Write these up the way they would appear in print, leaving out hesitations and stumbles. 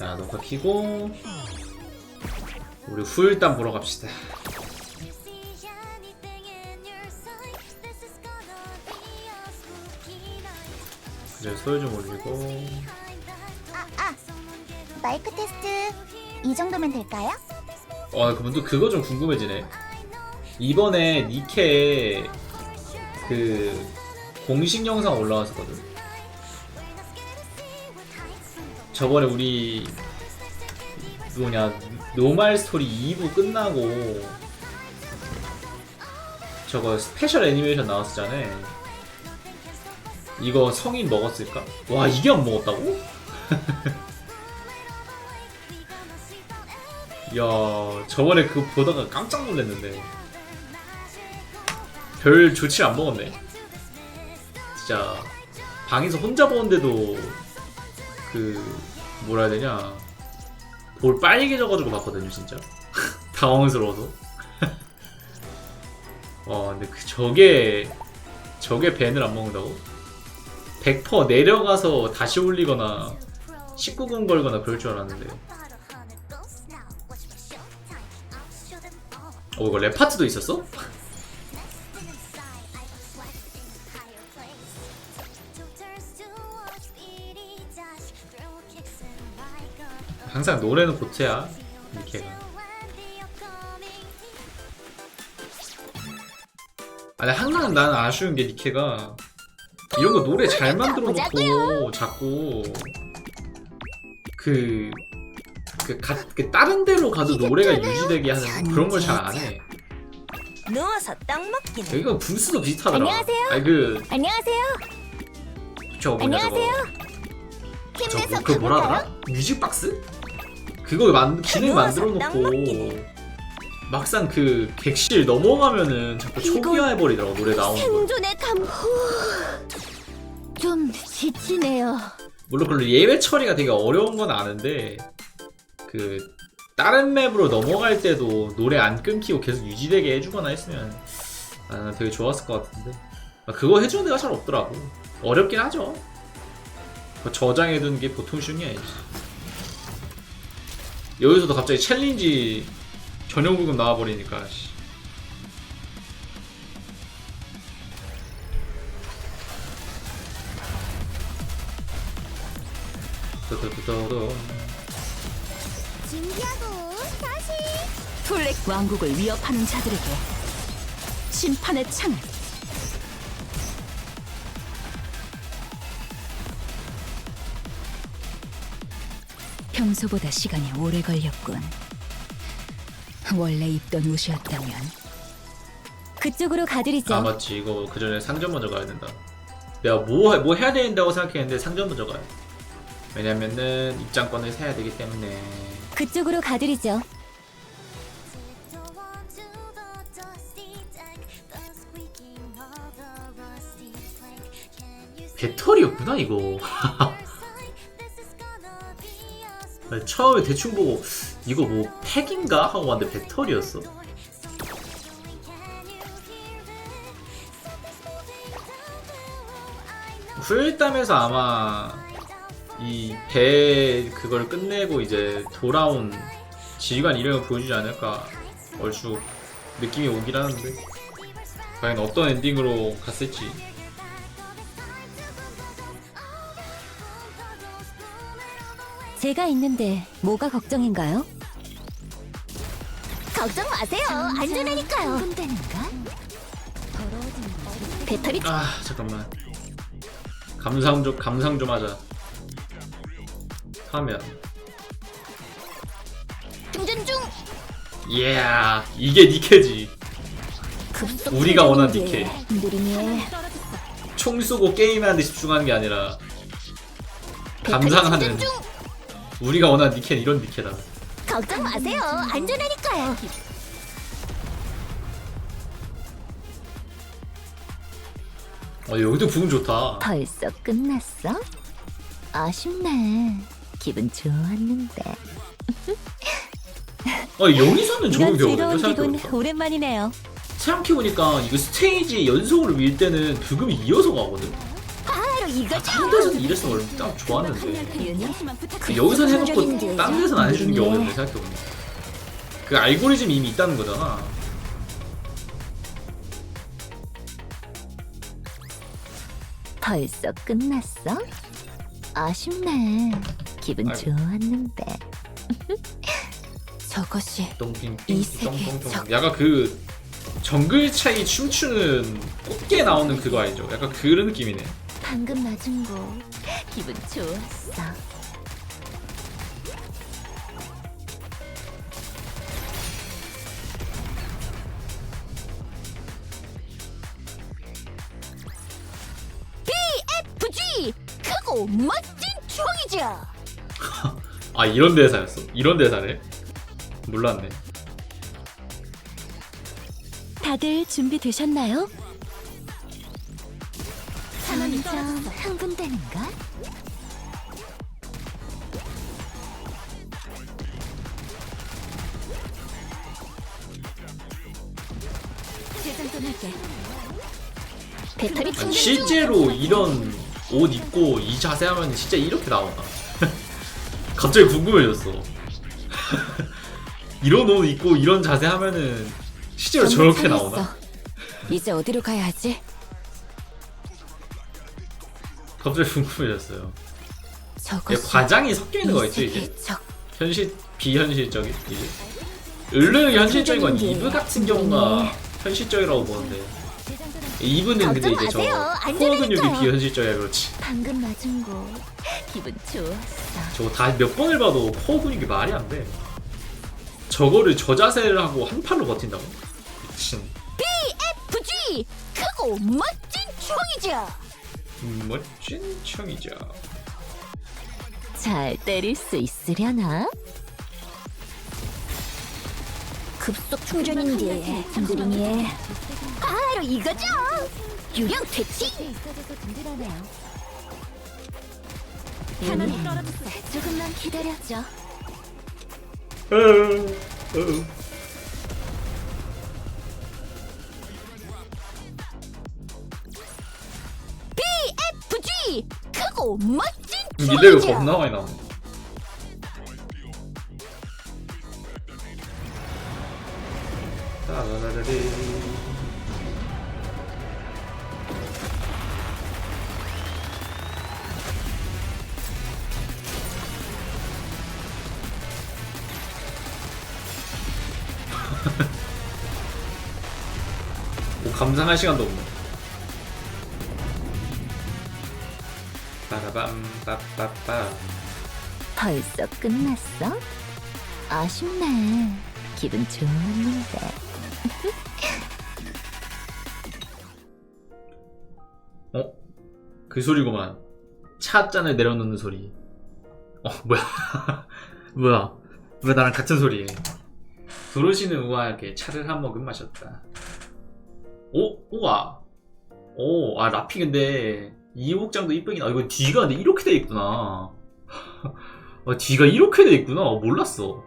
자, 녹화 키고 우리 후일담 보러 갑시다. 그래, 소리 좀 올리고. 마이크 테스트 이 정도면 될까요? 그분도 그거 좀 궁금해지네. 이번에 니케 그 공식 영상 올라왔었거든. 저번에 우리 뭐냐 노말 스토리 2부 끝나고 저거 스페셜 애니메이션 나왔었잖아. 이거 성인 먹었을까? 와, 이게 안 먹었다고? 야, 저번에 그거 보다가 깜짝 놀랐는데 별 조치를 안 먹었네. 진짜 방에서 혼자 보는데도 그 뭐라 해야 되냐, 볼 빨개져가지고 봤거든요 진짜. 당황스러워서. 근데 저게 밴을 안 먹는다고? 100% 내려가서 다시 올리거나 19금 걸거나 그럴 줄 알았는데. 이거 랩 파트도 있었어? 항상 노래는 고트야, 니케가. 아니, 항상 난 아쉬운 게 니케가 이런 거 노래 잘 만들어 놓고 자꾸 그 다른 데로 가도 노래가 유지되게 하는 그런 걸 잘 안 해. 누워서 떡 먹기는. 여기가 분수도 비슷하더라. 안녕하세요. 아니 안녕하세요. 저거 뭐냐 저거. 힘내서 그 뭐라 가볼까요? 하더라? 뮤직박스? 그거 기능 만들어 놓고 막상 그 객실 넘어가면은 자꾸 초기화해버리더라고, 노래 나오는 거. 생존의 감후. 좀 지치네요. 물론 그 예외 처리가 되게 어려운 건 아는데 그 다른 맵으로 넘어갈 때도 노래 안 끊기고 계속 유지되게 해주거나 했으면 되게 좋았을 것 같은데 그거 해주는 데가 잘 없더라고. 어렵긴 하죠. 저장해두는 게 보통 쉬운 게 아니지. 여기서도 갑자기 챌린지 전용 부금 나와버리니까. 준비하고 다시. 툴렉 왕국을 위협하는 자들에게 심판의 창을. 평소보다 시간이 오래 걸렸군. 원래 입던 옷이었다면. 그쪽으로 가드리죠. 아, 맞지. 이거 그 전에 상점 먼저 가야 된다. 내가 뭐 해야 된다고 생각했는데 상점 먼저 가야 돼. 왜냐면은 입장권을 사야 되기 때문에. 그쪽으로 가드리죠. 배터리였구나 이거. 처음에 대충 보고 이거 뭐 팩인가 하고 왔는데 배터리였어. 후일담에서 아마 이 배 그걸 끝내고 이제 돌아온 지휘관 이름을 보여주지 않을까 얼추 느낌이 오긴 하는데 과연 어떤 엔딩으로 갔을지. 제가 있는데 뭐가 걱정인가요? 걱정 마세요. 안전하니까요. 배터리 잠깐만. 감상 좀 하자. 화면. 충전 중. 이게 니케지. 급속 우리가 원하는 충전인데 니케. 느리네. 총 쏘고 게임하는데 집중하는 게 아니라 배터리 감상하는. 충전 중. 우리가 원하는 니케는 이런 니케다. 걱정 마세요. 안전하니까요. 여기도 부분 좋다. 벌써 끝났어? 아쉽네. 기분 좋았는데. 여기서는 이런 적용되거든요. 즐거운 기분 생각해보니까. 오랜만이네요. 생각해보니까 이거 스테이지 연속으로 밀 때는 부금이 이어서 가거든. 바로 이거죠? 다른 데서도 이랬으면 얼마나 딱 좋았는데. 윤희? 여기서 해놓고 다른 데서는 안 해주는 게 어렵네 생각해보면. 그 알고리즘이 이미 있다는 거잖아. 벌써 끝났어? 아쉽네. 기분 아이고. 좋았는데. 저것이 똥핑 이 세계의 똥똥똥. 적. 약간 그 정글 차이 춤추는 꽃게 나오는 그거 알죠? 약간 그런 느낌이네. 방금 맞은 거 기분 좋았어. BFG 크고 멋진 총이죠. 아 이런 대사였어? 이런 대사네? 몰랐네. 다들 준비되셨나요? 점점 흥분되는가? 재장전할게. 배터리 아니, 충전 중. 실제로 이런 옷 입고 이 자세 하면 진짜 이렇게 나오나? 갑자기 궁금해졌어. 이런 옷 입고 이런 자세 하면은 실제로 저렇게 나오나? 이제 어디로 가야 하지? 갑자기 궁금해졌어요. 저것이 과장이 섞여 있는 거 이 있죠 이제? 세계의 적. 현실 비현실적인 이제 을르 현실적인 건 이브 같은 경우가 현실적이라고 보는데 이브는 근데 이제 저 걱정 마세요. 코어 근육이 안전하니까요. 비현실적이라 그렇지. 방금 맞은 거 기분 좋았어. 저거 다 몇 번을 봐도 코어 근육이 말이 안 돼. 저거를 저 자세를 하고 한 팔로 버틴다고? 미친. BFG 크고 멋진 총이죠. 멋진 청이죠. 잘 때릴 수 있으려나? 급속 충전인데 흔들리니 바로 이거죠. 유령 퇴치. 조금만 기다렸죠. BFG 크고 멋진 미래가 총이죠. 겁나 많이 나오네. 따라라라리. 뭐 감상할 시간도 없네. 빠라밤 빠빠빠. 벌써 끝났어? 아쉽네. 기분 좋았는데. 어? 그 소리구만. 차 잔을 내려놓는 소리. 뭐야. 뭐야. 왜 나랑 같은 소리해. 도로시는 우아하게 차를 한 모금 마셨다. 우와. 라피 근데 이 옷장도 이쁘긴. 이거 뒤가 근데 이렇게 돼 있구나. 뒤가 이렇게 돼 있구나. 몰랐어.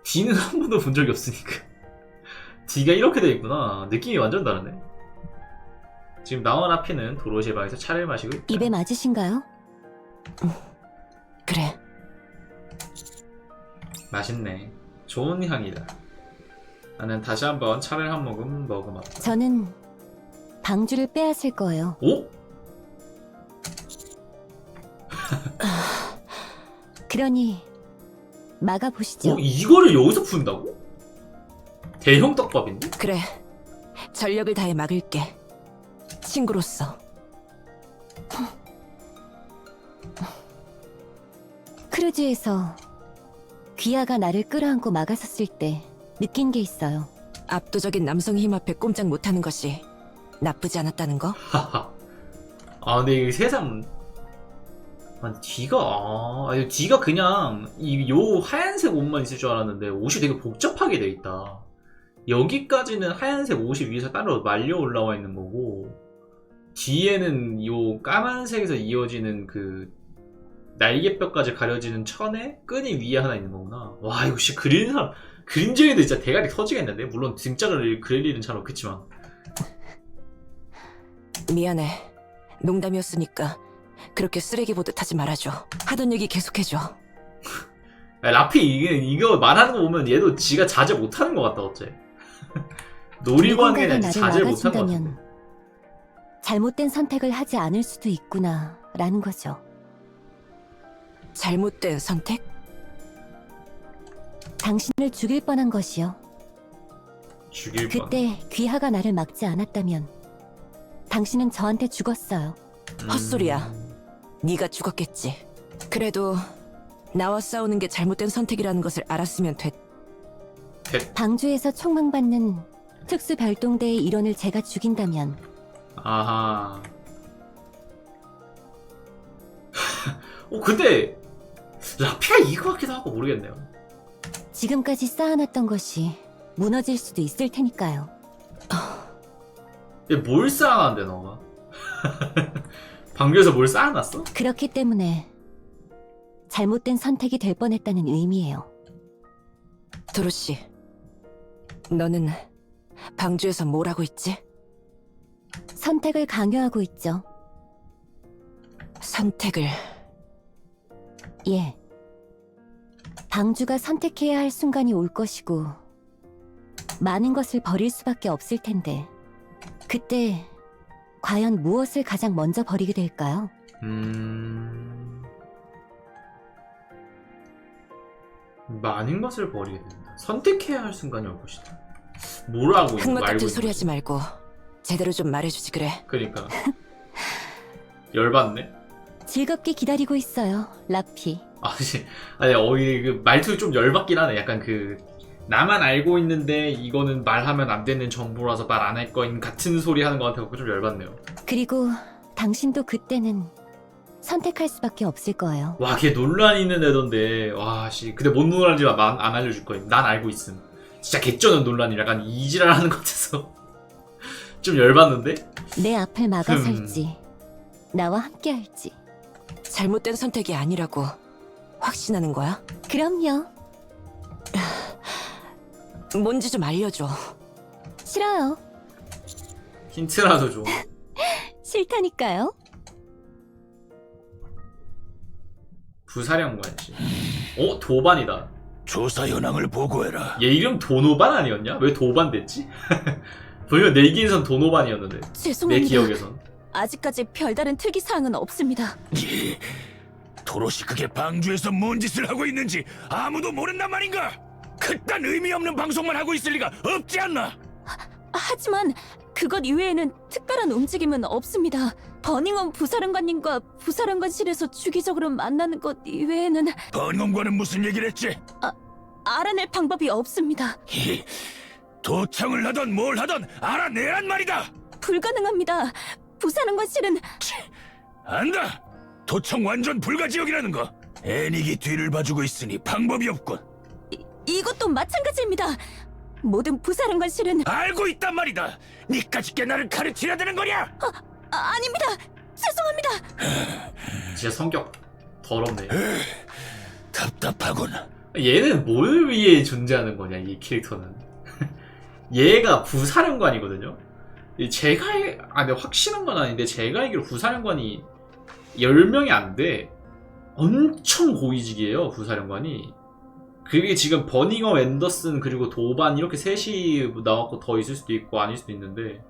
뒤는 한 번도 본 적이 없으니까. 뒤가 이렇게 돼 있구나. 느낌이 완전 다르네. 지금 나와 라피는 도로시의 방에서 차를 마시고 있다. 입에 맞으신가요? 그래. 맛있네. 좋은 향이다. 나는 다시 한번 차를 한 모금 먹어봤다. 저는 방주를 빼앗을 거예요. 오? 그러니 막아보시죠. 이거를 여기서 푼다고? 대형 떡밥인데? 그래. 전력을 다해 막을게. 친구로서. 크루즈에서 귀하가 나를 끌어안고 막아섰을 때 느낀 게 있어요. 압도적인 남성 힘 앞에 꼼짝 못하는 것이 나쁘지 않았다는 거? 하하. 근데 이 세상. 뒤가 그냥 요 하얀색 옷만 있을 줄 알았는데 옷이 되게 복잡하게 돼 있다. 여기까지는 하얀색 옷이 위에서 따로 말려 올라와 있는 거고, 뒤에는 요 까만색에서 이어지는 그 날개뼈까지 가려지는 천에 끈이 위에 하나 있는 거구나. 와, 이거 진짜 그리는 사람, 그림쟁이들 진짜 대가리 터지겠는데? 물론 등짝을 그릴 일은 잘 없겠지만. 미안해. 농담이었으니까 그렇게 쓰레기 보듯 하지 말아줘. 하던 얘기 계속해줘. 야, 라피 이거 말하는 거 보면 얘도 지가 자제 못하는 것 같다 어째. 놀이관계는 누군가가 나를 자제 못한 것 막아준다면 같은데. 잘못된 선택을 하지 않을 수도 있구나 라는 거죠. 잘못된 선택? 당신을 죽일 뻔한 것이요. 죽일 뻔. 그때 귀하가 나를 막지 않았다면 당신은 저한테 죽었어요. 헛소리야. 네가 죽었겠지. 그래도 나와 싸우는 게 잘못된 선택이라는 것을 알았으면 됐. 방주에서 총망받는 특수별동대의 일원을 제가 죽인다면 아하. 근데 라피가 이거 같기도 하고 모르겠네요. 지금까지 쌓아놨던 것이 무너질 수도 있을 테니까요. 얘 뭘 쌓아놨는데 너가? 방귀에서 뭘 쌓아놨어? 그렇기 때문에 잘못된 선택이 될 뻔했다는 의미예요. 도로시, 너는 방주에서 뭘 하고 있지? 선택을 강요하고 있죠. 선택을... 예. 방주가 선택해야 할 순간이 올 것이고 많은 것을 버릴 수밖에 없을 텐데 그때 과연 무엇을 가장 먼저 버리게 될까요? 많은 것을 버리게 된다. 선택해야 할 순간이 올 것이다. 뭐라고 흑막 말고 같은 있는 소리 거지? 하지 말고 제대로 좀 말해주지 그래. 그러니까 열받네. 즐겁게 기다리고 있어요, 라피. 아니 그 말투 좀 열받긴 하네. 약간 그 나만 알고 있는데 이거는 말하면 안 되는 정보라서 말 안 할 거인 같은 소리 하는 것 같아서 좀 열받네요. 그리고 당신도 그때는 선택할 수밖에 없을 거예요. 와, 걔 논란 있는 애던데. 와, 씨. 근데 뭔 논란인지 안 알려줄 거임. 난 알고 있음. 진짜 개쩌는 논란이 약간 이지랄 하는 것 같아서. 좀 열받는데? 내 앞을 막아설지 나와 함께 할지. 잘못된 선택이 아니라고 확신하는 거야? 그럼요. 뭔지 좀 알려줘. 싫어요. 힌트라도 줘. 싫다니까요. 부사령관씨. 도반이다. 조사 현황을 보고해라. 얘 이름 도노반 아니었냐? 왜 도반 됐지? 분명 내 기에선 도노반이었는데. 내 죄송합니다. 기억에선. 아직까지 별다른 특이사항은 없습니다. 도로시 그게 방주에서 뭔 짓을 하고 있는지 아무도 모른단 말인가? 그딴 의미 없는 방송만 하고 있을 리가 없지 않나? 하지만 그것 이외에는 특별한 움직임은 없습니다. 버닝엄 부사령관님과 부사령관실에서 주기적으로 만나는 것 이외에는 번검과는 무슨 얘기를 했지? 알아낼 방법이 없습니다. 도청을 하던 뭘 하던 알아내란 말이다. 불가능합니다. 부사령관실은 안다. 도청 완전 불가지역이라는 거. 애닉이 뒤를 봐주고 있으니 방법이 없군. 이것도 마찬가지입니다. 모든 부사령관실은 알고 있단 말이다. 니까짓 게 나를 가르치려 드는 거냐? 아닙니다. 죄송합니다. 진짜 성격 더럽네. 답답하군. 얘는 뭘 위해 존재하는 거냐, 이 캐릭터는. 얘가 부사령관이거든요? 근데 확실한 건 아닌데, 제가 알기로 부사령관이 10명이 안 돼. 엄청 고위직이에요, 부사령관이. 그게 지금 버닝엄 앤더슨 그리고 도반 이렇게 셋이 나왔고 더 있을 수도 있고 아닐 수도 있는데,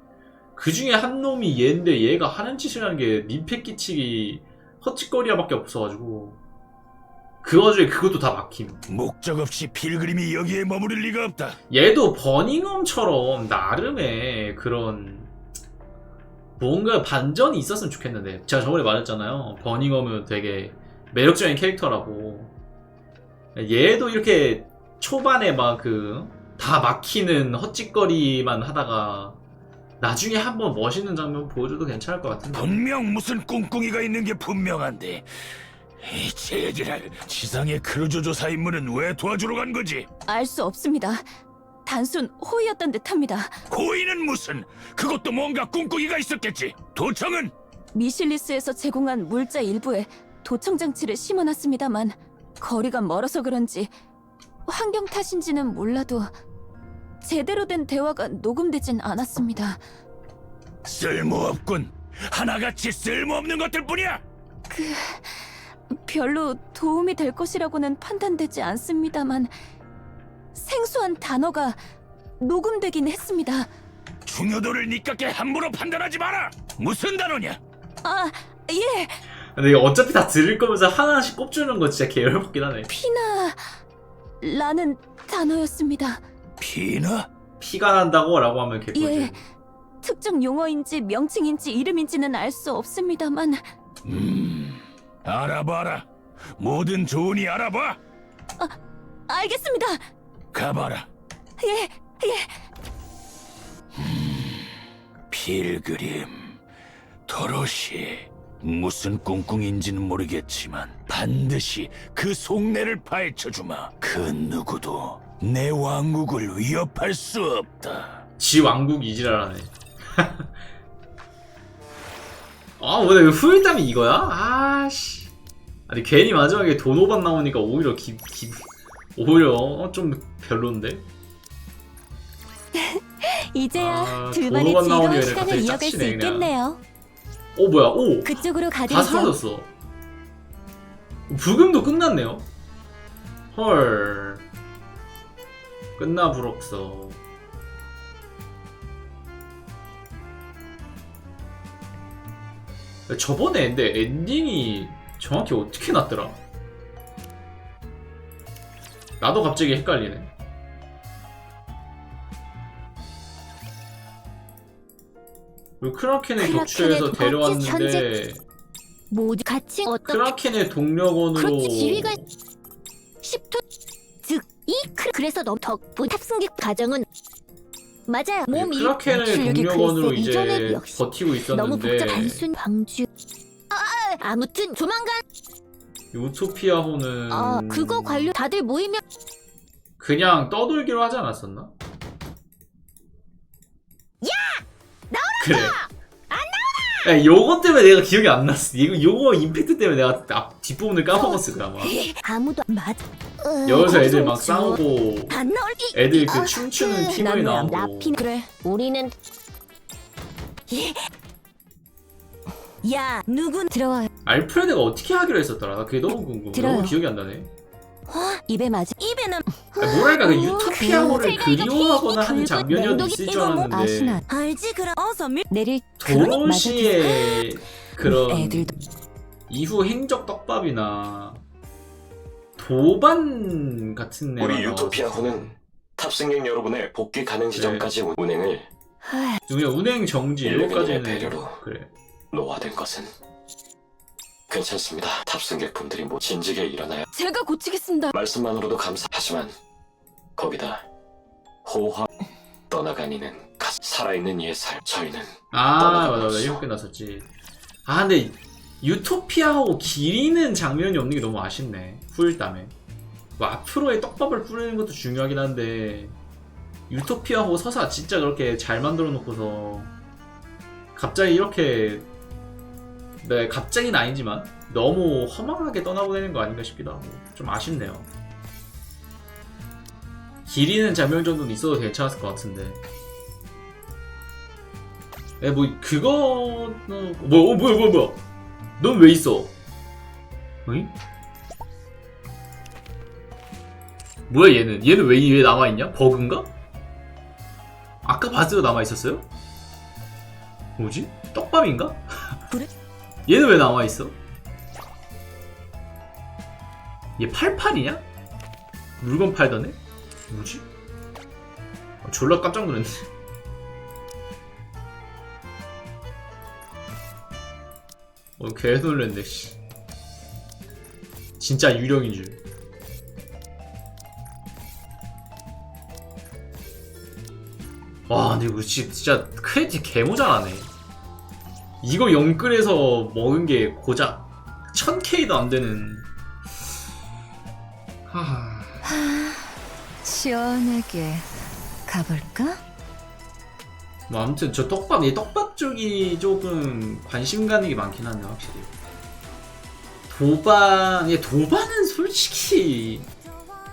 그 중에 한 놈이 얘인데 얘가 하는 짓을 하는 게 민폐 끼치기 헛짓거리야밖에 없어가지고 그 와중에 그것도 다 막힘. 목적 없이 필그림이 여기에 머무를 리가 없다. 얘도 버닝엄처럼 나름의 그런 뭔가 반전이 있었으면 좋겠는데, 제가 저번에 말했잖아요. 버닝엄은 되게 매력적인 캐릭터라고. 얘도 이렇게 초반에 막 다 막히는 헛짓거리만 하다가 나중에 한번 멋있는 장면 보여줘도 괜찮을 것 같은데. 분명 무슨 꿍꿍이가 있는 게 분명한데 이 제지랄 지상의 크루즈 조사 임무는 왜 도와주러 간 거지? 알 수 없습니다. 단순 호의였던 듯합니다. 고의는 무슨? 그것도 뭔가 꿍꿍이가 있었겠지. 도청은? 미실리스에서 제공한 물자 일부에 도청 장치를 심어놨습니다만 거리가 멀어서 그런지 환경 탓인지는 몰라도 제대로 된 대화가 녹음되진 않았습니다. 쓸모없군. 하나같이 쓸모없는 것들 뿐이야. 별로 도움이 될 것이라고는 판단되지 않습니다만 생소한 단어가 녹음되긴 했습니다. 중요도를 니깎게 함부로 판단하지 마라. 무슨 단어냐? 아, 예, 근데 이거 어차피 다 들을 거면서 하나씩 꼽주는 거 진짜 개열받긴 하네. 피나라는 단어였습니다. 피나? 피가 난다고? 라고 하면 개꿀잼. 예, 특정 용어인지 명칭인지 이름인지는 알 수 없습니다만 알아봐라. 뭐든 좋으니 알아봐. 알겠습니다. 가봐라. 예, 필그림, 도로시. 무슨 꿍꿍인지는 모르겠지만 반드시 그 속내를 파헤쳐주마. 그 누구도 내 왕국을 위협할 수 없다. 지 왕국 이지랄하네. 아, 뭐야, 이거 후일담이 이거야? 아씨. 아니, 괜히 마지막에 도노반 나오니까 오히려 오히려 좀 별론데? 이제야 아, 둘만의 도노반 나오니 즐거운 갑자기 시간을 이어갈 수 짝치네, 그냥. 있겠네요. 오, 뭐야, 오! 그쪽으로 다 가드리죠. 사라졌어. 부금도 끝났네요? 헐. 끝나 부럭서. 저번에 근데 엔딩이 정확히 어떻게 났더라? 나도 갑자기 헷갈리네. 그리고 크라켄을 격추해서 데려왔는데 모두 같이 어떻게 크라켄의 동력원으로 그렇지 지휘가 10톤 즉이 그래서 너 덕분 탑승객 가정은 맞아요. 몸이 크라켄의 실력이 동력원으로 글쎄, 이제 이전에 역시 버티고 너무 있었는데 복잡 단순 방주. 아무튼 조만간 유토피아호는 그거 관련 다들 모이면 그냥 떠돌기로 하지 않았었나? 야! 나오라! 그래. 안 나오라! 야, 요거 때문에 내가 기억이 안 났어. 요거 임팩트 때문에 내가 뒷부분을 까먹었을 거야, 아마. 아무도 맞. 여기서 애들 막 싸우고 안 나올 애들 그 춤추는 팀이 나오고 그래. 우리는 야 누군 들어와요. 알프레드가 어떻게 하기로 했었더라? 나 그게 너무 궁금해. 들어요. 너무 기억이 안 나네. 입에 맞아. 입에는 뭐랄까 그 유토피아호를 제가 이거 그리워하거나 하는 붉은 장면이었 맹독이 있을 줄 이거 뭐 알았는데 아시나? 알지 그럼 어서 내릴 도로시의 그런 애들도 이후 행적 떡밥이나 도반 같은 우리 애가 유토피아호는 탑승객 여러분의 복귀 가능 지점까지 운행을 그냥 운행 정지 일레븐의 이거까지는 배려로. 그래. 노화된 것은 괜찮습니다. 탑승객분들이 뭐 진지게 일어나야 제가 고치겠습니다. 말씀만으로도 감사하지만 거기다 호화 떠나간 이는 살아있는 이의 살 저희는 아 떠나가고 맞아 맞아 있어. 이렇게 끝났었지. 아 근데 유토피아하고 기리는 장면이 없는 게 너무 아쉽네. 후일담에 뭐 앞으로의 떡밥을 뿌리는 것도 중요하긴 한데 유토피아하고 서사 진짜 그렇게 잘 만들어 놓고서 갑자기 이렇게 네 갑자기는 아니지만 너무 허망하게 떠나보내는 거 아닌가 싶기도 하고 좀 아쉽네요. 기리는 장면 정도는 있어도 괜찮았을 것 같은데. 뭐 그거는 뭐야 넌 왜 있어? 어이? 뭐야 얘는 왜 남아있냐? 버그인가? 아까 봤을 때 남아있었어요? 뭐지? 떡밥인가? 그래? 얘는 왜 남아있어? 얘 88이냐? 물건 팔던 애? 뭐지? 졸라 깜짝 놀랐네. 개 놀랬네, 씨. 진짜 유령인 줄. 와, 근데 이거 진짜 크레딧 개모자라네. 이거 영끌에서 먹은 게 고작 1000K도 안 되는. 하하. 시원하게 가볼까? 뭐 아무튼 저 이 떡밥 쪽이 조금 관심 가는 게 많긴 하네 확실히. 도반은 솔직히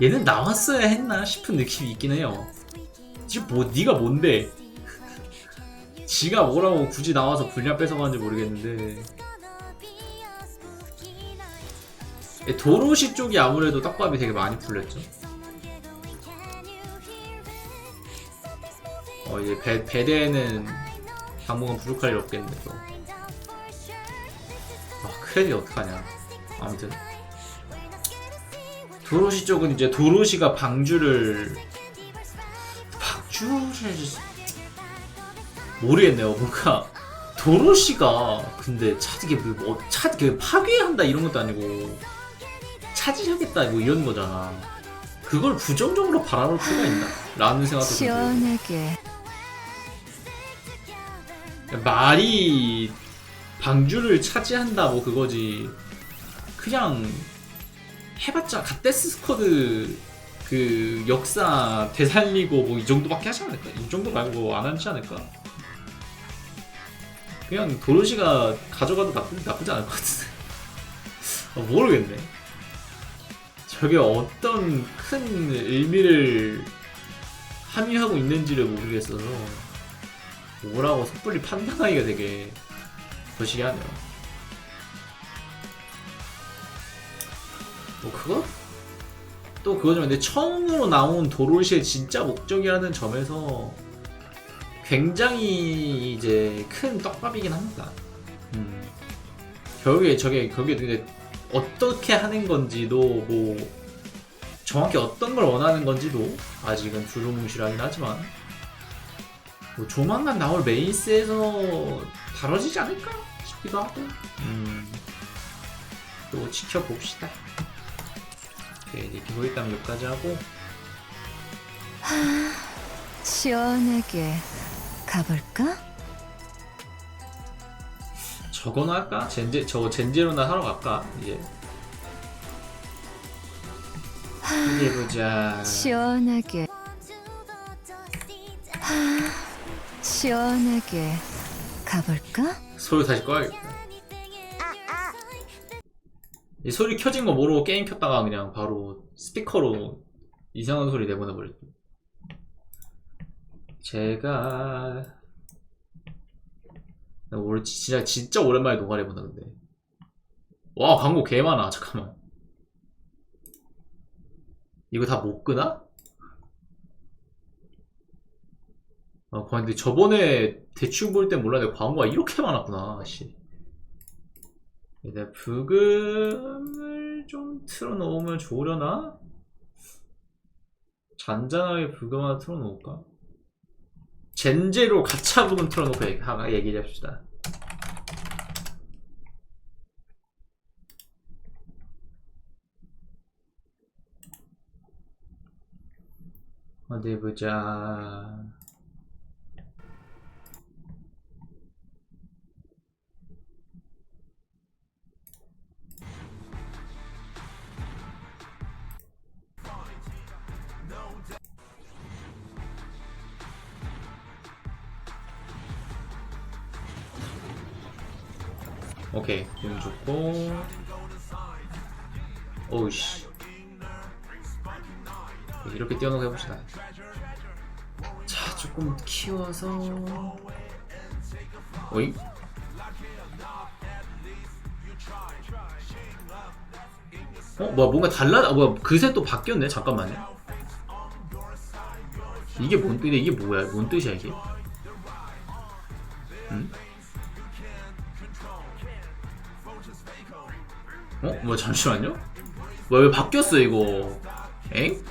얘는 나왔어야 했나 싶은 느낌이 있긴 해요. 지금 뭐 네가 뭔데? 지가 뭐라고 굳이 나와서 분량 뺏어가는지 모르겠는데 도로시 쪽이 아무래도 떡밥이 되게 많이 풀렸죠. 이제 배대는 당분간 부족할 일 없겠네 또. 크레딧 어떡하냐. 아무튼 도로시 쪽은 이제 도로시가 방주를 모르겠네요. 뭔가 도로시가 근데 차지게 파괴한다 이런 것도 아니고 차지하겠다 뭐 이런 거잖아. 그걸 부정적으로 바라볼 필요가 있나? 라는 생각도 들고. 시원하게. 말이 방주를 차지한다 뭐 그거지. 그냥 해봤자 갓데스 스쿼드 그 역사 되살리고 뭐 이 정도밖에 하지 않을까? 이 정도 말고 안 하지 않을까? 그냥 도로시가 가져가도 나쁘지 않을 것 같은데. 모르겠네. 저게 어떤 큰 의미를 함유하고 있는지를 모르겠어서 뭐라고 섣불리 판단하기가 되게 거시기하네요. 뭐 그거? 또 그거지만 근데 처음으로 나온 도로시의 진짜 목적이라는 점에서 굉장히 이제 큰 떡밥이긴 합니다. 결국에 근데 어떻게 하는 건지도 뭐 정확히 어떤 걸 원하는 건지도 아직은 두루뭉실하긴 하지만 뭐 조만간 나올 메인스에서 다뤄지지 않을까 싶기도 하고 또 지켜봅시다. 오케이, 이제 기본일단 여기까지 하고 시원하게 가볼까? 저거나 할까? 저거 젠제로나 하러 갈까? 이제 어디 보자. 시원하게. 시원하게 가볼까? 소리 다시 꺼야겠다. 이 소리 켜진 거 모르고 게임 켰다가 그냥 바로 스피커로 이상한 소리 내보내버렸죠. 제가 오늘 진짜 오랜만에 노가리 보다 근데. 와 광고 개 많아. 잠깐만. 이거 다 못 끄나? 근데 저번에 대충 볼 땐 몰랐는데 광고가 이렇게 많았구나. 씨. 내가 부금을 좀 틀어놓으면 좋으려나? 잔잔하게 부금 하나 틀어놓을까? 젠제로 가차 부금 틀어놓고 얘기를 합시다. 어디 보자. 오케이, 기분 좋고. 오우씨. 이렇게 띄워놓고 해봅시다. 자, 조금 키워서. 오이? 뭐야, 뭔가 뭐야, 그새 또 바뀌었네? 잠깐만요. 이게 이게 뭐야? 뭔 뜻이야, 이게? 응? 뭐 잠시만요? 왜 바뀌었어 이거? 엥?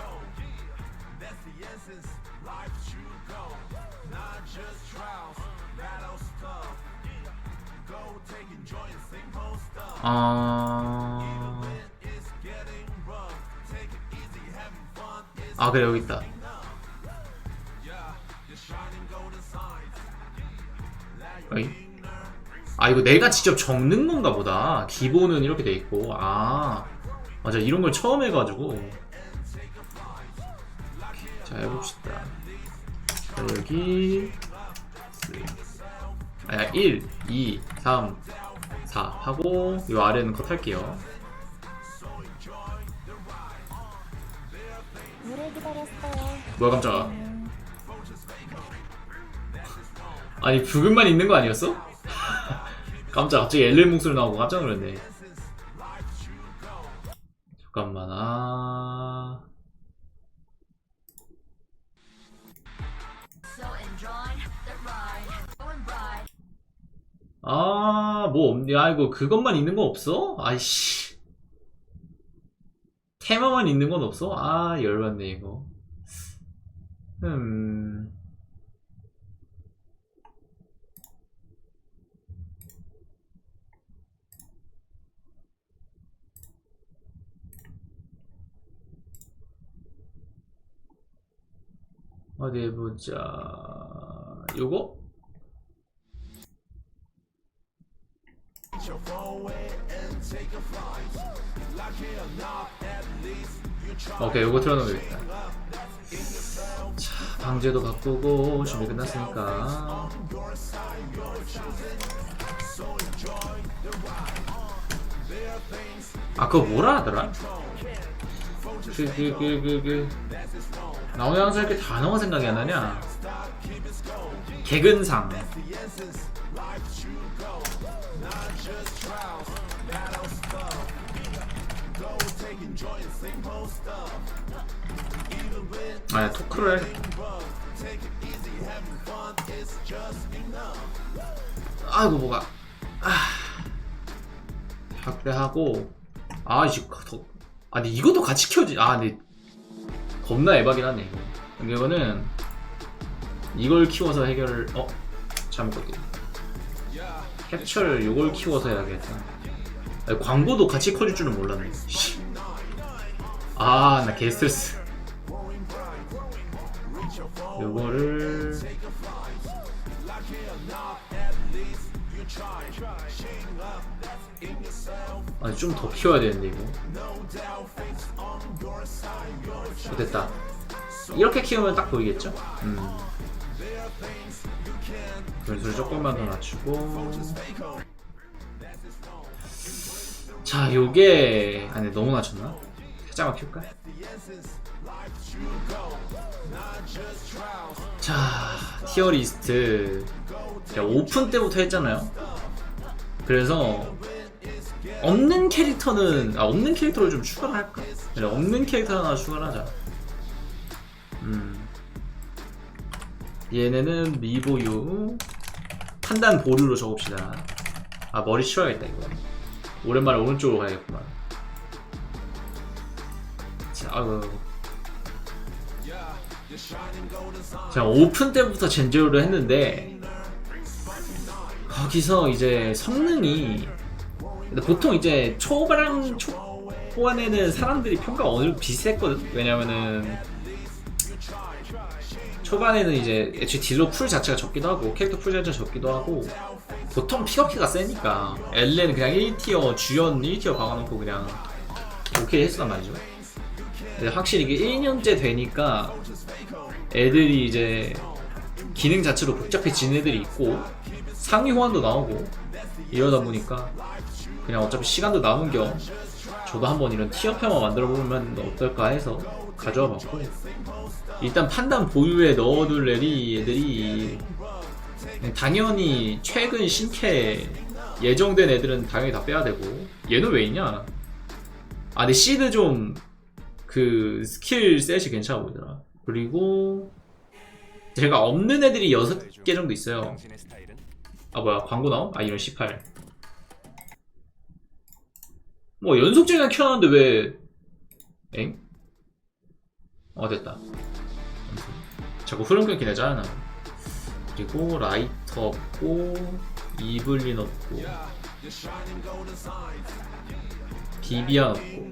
그래 여기 있다. 어이? 이거 내가 직접 적는 건가 보다. 기본은 이렇게 돼 있고. 맞아, 이런 걸 처음 해가지고. 자, 해봅시다. 자, 여기 1, 2, 3, 4 하고 이 아래는 컷 할게요. 뭐야 깜짝아. 아니 부금만 있는 거 아니었어? 갑자기 엘렌 목소리 나오고 깜짝 놀랐네. 잠깐만. 뭐 없니? 아이고 그것만 있는 거 없어? 아이씨. 테마만 있는 건 없어? 열받네 이거. 어디 보자. 요거? 오케이, 요거 틀어놓으면 되겠다. 자, 방제도 바꾸고 준비 끝났으니까. 그거 뭐라 하더라? 나 오늘 항상 이렇게 단어가 생각이 안 나냐? 개근상. 토크를 해야겠다. 아이고 뭐가 확대하고 근데 이것도 같이 키워지. 근데 겁나 에바긴 하네 이거. 근데 이거는 이걸 키워서 해결을 잘못 껐대. 캡처를 이걸 키워서 해야겠다. 광고도 같이 커질 줄은 몰랐네. 나 개스트레스. 요거를 좀 더 키워야 되는데 이거. 됐다. 이렇게 키우면 딱 보이겠죠? 변수를 조금만 더 낮추고. 자, 요게 너무 낮췄나? 살짝만 키울까? 자, 티어 리스트 제가 오픈 때부터 했잖아요. 그래서 없는 캐릭터는 없는 캐릭터를 좀 추가를 할까? 없는 캐릭터 하나 추가를 하자. 얘네는 미보유 판단 보류로 적읍시다. 머리 치워야겠다 이거. 오랜만에 오른쪽으로 가야겠구만. 자, 제가 오픈 때부터 젠제로를 했는데 거기서 이제 성능이 보통 이제 초반에는 사람들이 평가가 어느 정도 비슷했거든. 왜냐면은 초반에는 이제 애초에 딜러 풀 자체가 적기도 하고 캐릭터 풀 자체가 적기도 하고 보통 픽업키가 세니까 엘렌은 그냥 1티어 주연 1티어 박아놓고 그냥 오케이 했었단 말이죠. 근데 확실히 이게 1년째 되니까 애들이 이제 기능 자체로 복잡해진 애들이 있고 상위 호환도 나오고 이러다 보니까 그냥 어차피 시간도 남은 겸 저도 한번 이런 티어표만 만들어 보면 어떨까 해서 가져와 봤고, 일단 판단 보유에 넣어둘 애들이 당연히 최근 신캐 예정된 애들은 당연히 다 빼야 되고. 얘는 왜 있냐? 근데 시드 좀 그 스킬 셋이 괜찮아 보이더라. 그리고 제가 없는 애들이 6개 정도 있어요. 뭐야 광고 나옴? 이런 18 뭐 연속적이나 켜놨는데 왜 엥? 됐다. 자꾸 흐름 끊기 내잖아. 그리고 라이터 없고 이블린 없고 비비안 없고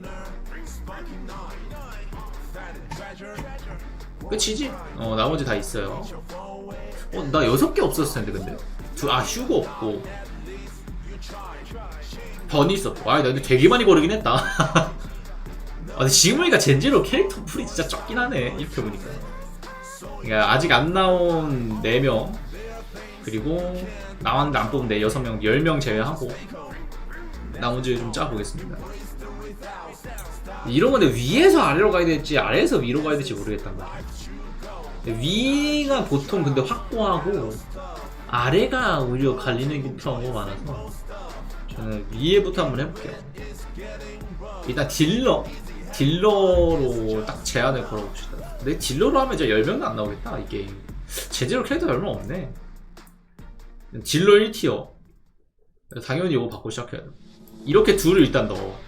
끝이지? 나머지 다 있어요. 나 6개 없었을 텐데 근데 휴고 없고 버니스 없고. 나 근데 되게 많이 고르긴 했다. 근데 지금 보니까 젠지로 캐릭터 풀이 진짜 적긴 하네 이렇게 보니까. 그러니까 아직 안 나온 4명 그리고 나왔는데 안 뽑은 6명 10명 제외하고 나머지 좀 짜보겠습니다. 이런 건데 위에서 아래로 가야 될지 아래에서 위로 가야 될지 모르겠단 말이야. 위가 보통 근데 확고하고 아래가 오히려 갈리는 경우가 많아서 저는 위에부터 한번 해볼게요. 일단 딜러로 딱 제한을 걸어봅시다. 근데 딜러로 하면 이제 10명도 안 나오겠다 이 게임. 제대로 캐릭터가 얼마 없네. 딜러 1티어 당연히 이거 받고 시작해야 돼. 이렇게 둘을 일단 넣어.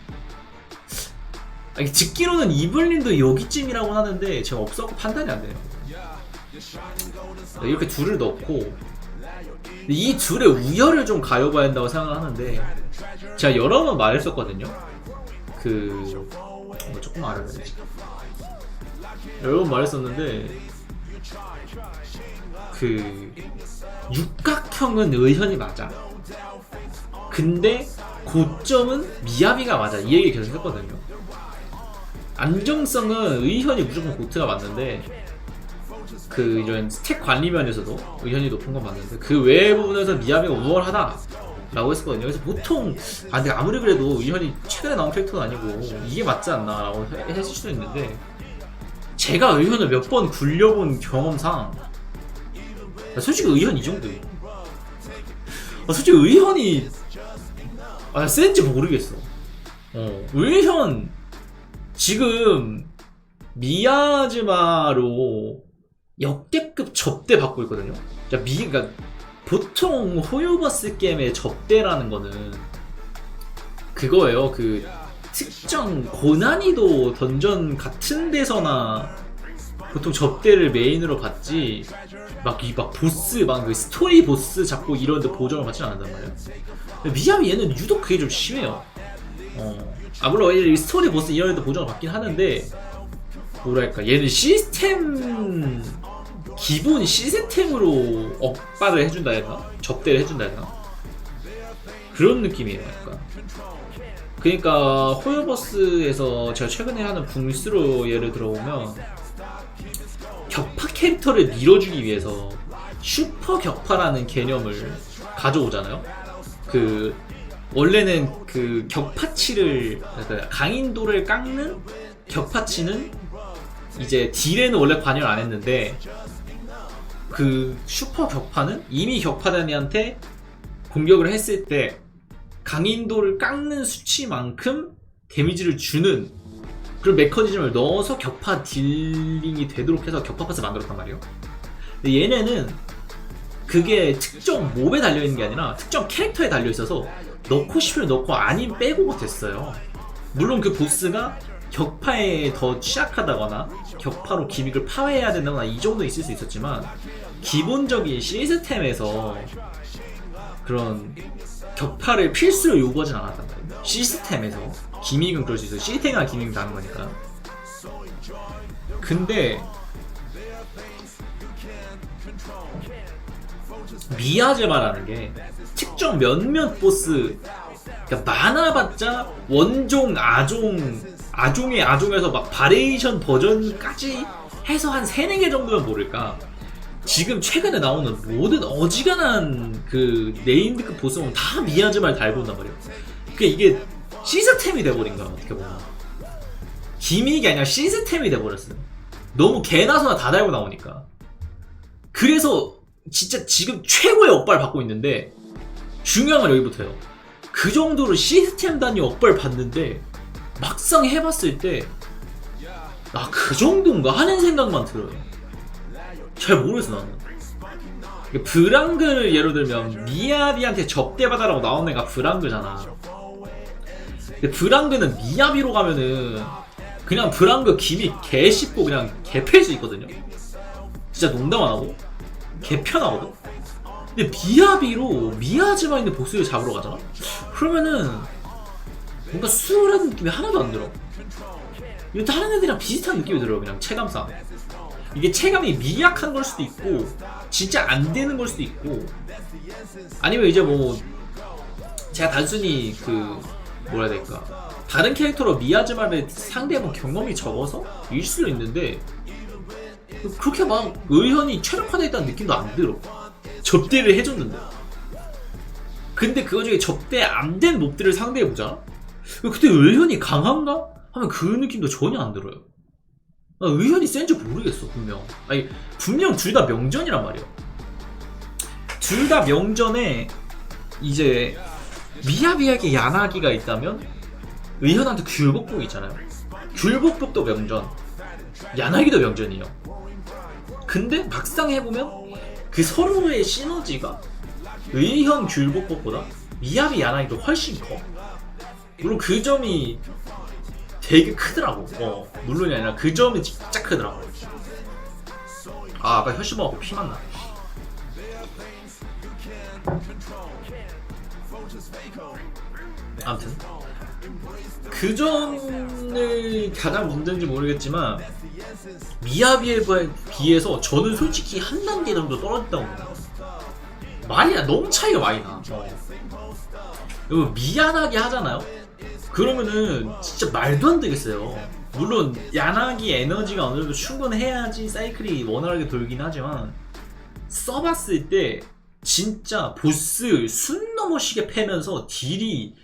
아니, 듣기로는 이블린도 여기쯤이라고 하는데 제가 없어서 판단이 안 돼요. 이렇게 둘을 넣고 이 둘의 우열을 좀 가려봐야 한다고 생각을 하는데 제가 여러 번 말했었거든요. 조금 알아야지. 여러 번 말했었는데 육각형은 의현이 맞아. 근데 고점은 미야비가 맞아. 이 얘기 계속 했거든요. 안정성은 의현이 무조건 고트가 맞는데 이런 스택 관리 면에서도 의현이 높은 건 맞는데 그 외의 부분에서 미야비가 우월하다 라고 했었거든요. 그래서 보통 근데 아무리 그래도 의현이 최근에 나온 캐릭터는 아니고 이게 맞지 않나 라고 했을 수도 있는데 제가 의현을 몇 번 굴려본 경험상 솔직히 의현 이 정도. 솔직히 의현이 센지 모르겠어. 의현 지금 미야즈마로 역대급 접대 받고 있거든요. 그러니까 보통 호요버스 게임의 접대라는 거는 그거예요. 특정 고난이도 던전 같은 데서나 보통 접대를 메인으로 받지 막 보스 스토리 보스 잡고 이런 데 보정을 받지는 않는단 말이에요. 미야비 얘는 유독 그게 좀 심해요. 물론 이 스토리 보스 이런 데 보정을 받긴 하는데 뭐랄까 얘는 기본 시스템으로 억발을 해준다 했나? 접대를 해준다 했나? 그런 느낌이에요. 그러니까 호요버스에서 제가 최근에 하는 붕스로 예를 들어보면 격파 캐릭터를 밀어주기 위해서 슈퍼 격파라는 개념을 가져오잖아요. 원래는 격파치를 그러니까 강인도를 깎는 격파치는 이제 딜에는 원래 관여를 안 했는데 슈퍼 격파는 이미 격파된 애한테 공격을 했을 때 강인도를 깎는 수치만큼 데미지를 주는 그런 메커니즘을 넣어서 격파 딜링이 되도록 해서 격파 파스 만들었단 말이에요. 근데 얘네는 그게 특정 몹에 달려있는 게 아니라 특정 캐릭터에 달려있어서 넣고 싶으면 넣고 아니면 빼고가 됐어요. 물론 그 보스가 격파에 더 취약하다거나 격파로 기믹을 파괴해야 된다거나 이 정도 있을 수 있었지만 기본적인 시스템에서 그런 격파를 필수로 요구하진 않았단 말이에요. 시스템에서 기믹은 그럴 수 있어요. 시스템이나 기믹은 다른 거니까. 근데 미야제마라는 게 특정 몇몇 보스 그러니까 많아봤자 원종, 아종의 아종에서 막 바레이션 버전까지 해서 한 3-4개 정도면 모를까 지금 최근에 나오는 모든 어지간한 네임드급 보스는 다 미야즈마를 달고 온단 말이에요. 그러니까 이게 시스템이 돼버린 거야. 어떻게 보면 기믹이 아니라 시스템이 돼버렸어요. 너무 개나 소나 다 달고 나오니까. 그래서 진짜 지금 최고의 억발 받고 있는데 중요한 건 여기부터예요. 그 정도로 시스템 단위 억발 받는데 막상 해봤을 때 그 정도인가 하는 생각만 들어요. 잘 모르겠어 나는. 브랑그를 예로 들면 미야비한테 접대받아라고 나온 애가 브랑그잖아. 근데 브랑그는 미야비로 가면은 그냥 브랑그 기믹 개 씹고 그냥 개 팰 수 있거든요. 진짜 농담 안 하고 개 편하거든. 근데 미야비로 미야즈마 있는 보스를 잡으러 가잖아? 그러면은 뭔가 수월한 느낌이 하나도 안 들어. 이거 다른 애들이랑 비슷한 느낌이 들어요. 그냥 체감상. 이게 체감이 미약한 걸 수도 있고 진짜 안 되는 걸 수도 있고 아니면 이제 제가 단순히 뭐라 해야 될까 다른 캐릭터로 미야즈마를 상대해본 경험이 적어서 일 수도 있는데 그렇게 막 의현이 최적화되어 있다는 느낌도 안 들어. 접대를 해줬는데. 근데 그거 중에 접대 안 된 몹들을 상대해보자. 그때 의현이 강한가? 하면 그 느낌도 전혀 안 들어요. 나 의현이 센지 모르겠어. 분명 둘 다 명전이란 말이야. 둘 다 명전에 이제 미야비에게 야나기가 있다면 의현한테 귤복복 있잖아요. 귤복복도 명전, 야나기도 명전이에요. 근데 막상 해보면 그 서로의 시너지가 의현 귤복복보다 미야비 야나기도 훨씬 커. 물론 그 점이 되게 크더라고. 물론이 아니라 그 점이 진짜 크더라고. 아, 아까 혈시 먹고 피만 나. 아무튼 그 점을 가장 문제인지 모르겠지만 미야비에 비해서 저는 솔직히 한 단계 정도 떨어졌다고 봅니다. 말이 너무 차이가 많이 나. 미안하게 하잖아요. 그러면은 진짜 말도 안 되겠어요. 물론 야나기 에너지가 어느 정도 충분해야지 사이클이 원활하게 돌긴 하지만 써봤을 때 진짜 보스 순 넘어시게 패면서 딜이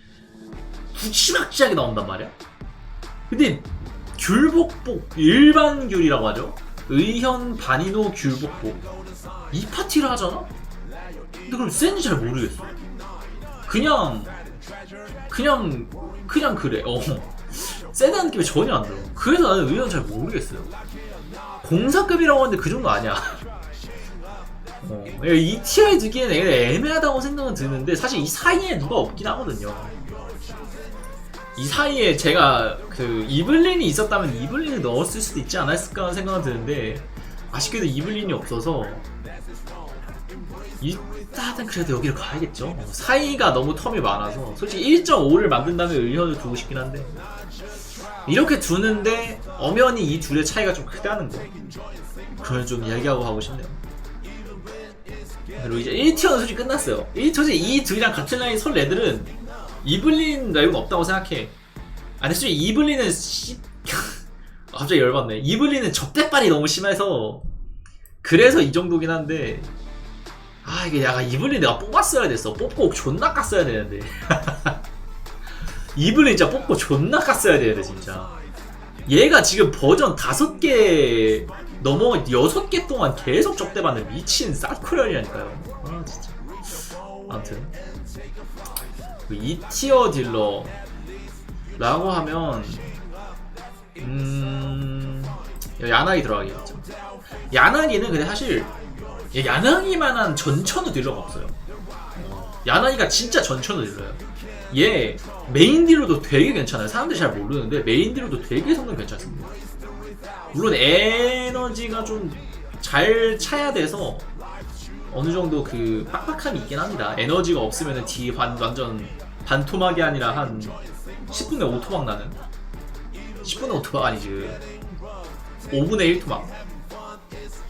무지막지하게 나온단 말이야. 근데 귤복복, 일반 귤이라고 하죠. 의현, 바니노, 귤복복 이 파티를 하잖아? 근데 그럼 센지 잘 모르겠어. 그냥 그래. 세다는 느낌이 전혀 안 들어. 그래서 나는 의현 잘 모르겠어요. 공사급이라고 하는데 그 정도 아니야. 이 티어에 두기에는 애매하다고 생각은 드는데 사실 이 사이에 누가 없긴 하거든요. 이 사이에 제가 그 이블린이 있었다면 이블린을 넣었을 수도 있지 않았을까 생각은 드는데 아쉽게도 이블린이 없어서 일단은 그래도 여기를 가야겠죠. 사이가 너무 텀이 많아서 솔직히 1.5를 만든다면 의현을 두고 싶긴 한데 이렇게 두는데 엄연히 이 둘의 차이가 좀 크다는 거, 그걸 좀 이야기하고 가고 싶네요. 그리고 이제 1티어는 솔직히 끝났어요. 이 둘이랑 같은 라인 설 애들은 이블린 라이브가 없다고 생각해. 아니 솔직히 이블린은 갑자기 열받네. 이블린은 적대빨이 너무 심해서 그래서 이 정도긴 한데 이게 약간 이블린 내가 뽑았어야 됐어. 뽑고 존나 깠어야 되는데 이블린 진짜 뽑고 존나 깠어야 되는데 진짜. 얘가 지금 버전 5개 넘어 6개 동안 계속 적대받는 미친 사쿠렐이라니까요. 아 진짜. 아무튼 2티어 딜러라고 하면 야나기 들어가겠죠. 야나기는 근데 사실 야나기만한 전천후 딜러가 없어요. 야나기가 진짜 전천후 딜러예요. 얘 메인 딜러도 되게 괜찮아요. 사람들이 잘 모르는데 메인 딜러도 되게 성능 괜찮습니다. 물론 에너지가 좀 잘 차야 돼서 어느 정도 그 빡빡함이 있긴 합니다. 에너지가 없으면은 뒤에 완전 반토막이 아니라 한 10분에 5토막 나는, 10분에 5토막 아니지 5분의 1 토막,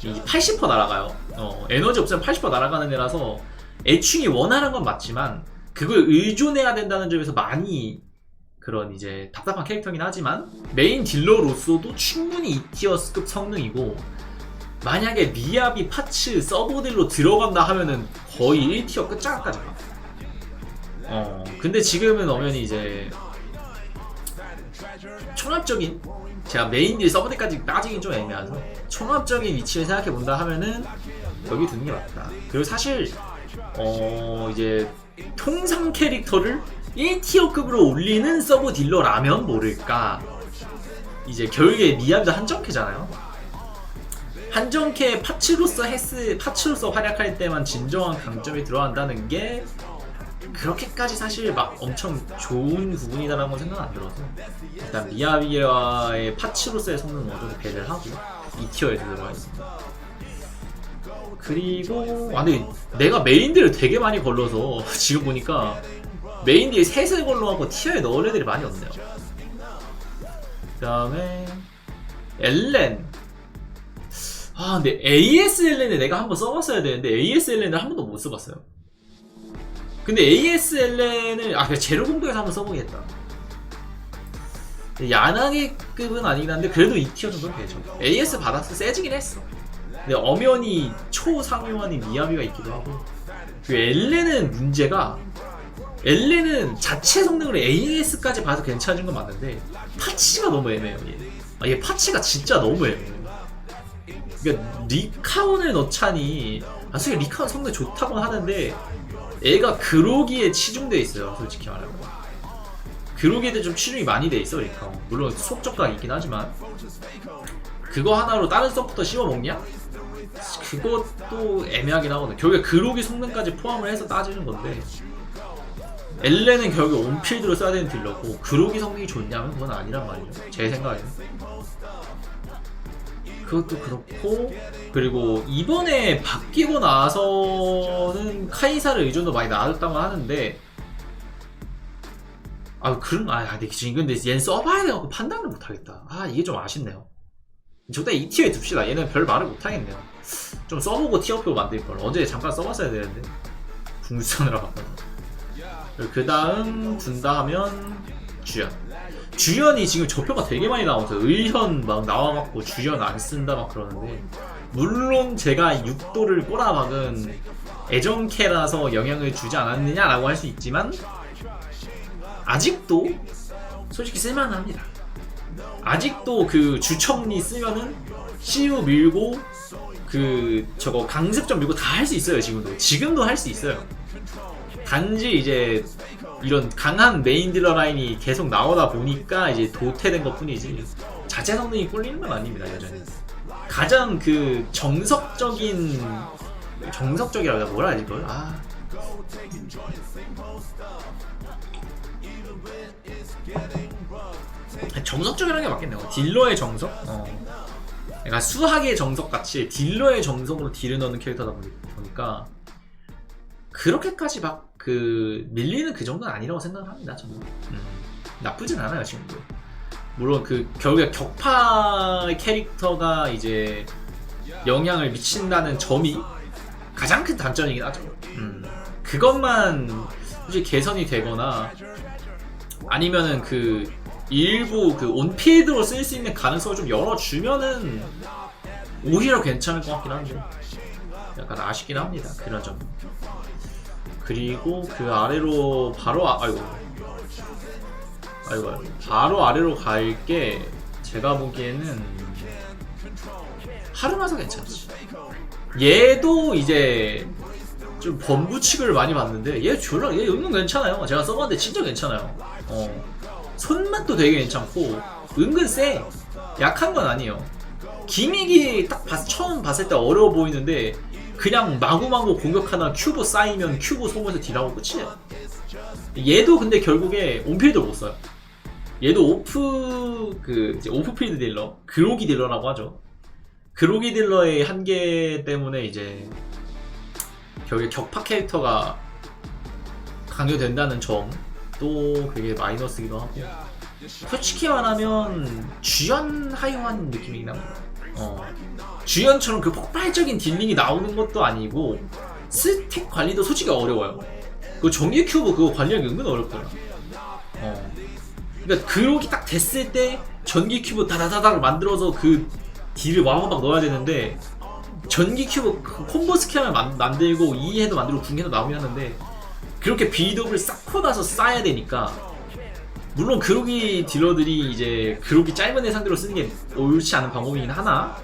80% 날아가요. 에너지 없으면 80% 날아가는 애라서 애충이 원활한 건 맞지만 그걸 의존해야 된다는 점에서 많이 그런 이제 답답한 캐릭터긴 하지만 메인 딜러로서도 충분히 2티어급 성능이고, 만약에 미야비 파츠 서브 딜로 들어간다 하면은 거의 1티어 끝장까지 가. 근데 지금은 엄연히 이제 총합적인, 제가 메인 딜 서브 딜까지 따지긴 좀 애매해서 총합적인 위치를 생각해 본다 하면은 여기 두는 게 맞다. 그리고 사실 이제 통상 캐릭터를 1티어급으로 올리는 서브 딜러라면 모를까. 이제 결국에 미야비도 한정캐잖아요. 한정캐 파츠로서 활약할 때만 진정한 강점이 들어간다는 게 그렇게까지 사실 막 엄청 좋은 부분이다라는 건 생각 안 들어서 일단 미야비와의 파츠로서의 성능은 어느 정도 배를 하고 2티어에 들어가겠습니다. 그리고 근데 내가 메인딜을 되게 많이 걸러서 지금 보니까 메인딜 셋을 걸러갖고 티어에 넣을 애들이 많이 없네요. 그 다음에 엘렌. 근데 ASLN을 내가 한번 써봤어야 되는데 ASLN을 한 번도 못 써봤어요. 근데 ASLN을 그냥 제로 공도에서 한번 써보겠다. 야나기급은 아니긴 한데 그래도 2티어 정도는 되죠. AS 받아서 세지긴 했어. 근데 엄연히 초상용화인 미야비가 있기도 하고. 그 엘렌은 문제가, 엘렌은 자체 성능으로 AS까지 봐도 괜찮은 건 맞는데 파츠가 너무 애매해요. 얘 파츠가 진짜 너무 애매해요. 그러니까 리카운을 넣자니 솔직히 리카는 성능 좋다고 하는데 애가 그로기에 치중돼 있어요. 솔직히 말하면 그로기에 좀 치중이 많이 돼 있어 리카. 물론 속적각이 있긴 하지만 그거 하나로 다른 서포터 씹어먹냐? 그것도 애매하긴 하거든. 결국에 그로기 성능까지 포함을 해서 따지는 건데 엘렌은 결국 온필드로 써야 되는 딜러고 그로기 성능이 좋냐면 그건 아니란 말이죠. 제 생각에는. 그것도 그렇고 그리고 이번에 바뀌고 나서는 카이사를 의존도 많이 나아졌다고 하는데 근데 지금 근데 얘는 써봐야 돼갖고 판단을 못하겠다. 이게 좀 아쉽네요. 적당히 이 티어에 둡시다. 얘는 별 말을 못하겠네요. 좀 써보고 티어표 만들걸. 어제 잠깐 써봤어야 되는데 궁수전으로 바꿔서. 그 다음 둔다 하면 주연이 지금 저표가 되게 많이 나와서 의현 막 나와갖고 주연 안 쓴다 막 그러는데 물론 제가 6도를 꼬라박은 애정캐라서 영향을 주지 않았느냐라고 할 수 있지만 아직도 솔직히 쓸만합니다. 아직도 그 주청리 쓰면은 CU 밀고 저거 강습점 밀고 다 할 수 있어요. 지금도 할 수 있어요. 단지 이제 이런 강한 메인 딜러 라인이 계속 나오다 보니까 이제 도태된 것 뿐이지 자체 성능이 꿀리는 건 아닙니다. 여전히 가장 그 정석적이라고 뭐라 하지 그걸? 정석적이라는 게 맞겠네요. 딜러의 정석? 그러니까 수학의 정석 같이 딜러의 정석으로 딜을 넣는 캐릭터다 보니까 그렇게까지 막 밀리는 그 정도는 아니라고 생각을 합니다. 저는 나쁘진 않아요 지금도. 물론 결국에 격파 캐릭터가 이제 영향을 미친다는 점이 가장 큰 단점이긴 하죠. 그것만 솔직히 개선이 되거나 아니면은 일부 온필드로 쓸 수 있는 가능성을 좀 열어주면은 오히려 괜찮을 것 같긴 한데 약간 아쉽긴 합니다. 그런 점. 그리고 그 아래로 바로 바로 아래로 갈게 제가 보기에는 하루마사 괜찮지. 얘도 이제 좀 범부칙을 많이 봤는데 얘 은근 괜찮아요. 제가 써봤는데 진짜 괜찮아요. 손맛도 되게 괜찮고 은근 세. 약한 건 아니에요. 기믹이 딱 처음 봤을 때 어려워 보이는데 그냥 마구마구 공격하나 큐브 쌓이면 큐브 소모해서 딜하고 끝이에요. 얘도 근데 결국에 온필드를 못 써요. 얘도 오프필드 딜러, 그로기 딜러라고 하죠. 그로기 딜러의 한계 때문에 이제 결국에 격파 캐릭터가 강요된다는 점도 그게 마이너스기도 하고 솔직히 말하면 주연 하용한 느낌이긴 합니다. 주연처럼 폭발적인 딜링이 나오는 것도 아니고 스택 관리도 솔직히 어려워요. 전기 큐브 그거 관리하기 은근 어렵더라. 그러니까 그lok이 딱 됐을 때 전기 큐브 다다다닥 만들어서 딜을 와우박 넣어야 되는데 전기 큐브 콤보 스캔을 만들고 2해도 만들고 9해도 나오긴 하는데 그렇게 빌드업을 쌓고 나서 쌓아야 되니까 물론 그로기 딜러들이 이제 그로기 짧은 애 상대로 쓰는 게 옳지 않은 방법이긴 하나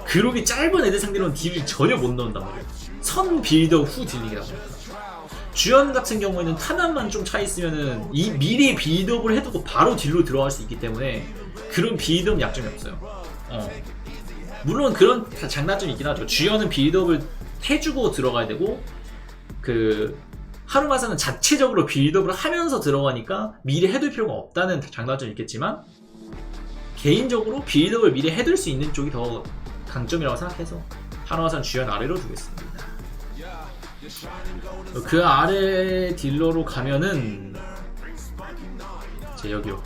그로기 짧은 애들 상대로는 딜을 전혀 못 넣는단 말이에요. 선 빌드업 후 딜링이다 보니까 주연 같은 경우에는 탄환만 좀 차 있으면은 미리 빌드업을 해두고 바로 딜로 들어갈 수 있기 때문에 그런 빌드업 약점이 없어요. 물론 그런 장단점이 있긴 하죠. 주연은 빌드업을 해주고 들어가야 되고 하루마사는 자체적으로 빌드업을 하면서 들어가니까 미리 해둘 필요가 없다는 장단점이 있겠지만 개인적으로 빌드업을 미리 해둘 수 있는 쪽이 더 강점이라고 생각해서 하루마사는 주연 아래로 두겠습니다. 그 아래 딜러로 가면은 여기요.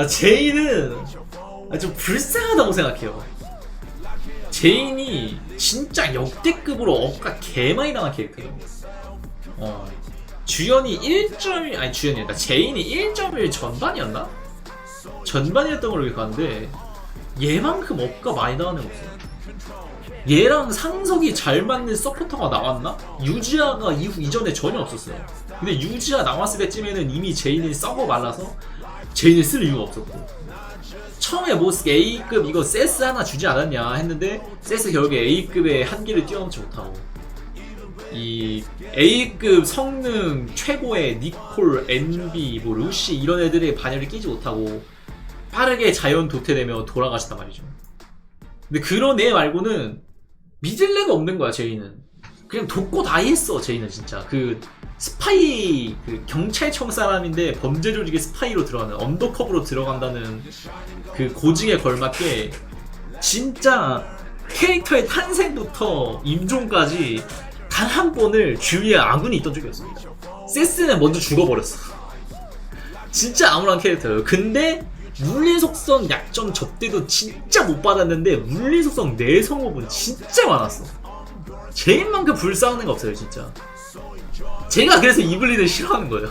제인은 좀 불쌍하다고 생각해요. 제인이 진짜 역대급으로 억가 개많이 당한 캐릭터예요. 주연이 1.1 아니 주연이었다. 제인이 1.1 전반이었나? 전반이었던 걸로 기억하는데 얘만큼 억가 많이 당하는 거 없어요. 얘랑 상석이 잘 맞는 서포터가 나왔나? 유지아가 이전에 전혀 없었어요. 근데 유지아 나왔을 때쯤에는 이미 제인이 썩어 말라서 제인을 쓸 이유가 없었고, 처음에 뭐 A급 이거 세스 하나 주지 않았냐 했는데 세스 결국에 A급의 한계를 뛰어넘지 못하고, 이 A급 성능 최고의 니콜, 엔비, 뭐 루시 이런 애들의 반열을 끼지 못하고 빠르게 자연 도태되며 돌아가셨단 말이죠. 근데 그런 애 말고는 믿을래가 없는 거야. 제이는 그냥 돕고 다이 했어. 제이는 진짜 그 스파이, 그 경찰청 사람인데 범죄 조직의 스파이로 들어가는, 언더커버로 들어간다는 그 고증에 걸맞게 진짜 캐릭터의 탄생부터 임종까지 단 한 번을 주위에 아군이 있던 적이 없습니다. 세스는 먼저 죽어버렸어. 진짜 암울한 캐릭터예요. 근데 물리 속성 약점 접대도 진짜 못 받았는데 물리 속성 내성업은 진짜 많았어. 제인만큼 불쌍한 애가 없어요 진짜. 제가 그래서 이블린을 싫어하는 거예요.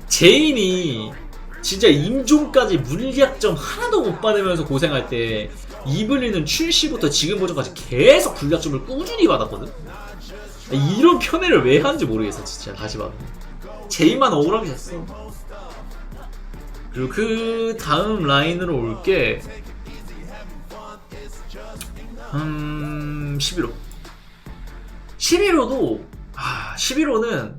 제인이 진짜 임종까지 물리약점 하나도 못 받으면서 고생할 때 이블린은 출시부터 지금 버전까지 계속 불리약점을 꾸준히 받았거든. 이런 편애를 왜 하는지 모르겠어 진짜. 다시 봐도 제인만 억울하게 됐어. 그리고 그 다음 라인으로 올게 11호. 11호도 11호는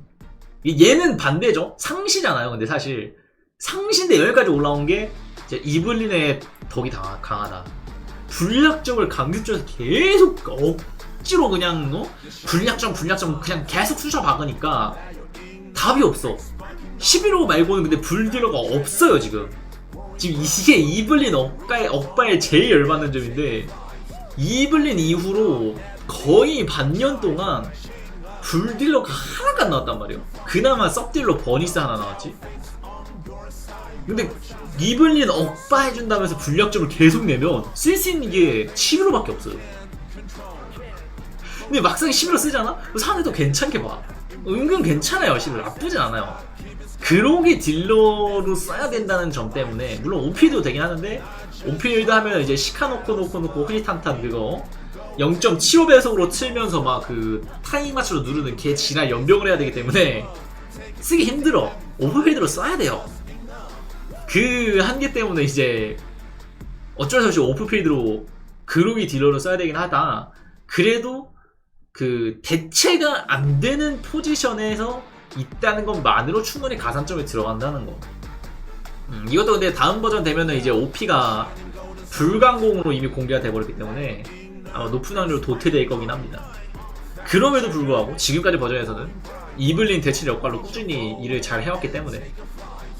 얘는 반대죠. 상시잖아요. 근데 사실 상시인데 여기까지 올라온 게 이제 이블린의 덕이 강하다. 불약점을 강규쪽에서 계속 억지로 그냥 불약점 그냥 계속 쑤셔 박으니까 답이 없어. 11호 말고는 근데 불딜러가 없어요 지금. 이게 이블린 억바에 제일 열받는 점인데, 이블린 이후로 거의 반년 동안 불딜러가 하나가 안 나왔단 말이에요. 그나마 썩딜러 버니스 하나 나왔지. 근데 이블린 억바 해준다면서 불력점을 계속 내면 쓸 수 있는 게 11호밖에 없어요. 근데 막상 11호 쓰잖아? 사람들도 괜찮게 봐. 은근 괜찮아요. 11호 나쁘진 않아요. 그로기 딜러로 써야 된다는 점 때문에, 물론 OP도 되긴 하는데 OP도 하면 이제 시카 놓고 흐리탄탄 그거 0.75배속으로 틀면서 막 그 타이밍 맞춰서 누르는 개 지랄 연병을 해야 되기 때문에 쓰기 힘들어. 오버필드로 써야 돼요. 그 한계 때문에 이제 어쩔 수 없이 오프필드로 그로기 딜러로 써야 되긴 하다. 그래도 그 대체가 안 되는 포지션에서 있다는 것만으로 충분히 가산점이 들어간다는 거. 이것도 근데 다음 버전 되면은 이제 OP가 불강공으로 이미 공개가 돼버렸기 때문에 아마 높은 확률로 도태될 거긴 합니다. 그럼에도 불구하고 지금까지 버전에서는 이블린 대체 역할로 꾸준히 일을 잘 해왔기 때문에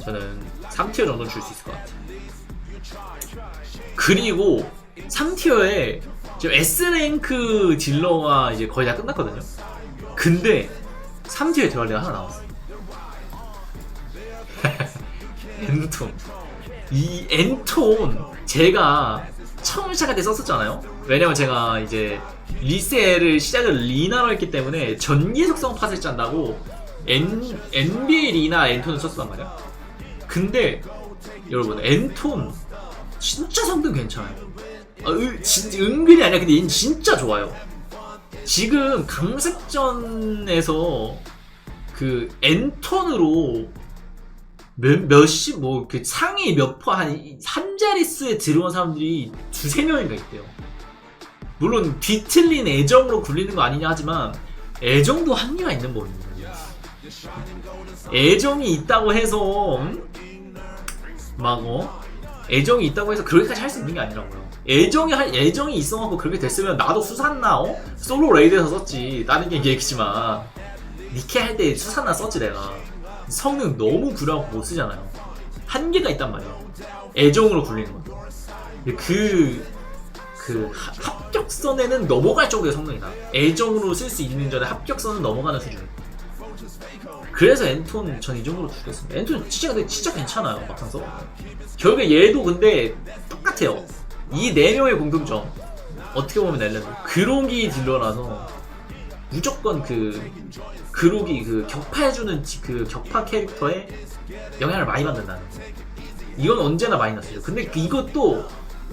저는 3티어 정도는 줄 수 있을 것 같아요. 그리고 3티어에 지금 S랭크 딜러가 이제 거의 다 끝났거든요. 근데 3티어에 들어갈 애가 하나 나왔어. 엔톤. 이 엔톤 제가 처음 시작할 때 썼었잖아요. 왜냐면 제가 이제 리셀을 시작을 리나로 했기 때문에 전기 속성 팟을 짠다고 NBA 리나 엔톤을 썼단 말이야. 근데 여러분 엔톤 진짜 성능 괜찮아요. 은근히 아니야. 근데 얘는 진짜 좋아요. 지금 강색전에서 그 엔톤으로 몇십 뭐 그 상위 몇 퍼 한 자릿수에 들어온 사람들이 두세 명인가 있대요. 물론 뒤틀린 애정으로 굴리는 거 아니냐 하지만 애정도 한계가 있는 법입니다. 애정이 있다고 해서 애정이 있다고 해서 그렇게까지 할 수 있는 게 아니라고요. 애정이 있어갖고 그렇게 됐으면 나도 수산나 솔로 레이드에서 썼지. 다른 게 얘기했지만 니케 할 때 수산나 썼지 내가. 성능 너무 구려갖고 못 쓰잖아요. 한계가 있단 말이야. 애정으로 굴리는 거. 그 합격선에는 넘어갈 정도의 성능이다. 애정으로 쓸 수 있는 전에 합격선은 넘어가는 수준. 그래서 엔톤 전 이 정도로 주겠습니다. 엔톤 진짜 괜찮아요. 막상 써. 결국에 얘도 근데 똑같아요. 이 4명의 공통점. 어떻게 보면 엘렌도 그로기 딜러라서 무조건 그로기 격파해주는 그 격파 캐릭터에 영향을 많이 받는다는 거. 이건 언제나 마이너스죠. 근데 이것도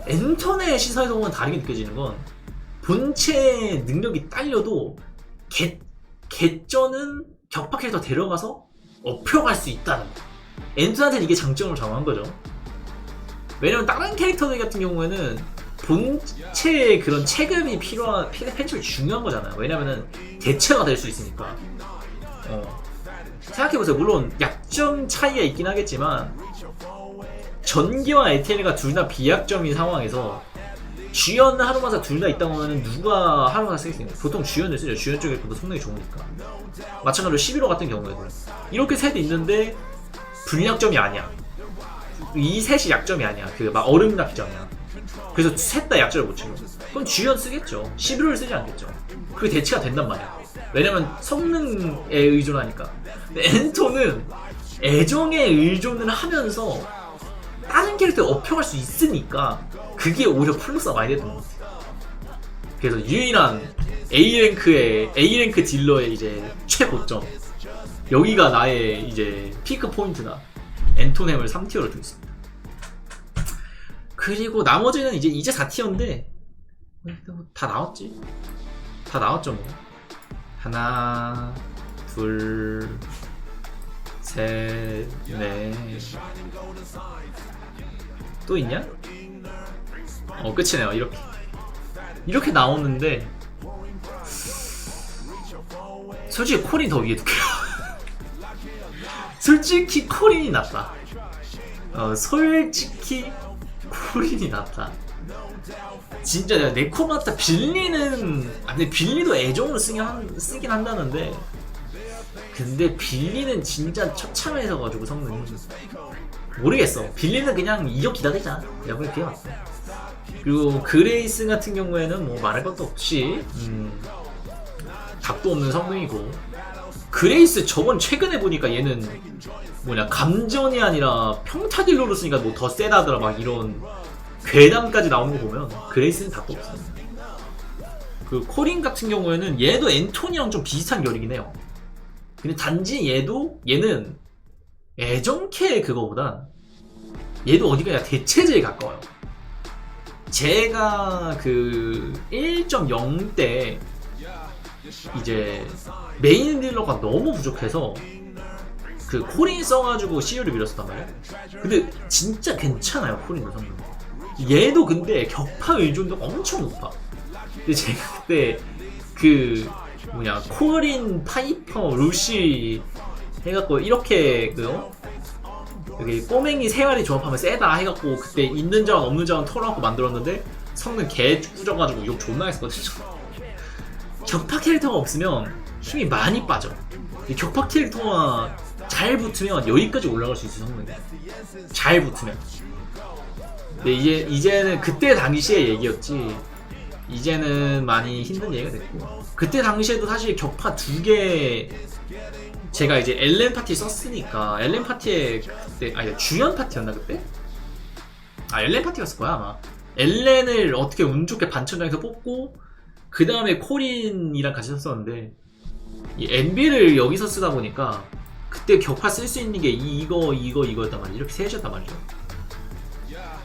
엔턴의 시선에서 보면 다르게 느껴지는 건 본체 능력이 딸려도 개쩌는 격파 캐릭터 데려가서 업혀갈 수 있다는 거. 엔톤한테는 이게 장점을 정한 거죠. 왜냐면 다른 캐릭터들 같은 경우에는 본체의 그런 체급이 필요한 펜치가 중요한 거잖아요. 왜냐면은 대체가 될 수 있으니까. 생각해보세요. 물론 약점 차이가 있긴 하겠지만 전기와 에테리가 둘 다 비약점인 상황에서 주연 하루마사 둘 다 있다고 하면 누가 하루마사 쓰겠습니까? 보통 주연을 쓰죠. 주연 쪽에 더 성능이 좋으니까. 마찬가지로 11호 같은 경우에도 이렇게 셋 있는데 불약점이 아니야. 이 셋이 약점이 아니야. 그 막 얼음 약점이야. 그래서 셋 다 약점을 못 치고 그럼 주연 쓰겠죠. 11호를 쓰지 않겠죠. 그게 대체가 된단 말이야. 왜냐면 성능에 의존하니까. 근데 엔토는 애정에 의존을 하면서 다른 캐릭터에 업혀갈 수 있으니까 그게 오히려 플러스가 많이 됐던 것 같아요. 그래서 유일한 A랭크 딜러의 이제 최고점, 여기가 나의 이제 피크 포인트다. 엔토넴을 3티어로 두고 있습니다. 그리고 나머지는 이제 4티어인데 다 나왔지? 다 나왔죠 뭐. 하나, 둘, 셋, 넷. 또 있냐? 끝이네요. 이렇게 나오는데 솔직히 코린 더 위에 둘게요. 솔직히 코린이 낫다. 솔직히 코린이 낫다. 진짜 내가 네코마타 빌리는 근데 빌리도 애정으로 쓰긴 한다는데 근데 빌리는 진짜 처참해서 가지고 성능이 모르겠어. 빌리는 그냥 이격 기다리자. 내가 그렇게 해왔어. 그리고 그레이스 같은 경우에는 뭐 말할 것도 없이 답도 없는 성능이고 그레이스 저번 최근에 보니까 얘는 감전이 아니라 평타딜로로 쓰니까 뭐 더 세다더라 막 이런 괴담까지 나오는 거 보면 그레이스는 답도 없습니다. 그 코린 같은 경우에는 얘도 엔톤이랑 좀 비슷한 결이긴 해요. 근데 단지 얘는 애정캐 그거보단 얘도 어디가 대체제에 가까워요. 제가 그 1.0 때 이제 메인 딜러가 너무 부족해서 그 코린 써가지고 CU를 밀었었단 말이에요. 근데 진짜 괜찮아요. 코린도 성능. 얘도 근데 격파 의존도가 엄청 높아. 근데 제가 그때 그 코린, 파이퍼, 루시 해갖고 이렇게 여기 꼬맹이 3마리 조합하면 세다 해갖고 그때 있는 자원 없는 자원 털어갖고 만들었는데 성능 개 꾸져가지고 욕 존나 했었거든요. 격파 캐릭터가 없으면 힘이 많이 빠져. 이 격파 캐릭터가 잘 붙으면 여기까지 올라갈 수 있어. 성능이 잘 붙으면. 근데 이제는 그때 당시의 얘기였지 이제는 많이 힘든 얘기가 됐고, 그때 당시에도 사실 격파 2개 제가 이제 엘렌 파티 썼으니까 엘렌 파티에 그때 주연 파티였나 그때? 엘렌 파티였을 거야 아마. 엘렌을 어떻게 운 좋게 반천장에서 뽑고 그 다음에 코린이랑 같이 썼었는데 이 MB를 여기서 쓰다 보니까 그때 격파 쓸 수 있는 게 이거였단 말이야. 이렇게 셋이었단 말이죠.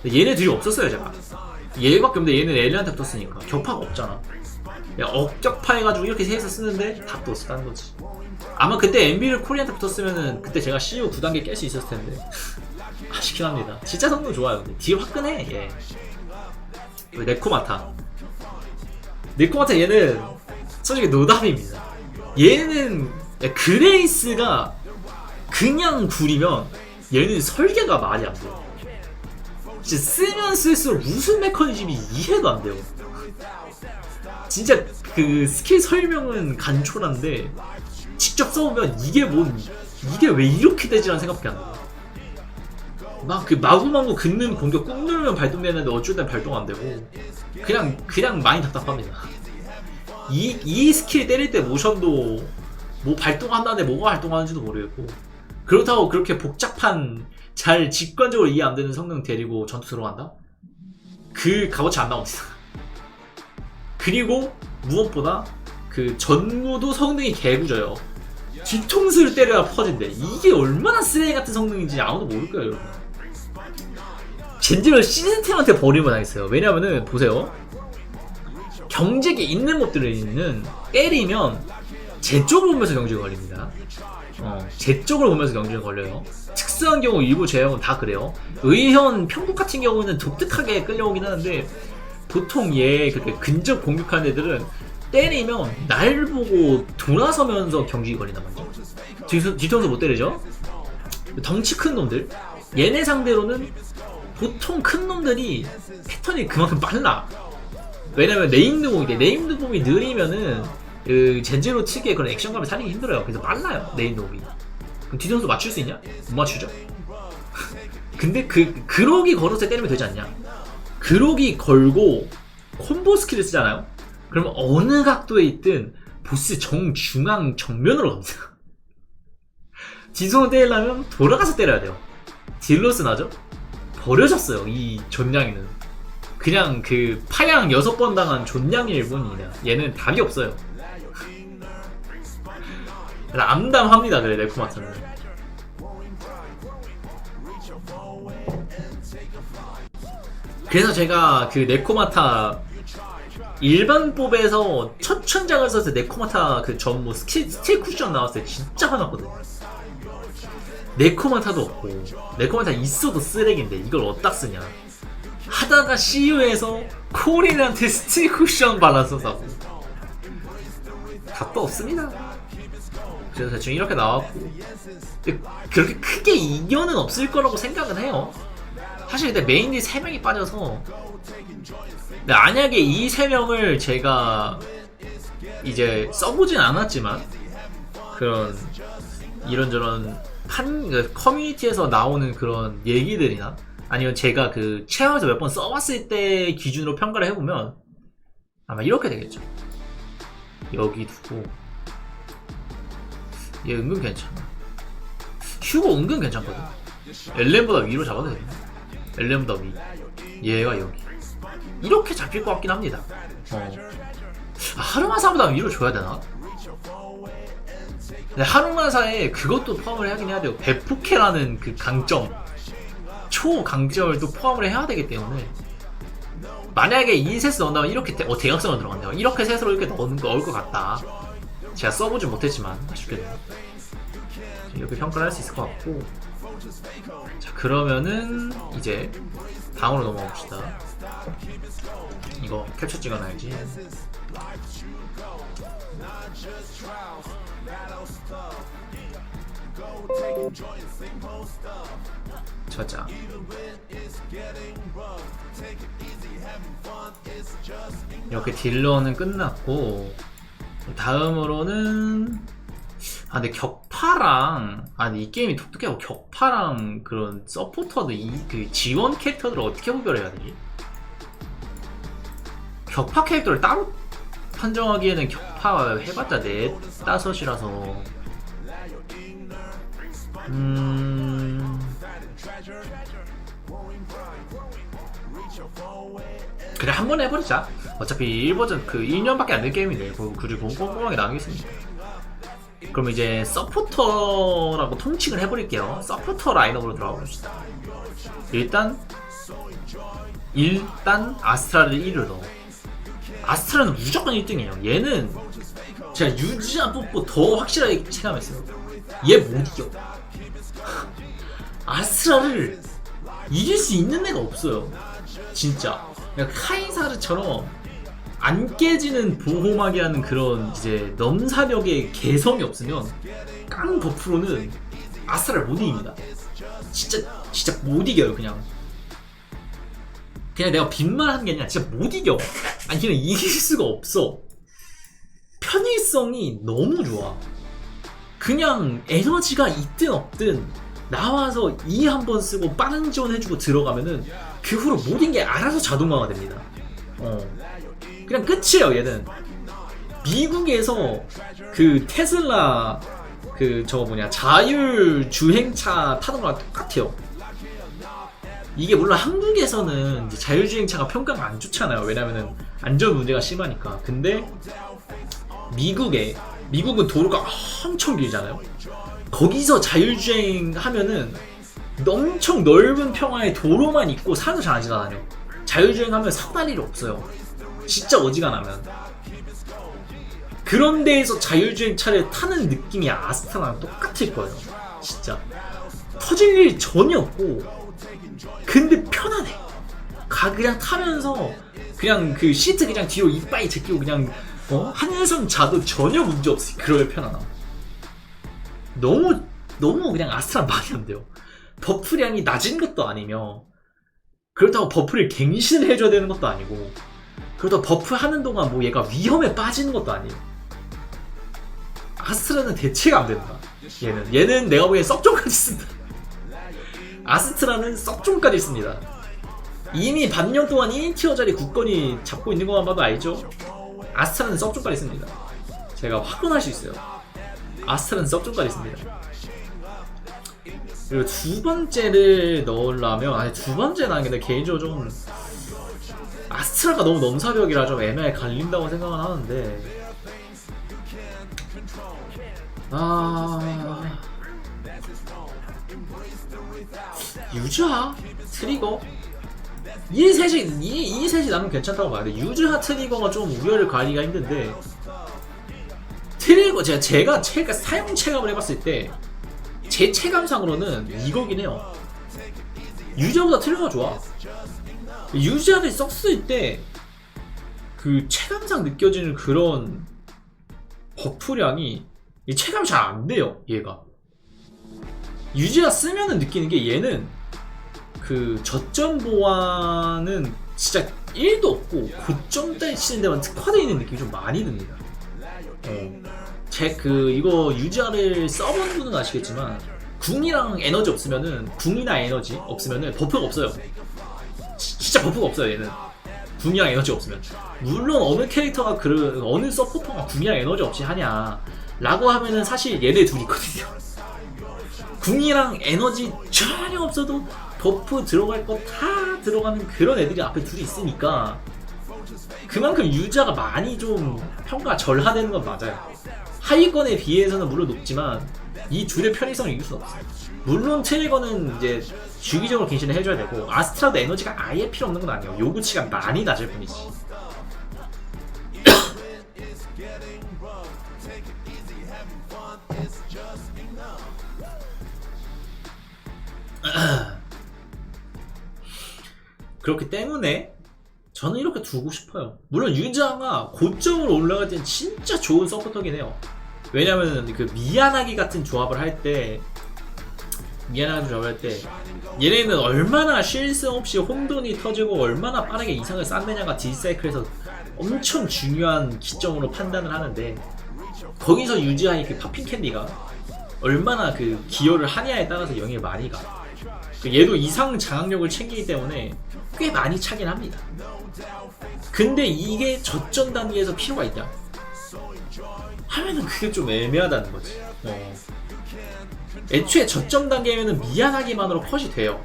얘네들이 없었어요 제가. 얘밖에 없는데 얘는 엘렌한테 붙었으니까 격파가 없잖아. 억격파 해가지고 이렇게 셋이서 쓰는데 답도 없었다는 거지. 아마 그때 MB를 코리한테 붙었으면은 그때 제가 CU 9단계 깰 수 있었을 텐데 아쉽긴 합니다. 진짜 성능 좋아요. 근데 뒤에 화끈해 얘. 네코마타 얘는 솔직히 노답입니다. 얘는 그레이스가 그냥 구리면 얘는 설계가 말이 안 돼요. 진짜 쓰면 쓸수록 무슨 메커니즘이 이해도 안 돼요. 진짜 그 스킬 설명은 간촐한데 직접 써보면 이게 왜 이렇게 되지라는 생각밖에 안 들어요. 막 그 마구마구 긋는 공격 꾹 누르면 발동되는데 어쩔 땐 발동 안 되고 그냥 많이 답답합니다. 이 스킬 때릴 때 모션도 뭐 발동한다는데 뭐가 발동하는지도 모르겠고, 그렇다고 그렇게 복잡한 잘 직관적으로 이해 안 되는 성능 데리고 전투 들어간다? 그 값어치 안 나옵니다. 그리고 무엇보다 그 전무도 성능이 개구져요. 뒤통수를 때려야 퍼진대. 이게 얼마나 쓰레기 같은 성능인지 아무도 모를 거예요 여러분. 젠지를 시스템한테 버리면 하겠어요. 왜냐면은 보세요, 경직이 있는 것들은 때리면 제 쪽으로 오면서 경직이 걸립니다. 제 쪽을 보면서 경주에 걸려요. 특수한 경우 일부 제형은 다 그래요. 의현 평국 같은 경우는 독특하게 끌려오긴 하는데 보통 얘 그렇게 근접 공격하는 애들은 때리면 날 보고 돌아서면서 경직이 걸린단 말이죠. 뒤통수 못 때리죠. 덩치 큰 놈들 얘네 상대로는 보통 큰 놈들이 패턴이 그만큼 빨라. 왜냐면 네임드 bom이 느리면은 그 젠제로 특유의 그런 액션감을 살리기 힘들어요. 그래서 빨라요 네임드 bom이. 그럼 뒤통수 맞출 수 있냐? 못 맞추죠. 근데 그러기 걸었을 때 때리면 되지 않냐? 그러기 걸고 콤보 스킬을 쓰잖아요? 그러면 어느 각도에 있든 보스 정중앙 정면으로 갑니다. 뒤통수 때리려면 돌아가서 때려야 돼요. 딜로스 나죠? 버려졌어요 이 존냥이는. 그냥 그 파양 6번 당한 존냥일 뿐이냐. 얘는 답이 없어요. 암담합니다. 그래 네코마타는. 그래서 제가 그 네코마타 일반 뽑에서 첫 천장을 써서 네코마타 그 전무 스틸 쿠션 나왔을 때 진짜 화났거든요. 네코마타도 없고 네코마타 있어도 쓰레기인데 이걸 어디다 쓰냐 하다가 CU에서 코린한테 스틸 쿠션 발라서 사고 답도 없습니다. 그래서 대충 이렇게 나왔고 그렇게 크게 이견은 없을 거라고 생각은 해요. 사실 근데 메인이 3명이 빠져서 만약에 이 3명을 제가 이제 써보진 않았지만 그런 이런저런 커뮤니티에서 나오는 그런 얘기들이나 아니면 제가 그 체험에서 몇 번 써봤을 때 기준으로 평가를 해보면 아마 이렇게 되겠죠. 여기 두고 얘 은근 괜찮아. 휴고 은근 괜찮거든. 엘렌보다 위로 잡아도 돼. 엘렌보다 위. 얘가 여기. 이렇게 잡힐 것 같긴 합니다. 하루마사보다 위로 줘야 되나? 근데 하루마사에 그것도 포함을 하긴 해야 돼요. 베푸케라는 그 강점, 초강점을 또 포함을 해야 되기 때문에 만약에 이 셋을 넣는다면 이렇게 대각선으로 들어간대요. 이렇게 셋으로 이렇게 넣을 것 같다. 제가 써보진 못했지만 아쉽게도 이렇게 평가를 할 수 있을 것 같고. 자 그러면은 이제 다음으로 넘어가 봅시다. 이거 캡처 찍어놔야지. 저자 이렇게 딜러는 끝났고 다음으로는 근데 격파랑 이 게임이 독특하고 격파랑 그런 서포터들 그 지원 캐릭터들을 어떻게 구별해야 되지? 격파 캐릭터를 따로 판정하기에는 격파 해봤자 4~5이라서 그래 한번 해버리자. 어차피 1버전 그 1년밖에 안 된 게임인데 그리고 꼼꼼하게 나오겠습니다. 그럼 이제 서포터라고 통칭을 해버릴게요. 서포터 라인업으로 들어가 봅시다. 일단 아스트라를 1위로 넣어. 아스트라는 무조건 1등이에요. 얘는 제가 유지안 뽑고 더 확실하게 체감했어요. 얘 못 이겨. 아스트라를 이길 수 있는 애가 없어요. 진짜. 그러니까 카이사르처럼 안 깨지는 보호막이 하는 그런 이제 넘사벽의 개성이 없으면 깡 버프로는 아스트라를 못 이깁니다. 진짜 못 이겨요. 그냥 내가 빈말 하는 게 아니라 진짜 못 이겨. 아니 그냥 이길 수가 없어. 편의성이 너무 좋아. 그냥 에너지가 있든 없든 나와서 E 한번 쓰고 빠른 지원 해주고 들어가면은 그 후로 모든 게 알아서 자동화가 됩니다. 그냥 끝이에요. 얘는 미국에서 그 테슬라 그 저거 뭐냐 자율 주행차 타는 거랑 똑같아요. 이게 물론 한국에서는 이제 자율주행차가 평가가 안 좋잖아요. 왜냐면은 안전 문제가 심하니까. 근데 미국은 도로가 엄청 길잖아요. 거기서 자율주행 하면은 엄청 넓은 평화의 도로만 있고 사람도 잘 안 지나다녀. 자율주행 하면 사고 날 일이 없어요. 진짜 어지간하면. 그런 데에서 자율주행차를 타는 느낌이 아스트라랑 똑같을 거예요. 진짜 터질 일 전혀 없고, 근데 편안해. 그냥 타면서 그냥 그 시트 그냥 뒤로 이빠이 제끼고 그냥 한숨 자도 전혀 문제 없이 그럴 편안함. 너무 그냥 아스트라 말이 안 돼요. 버프량이 낮은 것도 아니며, 그렇다고 버프를 갱신을 해줘야 되는 것도 아니고, 그렇다고 버프 하는 동안 뭐 얘가 위험에 빠지는 것도 아니에요. 아스트라는 대체가 안 된다. 얘는 내가 보기엔 썩종까지 쓴다. 아스트라는 썩종까지 씁니다. 이미 반년 동안 1티어짜리 국건이 잡고 있는 것만 봐도 알죠? 아스트라는 썩종까지 씁니다. 제가 확언할 수 있어요. 아스트라는 썩종까지 씁니다. 그리고 두 번째를 넣으려면, 아니 두 번째는 근데 개인적으로 좀 아스트라가 너무 넘사벽이라 좀 애매하게 갈린다고 생각은 하는데, 유즈하, 트리거 이 셋이 나는 괜찮다고 봐야 돼. 유즈하, 트리거가 좀 우열을 가리기가 힘든데, 트리거 제가 사용 체감을 해봤을 때 제 체감상으로는 이거긴 해요. 유즈하보다 트리거가 좋아. 유즈하를 썼을 때 그 체감상 느껴지는 그런 버프량이 체감이 잘 안 돼요. 얘가 유즈하 쓰면은 느끼는 게, 얘는 그 저점 보완은 진짜 1도 없고 고점 따위 치는 데만 특화되어 있는 느낌이 좀 많이 듭니다. 이거 유즈하를 써본 분은 아시겠지만, 궁이랑 에너지 없으면은, 궁이나 에너지 없으면은 버프가 없어요. 진짜 버프가 없어요. 얘는 궁이랑 에너지 없으면. 물론 어느 캐릭터가 어느 서포터가 궁이랑 에너지 없이 하냐 라고 하면은 사실 얘네 둘이 있거든요. 궁이랑 에너지 전혀 없어도 버프 들어갈 거 다 들어가는 그런 애들이 앞에 둘이 있으니까, 그만큼 유저가 많이 좀 평가 절하되는 건 맞아요. 하위권에 비해서는 물론 높지만 이 둘의 편의성을 이길 수는 없어요. 물론 트리거는 이제 주기적으로 갱신을 해줘야 되고, 아스트라도 에너지가 아예 필요 없는 건 아니에요. 요구치가 많이 낮을 뿐이지. 그렇기 때문에 저는 이렇게 두고 싶어요. 물론 유저가 고점으로 올라갈 땐 진짜 좋은 서포터긴 해요. 왜냐면 그 미야나기 같은 조합을 할 때, 얘네는 얼마나 쉴새 없이 혼돈이 터지고 얼마나 빠르게 이상을 쌓느냐가 딜사이클에서 엄청 중요한 기점으로 판단을 하는데, 거기서 유지하는 그 파핑 캔디가 얼마나 그 기여를 하냐에 따라서 영향이 많이 가. 얘도 이상 장악력을 챙기기 때문에 꽤 많이 차긴 합니다. 근데 이게 저점 단계에서 필요가 있냐 하면은 그게 좀 애매하다는 거지. 애초에 저점 단계면은 미안하기만으로 컷이 돼요.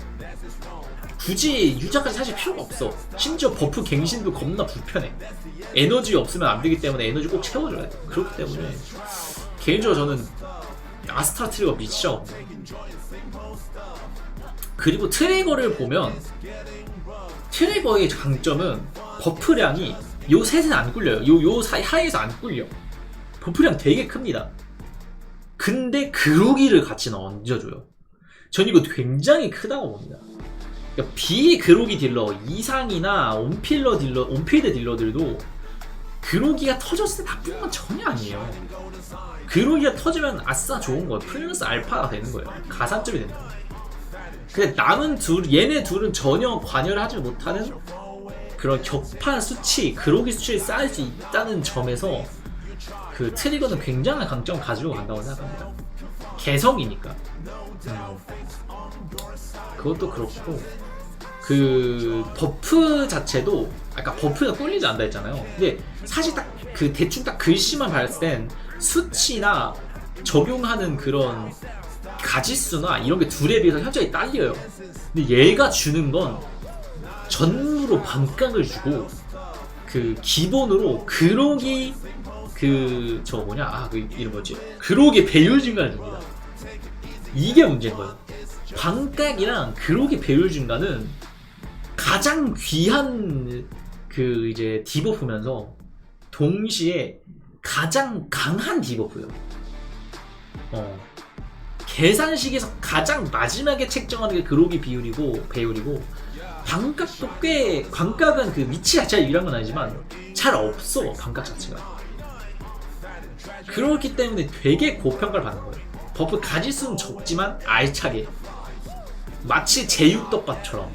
굳이 유저까지 사실 필요가 없어. 심지어 버프 갱신도 겁나 불편해. 에너지 없으면 안 되기 때문에 에너지 꼭 채워줘야 돼. 그렇기 때문에 개인적으로 저는 아스트라 트리거 미치죠. 그리고 트리거를 보면, 트리거의 장점은 버프량이 요 셋은 안 꿀려요. 요 하에서 안 꿀려. 버프량 되게 큽니다. 근데 그로기를 같이 얹어줘요. 전 이거 굉장히 크다고 봅니다. 그러니까 비그로기 딜러 이상이나 온필드 딜러들도 그로기가 터졌을 때 나쁜 건 전혀 아니에요. 그로기가 터지면 아싸 좋은 거예요. 플러스 알파가 되는 거예요. 가산점이 된다. 근데 남은 얘네 둘은 전혀 관여를 하지 못하는 그런 격파 수치, 그로기 수치를 쌓을 수 있다는 점에서 그 트리거는 굉장한 강점을 가지고 간다고 생각합니다. 개성이니까. 그것도 그렇고, 그 버프 자체도 아까 버프가 꿀리지 않는다 했잖아요. 근데 사실 딱 그 대충 딱 글씨만 봤을 땐 수치나 적용하는 그런 가지수나 이런 게 둘에 비해서 현저히 딸려요. 근데 얘가 주는 건 전무로 반각을 주고, 그 기본으로 그로기 그 이름 뭐지? 그로기 배율 증가를 줍니다. 이게 문제인 거예요. 반각이랑 그로기 배율 증가는 가장 귀한 그 이제 디버프면서 동시에 가장 강한 디버프예요. 계산식에서 가장 마지막에 책정하는 게 그로기 배율이고 광각도 꽤 광각은 그 위치 자체가 유리한 건 아니지만 잘 없어 광각 자체가. 그렇기 때문에 되게 고평가를 받는 거예요. 버프 가지수는 적지만 알차게 마치 제육덮밥처럼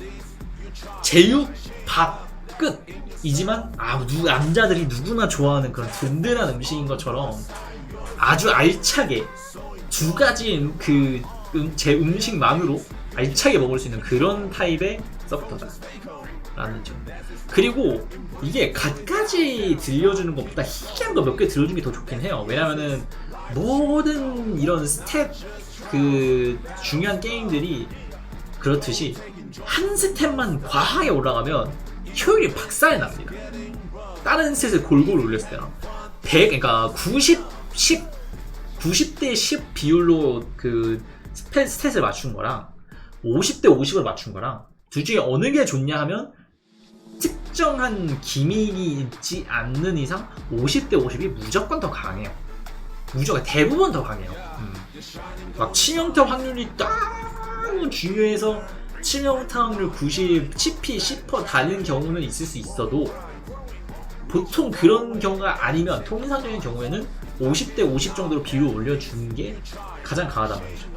제육밥 끝이지만 남자들이 누구나 좋아하는 그런 든든한 음식인 것처럼 아주 알차게 두 가지 제 음식만으로 알차게 먹을 수 있는 그런 타입의 서포터다 라는 점. 그리고 이게 갖가지 들려주는 것보다 희귀한 거 몇 개 들려주는 게 더 좋긴 해요. 왜냐면은 모든 이런 스텝 중요한 게임들이 그렇듯이 한 스텝만 과하게 올라가면 효율이 박살이 납니다. 다른 스탯을 골고루 올렸을 때랑 90대 10 비율로 스탯을 맞춘 거랑 50대 50을 맞춘 거랑 둘 중에 어느 게 좋냐 하면 특정한 기믹이 있지 않는 이상 50대 50이 무조건 더 강해요. 무조건 대부분 더 강해요. 막 치명타 확률이 너무 중요해서 치명타 확률 90, CP 10% 달린 경우는 있을 수 있어도 보통 그런 경우가 아니면 통상적인 경우에는 50대 50 정도로 비율을 올려주는 게 가장 강하단 말이죠.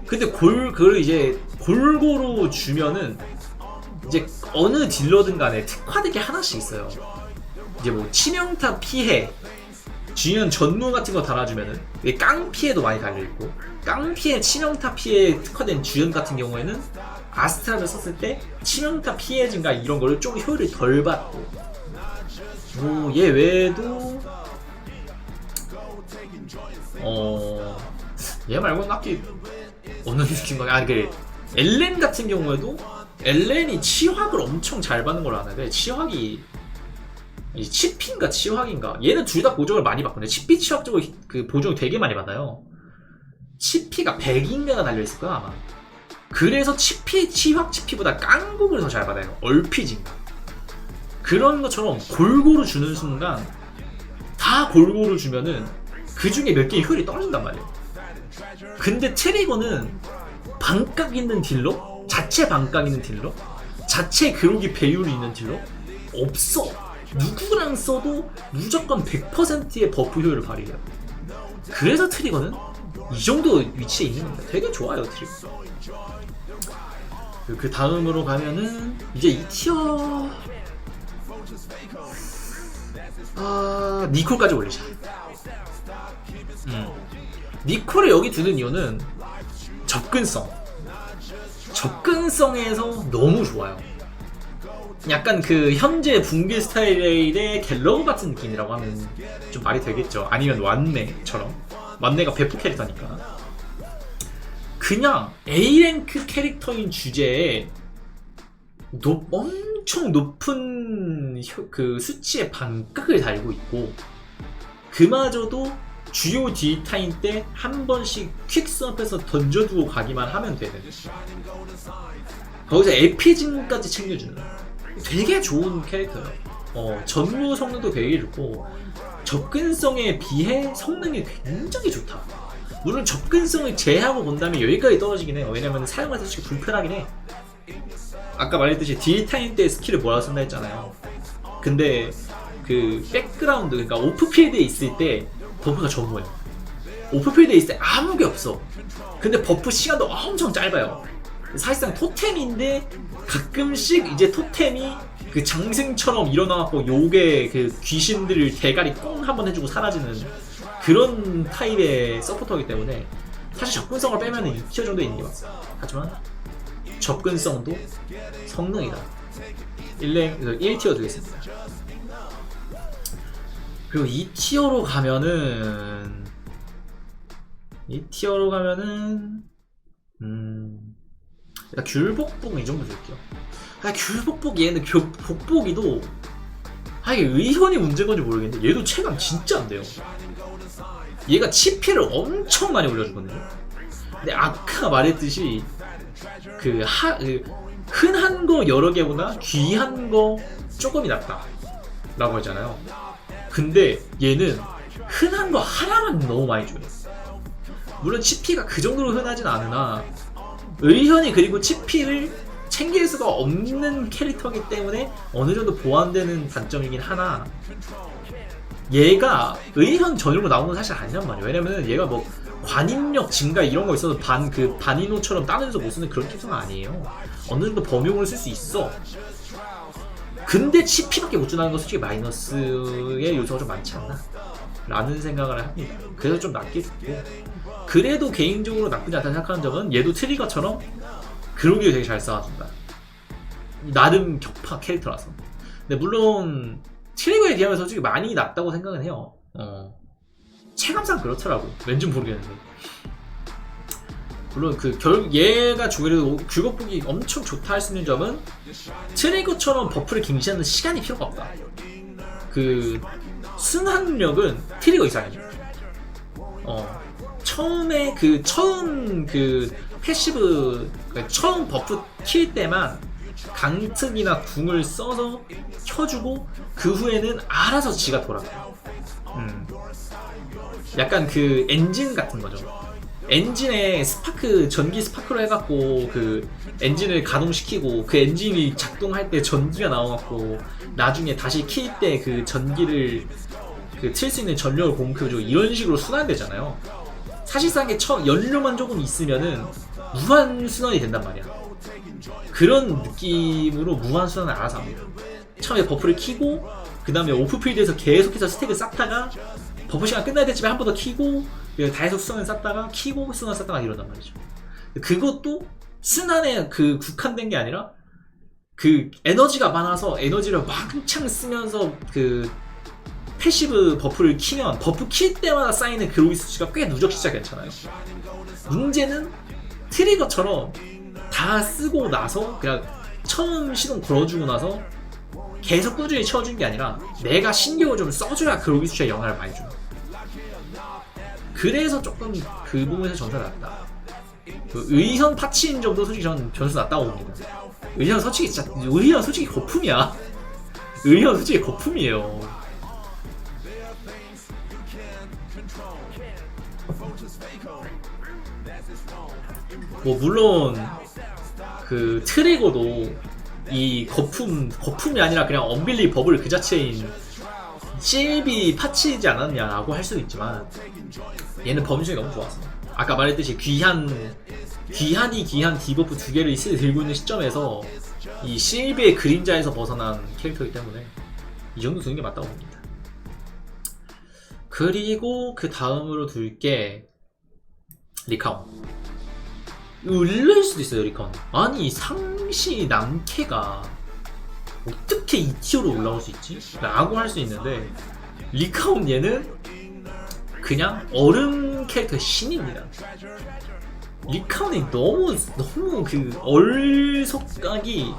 근데 그걸 이제 골고루 주면은 이제 어느 딜러든 간에 특화된 게 하나씩 있어요. 이제 뭐 치명타 피해, 중요한 전무 같은 거 달아주면은 깡 피해도 많이 달려있고 깡 피해, 치명타 피해 특화된 주연 같은 경우에는 아스트라를 썼을 때 치명타 피해 증가 이런 거를 좀 효율을 덜 받고 뭐 얘 외에도 얘 말고는 딱히 어느 느낌가 엘렌 같은 경우에도 엘렌이 치확을 엄청 잘 받는 걸 아는데 치확이 치피인가 치확인가 얘는 둘 다 보정을 많이 받거든요. 치피 치확 쪽을 보정을 되게 많이 받아요. 치피가 100인가가 달려있을 거야 아마. 그래서 치확 치피보다 깡국을 더 잘 받아요. 얼피진가 그런 것처럼 골고루 주는 순간 다 골고루 주면은 그 중에 몇 개의 효율이 떨어진단 말이에요. 근데 트리거는 반각 있는 딜러? 자체 반각 있는 딜러? 자체 그로기 배율이 있는 딜러? 없어. 누구랑 써도 무조건 100%의 버프 효율을 발휘해요. 그래서 트리거는 이 정도 위치에 있는 겁니다. 되게 좋아요 트리거. 그 다음으로 가면은 이제 2티어 니콜까지 올리자. 니콜을 여기 두는 이유는 접근성에서 너무 좋아요. 약간 현재 붕괴 스타일의 갤러그 같은 느낌이라고 하면 좀 말이 되겠죠. 아니면 완네처럼. 완네가 베프 캐릭터니까. 그냥 A랭크 캐릭터인 주제에 엄청 높은 수치의 반각을 달고 있고 그마저도 주요 딜타임 때 한 번씩 퀵스업해서 던져두고 가기만 하면 되는 거기서 에피징까지 챙겨주는 되게 좋은 캐릭터예요. 전무 성능도 되게 좋고 접근성에 비해 성능이 굉장히 좋다. 물론 접근성을 제하고 본다면 여기까지 떨어지긴 해요. 왜냐면 사용할 때 솔직히 불편하긴 해. 아까 말했듯이 딜타임 때 스킬을 몰아 쓴다 했잖아요. 근데 백그라운드 그러니까 오프필드에 있을 때 버프가 전무해요. 오프필드에 있을 때 아무 게 없어. 근데 버프 시간도 엄청 짧아요. 사실상 토템인데 가끔씩 이제 토템이 장생처럼 일어나갖고 요게 귀신들을 대가리 꽁 한번 해주고 사라지는 그런 타입의 서포터이기 때문에 사실 접근성을 빼면 2티어 정도 있는 게 맞아요. 하지만 접근성도 성능이다. 1티어 두겠습니다. 그리고 2티어로 가면은 귤복복 이 정도 줄게요. 귤복복 얘는 복복이도 이게 의현이 문제인 건지 모르겠는데 얘도 체감 진짜 안 돼요. 얘가 치피를 엄청 많이 올려주거든요. 근데 아까 말했듯이 흔한 거 여러 개보다 귀한 거 조금이 낫다 라고 했잖아요. 근데 얘는 흔한 거 하나만 너무 많이 줘요. 물론 치피가 그 정도로 흔하진 않으나 의현이 그리고 치피를 챙길 수가 없는 캐릭터이기 때문에 어느 정도 보완되는 단점이긴 하나, 얘가 의현 전용으로 나오는 건 사실 아니란 말이에요. 왜냐면 얘가 뭐 관인력 증가 이런 거 있어서 반인호처럼 다른 데서 못 쓰는 그런 캐릭터는 아니에요. 어느 정도 범용을 쓸 수 있어. 근데 치피밖에 못 준다는 건 솔직히 마이너스의 요소가 좀 많지 않나 라는 생각을 합니다. 그래서 좀 낮게 줬고, 그래도 개인적으로 나쁘지 않다고 생각하는 점은 얘도 트리거처럼 그로기를 되게 잘 쌓아준다. 나름 격파 캐릭터라서. 근데 물론 트리거에 비하면 솔직히 많이 낫다고 생각은 해요. 체감상 그렇더라고. 왠지 모르겠는데. 물론 얘가 그래도 귤거북이 엄청 좋다 할 수 있는 점은 트리거처럼 버프를 갱신하는 시간이 필요가 없다. 그 순환력은 트리거 이상이죠. 처음에 처음 패시브 처음 버프 킬 때만 강특이나 궁을 써서 켜주고 그 후에는 알아서 지가 돌아가요. 약간 그 엔진 같은 거죠. 엔진에 전기 스파크로 해갖고 그 엔진을 가동시키고 그 엔진이 작동할 때 전기가 나와갖고 나중에 다시 킬 때 그 전기를 틀 수 있는 전력을 공급해주고 이런 식으로 순환되잖아요. 사실상 연료만 조금 있으면은 무한 순환이 된단 말이야. 그런 느낌으로 무한 순환을 알아서 합니다. 처음에 버프를 키고 그 다음에 오프필드에서 계속해서 스택을 쌓다가 버프 시간 끝날 때쯤에 한 번 더 키고 다이속 순환을 쌓다가 키고 순환을 쌓다가 이런단 말이죠. 그것도 순환에 국한된 게 아니라 에너지가 많아서 에너지를 왕창 쓰면서 패시브 버프를 키면 버프 킬 때마다 쌓이는 그로기 수치가 꽤 누적 진짜 괜찮아요. 문제는 트리거처럼 다 쓰고 나서 그냥 처음 시동 걸어주고 나서 계속 꾸준히 채워주는 게 아니라 내가 신경을 좀 써줘야 그로기 수치에 영향을 많이 줘요. 그래서 조금 그 부분에서 점수가 낮다. 의현 파치인 점도 솔직히 전 점수 낮다고 봅니다. 의현 솔직히 거품이야. 의현 솔직히 거품이에요. 뭐 물론 트리거도 이 거품이 아니라 그냥 언빌리 버블 그 자체인 CLB 파츠이지 않았냐라고 할 수도 있지만 얘는 범위성이 너무 좋았어. 아까 말했듯이 귀한 디버프 두 개를 들고 있는 시점에서 이 CLB의 그림자에서 벗어난 캐릭터이기 때문에 이 정도 두는 게 맞다고 봅니다. 그리고 그 다음으로 둘 게 리카온. 의뢰일 수도 있어요. 리카온. 아니 상시 남캐가 어떻게 이 티어로 올라올 수 있지? 라고 할 수 있는데 리카온 얘는 그냥 얼음 캐릭터의 신입니다. 리카온이 너무 얼속각이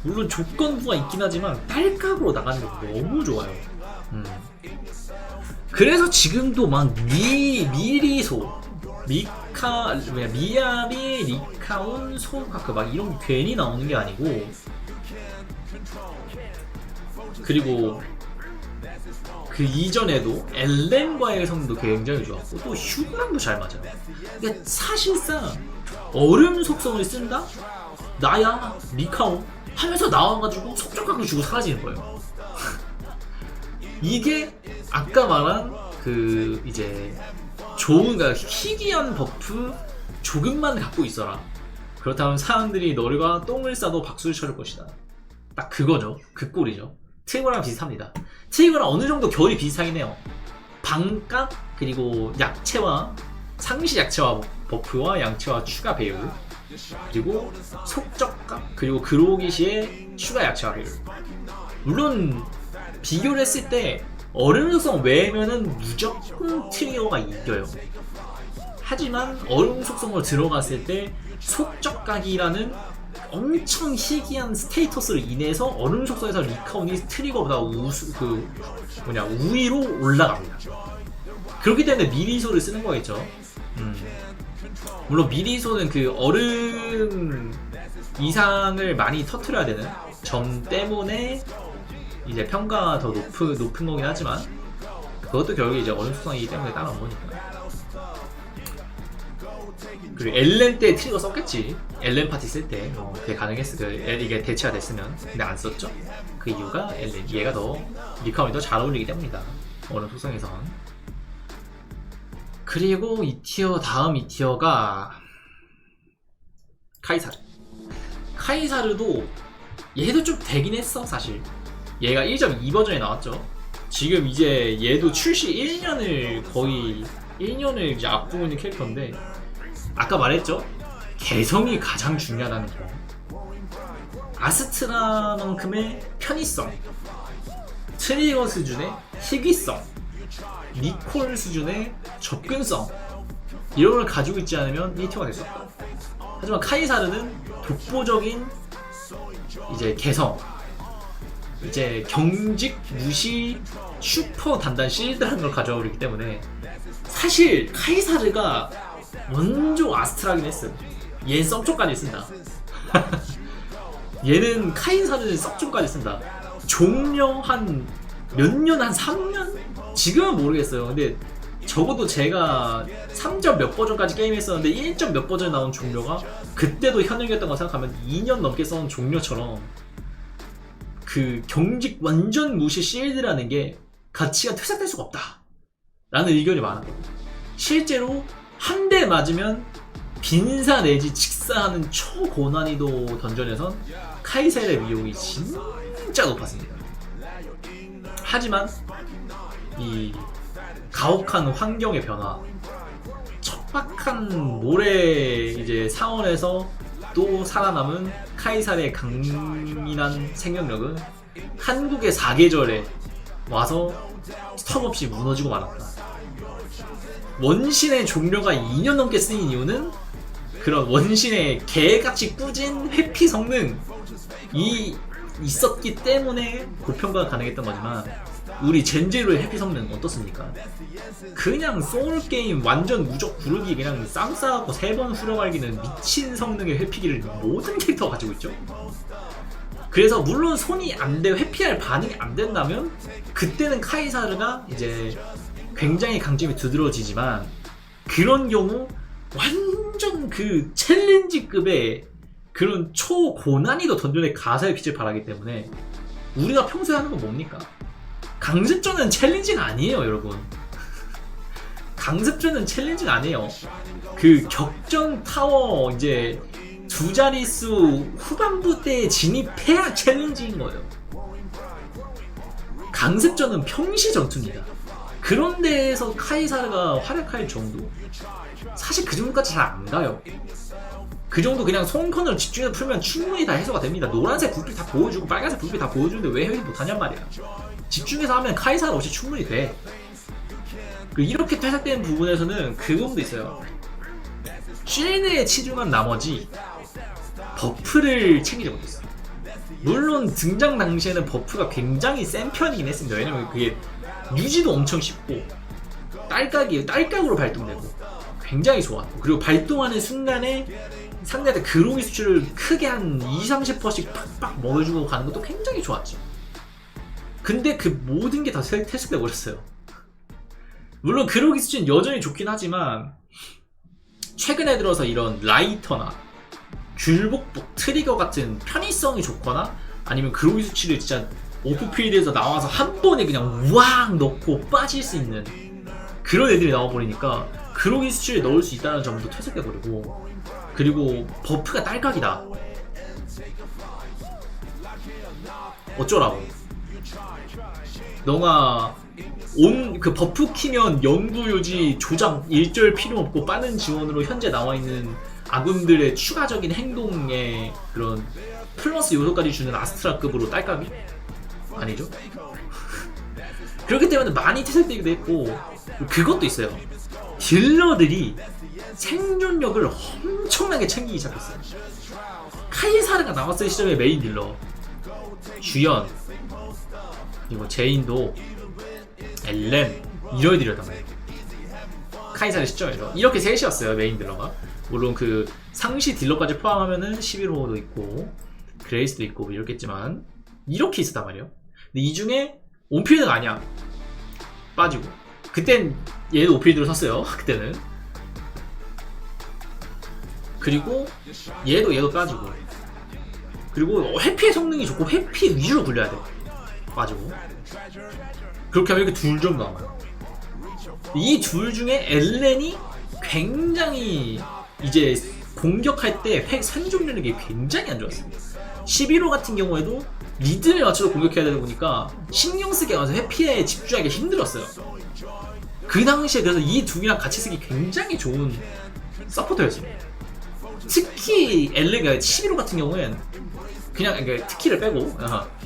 물론 조건부가 있긴 하지만 딸깍으로 나가는 게 너무 좋아요. 그래서 지금도 막 미리소 미야비, 리카온, 소카크 막 이런 게 괜히 나오는 게 아니고, 그리고 그 이전에도 엘렌과의 성능도 굉장히 좋았고 또 휴그랑도 잘 맞아요. 그러니까 사실상 얼음 속성을 쓴다? 나야 리카온 하면서 나와가지고 속적각을 주고 사라지는 거예요. 이게 아까 말한 이제 그러니까 희귀한 버프 조금만 갖고 있어라. 그렇다면 사람들이 너가 똥을 싸도 박수를 쳐줄 것이다. 딱 그거죠. 그 꼴이죠. 트리거랑 비슷합니다. 트리거랑 어느 정도 결이 비슷하긴 해요. 반값 그리고 상시 약체와 버프와 양체와 추가 배율, 그리고 속적값 그리고 그로기 시의 추가 약체와 배율. 물론 비교를 했을 때 얼음 속성 외면은 무조건 트리거가 이겨요. 하지만 얼음 속성으로 들어갔을 때 속적각이라는 엄청 희귀한 스테이터스로 인해서 얼음 속성에서 리카온이 트리거보다 우위로 올라갑니다. 그렇기 때문에 미리소를 쓰는 거겠죠. 물론 미리소는 얼음 이상을 많이 터트려야 되는 점 때문에 이제 평가가 더 높은 거긴 하지만 그것도 결국에 이제 어느 수성이기 때문에 따라온 거니까. 그리고 엘렌 때 트리거 썼겠지. 엘렌 파티 쓸 때 그게 가능했어. 이게 대체가 됐으면. 근데 안 썼죠. 그 이유가 엘렌 얘가 더 리카움이 더 잘 어울리기 때문이다. 어느 속성에선. 그리고 이 티어 다음 이 티어가 카이사르. 카이사르도 얘도 좀 되긴 했어 사실. 얘가 1.2 버전에 나왔죠. 지금 이제 얘도 출시 1년을 거의 1년을 이제 앞두고 있는 캐릭터인데 아까 말했죠? 개성이 가장 중요하다는 거. 아스트라만큼의 편의성, 트리거 수준의 희귀성, 니콜 수준의 접근성 이런 걸 가지고 있지 않으면 1티어가 될 수 없다. 하지만 카이사르는 독보적인 이제 개성, 이제 경직, 무시, 슈퍼 단단 실드라는 걸 가져와 버리기 때문에 사실 카이사르가 원조 아스트라긴 했음. 얘는 썩쪽까지 쓴다. 얘는 카이사르는 썩쪽까지 쓴다. 종료 한 몇 년? 한 3년? 지금은 모르겠어요. 근데 적어도 제가 3점 몇 버전까지 게임했었는데 1점 몇 버전에 나온 종료가 그때도 현역이었던 거 생각하면 2년 넘게 써온 종료처럼 그 경직 완전 무시 실드라는 게 가치가 퇴색될 수가 없다 라는 의견이 많았거든요. 실제로 한 대 맞으면 빈사 내지 직사하는 초고난이도 던전에선 카이사르의 위용이 진짜 높았습니다. 하지만 이 가혹한 환경의 변화, 척박한 모래 이제 상원에서 또 살아남은 카이사르의 강인한 생명력은 한국의 4계절에 와서 스톱없이 무너지고 말았다. 원신의 종료가 2년 넘게 쓰인 이유는 그런 원신의 개같이 꾸진 회피 성능이 있었기 때문에 고평가가 가능했던 거지만 우리 젠제로의 회피 성능 어떻습니까? 그냥 소울게임 완전 무적 구르기 그냥 쌈싸하고 3번 후려말기는 미친 성능의 회피기를 모든 캐릭터가 가지고 있죠. 그래서 물론 손이 안 돼, 회피할 반응이 안 된다면 그때는 카이사르가 이제 굉장히 강점이 두드러지지만 그런 경우 완전 그 챌린지급의 그런 초고난이도 던전의 가사의 빛을 발하기 때문에 우리가 평소에 하는 건 뭡니까? 강습전은 챌린지가 아니에요 여러분. 강습전은 챌린지가 아니에요. 그 격전 타워 이제 두 자릿수 후반부 때 진입해야 챌린지인 거예요. 강습전은 평시 전투입니다. 그런 데에서 카이사르가 활약할 정도 사실 그 정도까지 잘 안 가요. 그 정도 그냥 손컨을 집중해서 풀면 충분히 다 해소가 됩니다. 노란색 불빛 다 보여주고 빨간색 불빛 다 보여주는데 왜 회의 못하냔 말이야. 집중해서 하면 카이사르 없이 충분히 돼. 이렇게 퇴색된 부분에서는 그 부분도 있어요. 쉴드에 치중한 나머지 버프를 챙기지 못했어. 물론 등장 당시에는 버프가 굉장히 센 편이긴 했습니다. 왜냐면 그게 유지도 엄청 쉽고 딸깍으로 발동되고 굉장히 좋았고, 그리고 발동하는 순간에 상대한테 그로기 수치를 크게 한 20-30%씩 팍팍 먹여주고 가는 것도 굉장히 좋았죠. 근데 그 모든 게 다 퇴색돼 버렸어요. 물론 그로기 수치는 여전히 좋긴 하지만 최근에 들어서 이런 라이터나 귤복복 트리거 같은 편의성이 좋거나 아니면 그로기 수치를 진짜 오프필드에서 나와서 한 번에 그냥 우왕 넣고 빠질 수 있는 그런 애들이 나와버리니까 그로기 수치를 넣을 수 있다는 점도 퇴색돼버리고, 그리고 버프가 딸깍이다. 어쩌라고. 너가 그 버프 키면 연구유지 조작 일절 필요 없고 빠른 지원으로 현재 나와있는 아군들의 추가적인 행동에 그런 플러스 요소까지 주는 아스트라급으로 딸깍이? 아니죠? 그렇기 때문에 많이 퇴색되기도 했고, 그것도 있어요. 딜러들이 생존력을 엄청나게 챙기기 시작했어요. 카이사르가 나왔을 시점에 메인 딜러 주연, 그리고 제인도, 엘렌 이런 애들이었단 말이에요. 카이사르 시점에서 이렇게 셋이었어요 메인 딜러가. 물론 그 상시 딜러까지 포함하면은 11호도 있고 그레이스도 있고 뭐 이렇겠지만 이렇게 있었단 말이에요. 근데 이 중에 온필드가 아니야. 빠지고 그땐 얘도 오필드로 샀어요. 그때는. 그리고 얘도 빠지고 그리고 회피의 성능이 좋고 회피 위주로 굴려야 돼. 빠지고 그렇게 하면 이렇게 둘 정도 남아요. 이 둘 중에 엘렌이 굉장히 이제 공격할 때 생존 능력이 굉장히 안 좋았어요. 11호 같은 경우에도 리듬에 맞춰서 공격해야 되다 보니까 신경 쓰게 와서 회피에 집중하기 힘들었어요. 그 당시에 그래서 이 두 개랑 같이 쓰기 굉장히 좋은 서포터였어요. 특히 엘렌가 11호 같은 경우엔 그냥 그러니까 특키를 빼고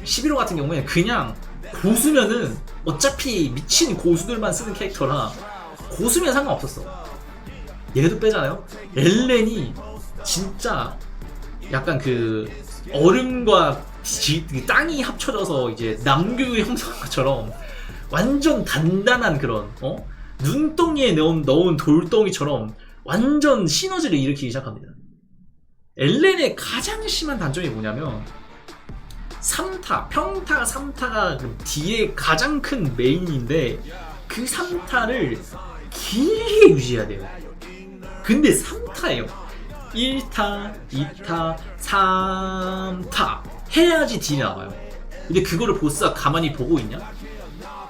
11호 같은 경우엔 그냥 고수면은 어차피 미친 고수들만 쓰는 캐릭터라 고수면 상관없었어. 얘도 빼잖아요. 엘렌이 진짜 약간 그 얼음과 땅이 합쳐져서 이제 남극을 형성한 것처럼 완전 단단한 그런 눈덩이에 넣은 돌덩이처럼 완전 시너지를 일으키기 시작합니다. 엘렌의 가장 심한 단점이 뭐냐면 3타, 평타 3타가 뒤에 가장 큰 메인인데 그 3타를 길게 유지해야 돼요. 근데 3타예요. 1타, 2타, 3타 해야지 딜이 나와요. 근데 그거를 보스가 가만히 보고 있냐?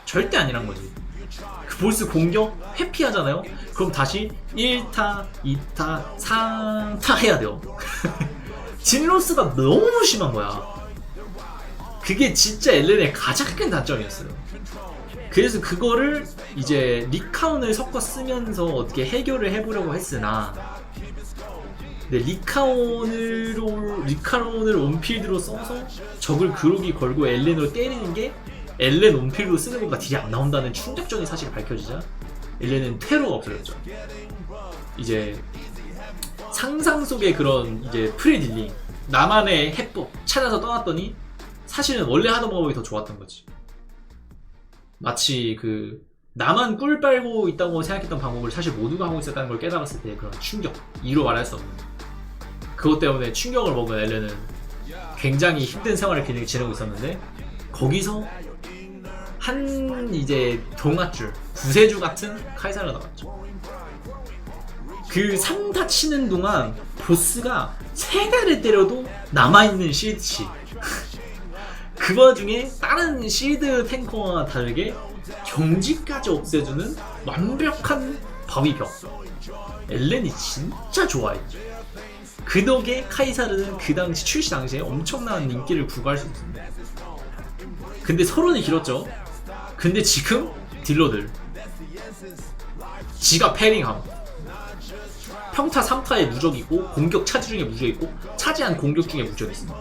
절대 아니란 거지. 그 보스 공격 회피하잖아요? 그럼 다시 1타, 2타, 3타 해야 돼요. 딜로스가 너무 심한 거야. 그게 진짜 엘렌의 가장 큰 단점이었어요. 그래서 그거를 이제 리카온을 섞어 쓰면서 어떻게 해결을 해보려고 했으나 근데 리카온을 온필드로 써서 적을 그러기 걸고 엘렌으로 때리는 게 엘렌 온필드로 쓰는 것보다 딜이 안 나온다는 충격적인 사실이 밝혀지자 엘렌은 퇴로가 없어졌죠. 이제 상상 속의 그런 이제 프리딜링 나만의 해법 찾아서 떠났더니 사실은 원래 하던 방법이 더 좋았던 거지. 마치 그 나만 꿀 빨고 있다고 생각했던 방법을 사실 모두가 하고 있었다는 걸 깨달았을 때 그런 충격, 이로 말할 수 없는 그것 때문에 충격을 먹은 엘렌은 굉장히 힘든 생활을 지내고 있었는데 거기서 한 이제 동아줄, 구세주 같은 카이사가 나왔죠. 그 3타 치는 동안 보스가 3대를 때려도 남아있는 실드치 그 와중에 다른 실드 탱커와 다르게 경지까지 없애주는 완벽한 바위벽. 엘렌이 진짜 좋아했죠. 그 덕에 카이사르는 그 당시 출시 당시에 엄청난 인기를 구가할 수 있습니다. 근데 서론이 길었죠. 근데 지금 딜러들 지가 패링함. 평타 3타에 무적 있고 공격 차지 중에 무적 있고 차지한 공격 중에 무적 있습니다.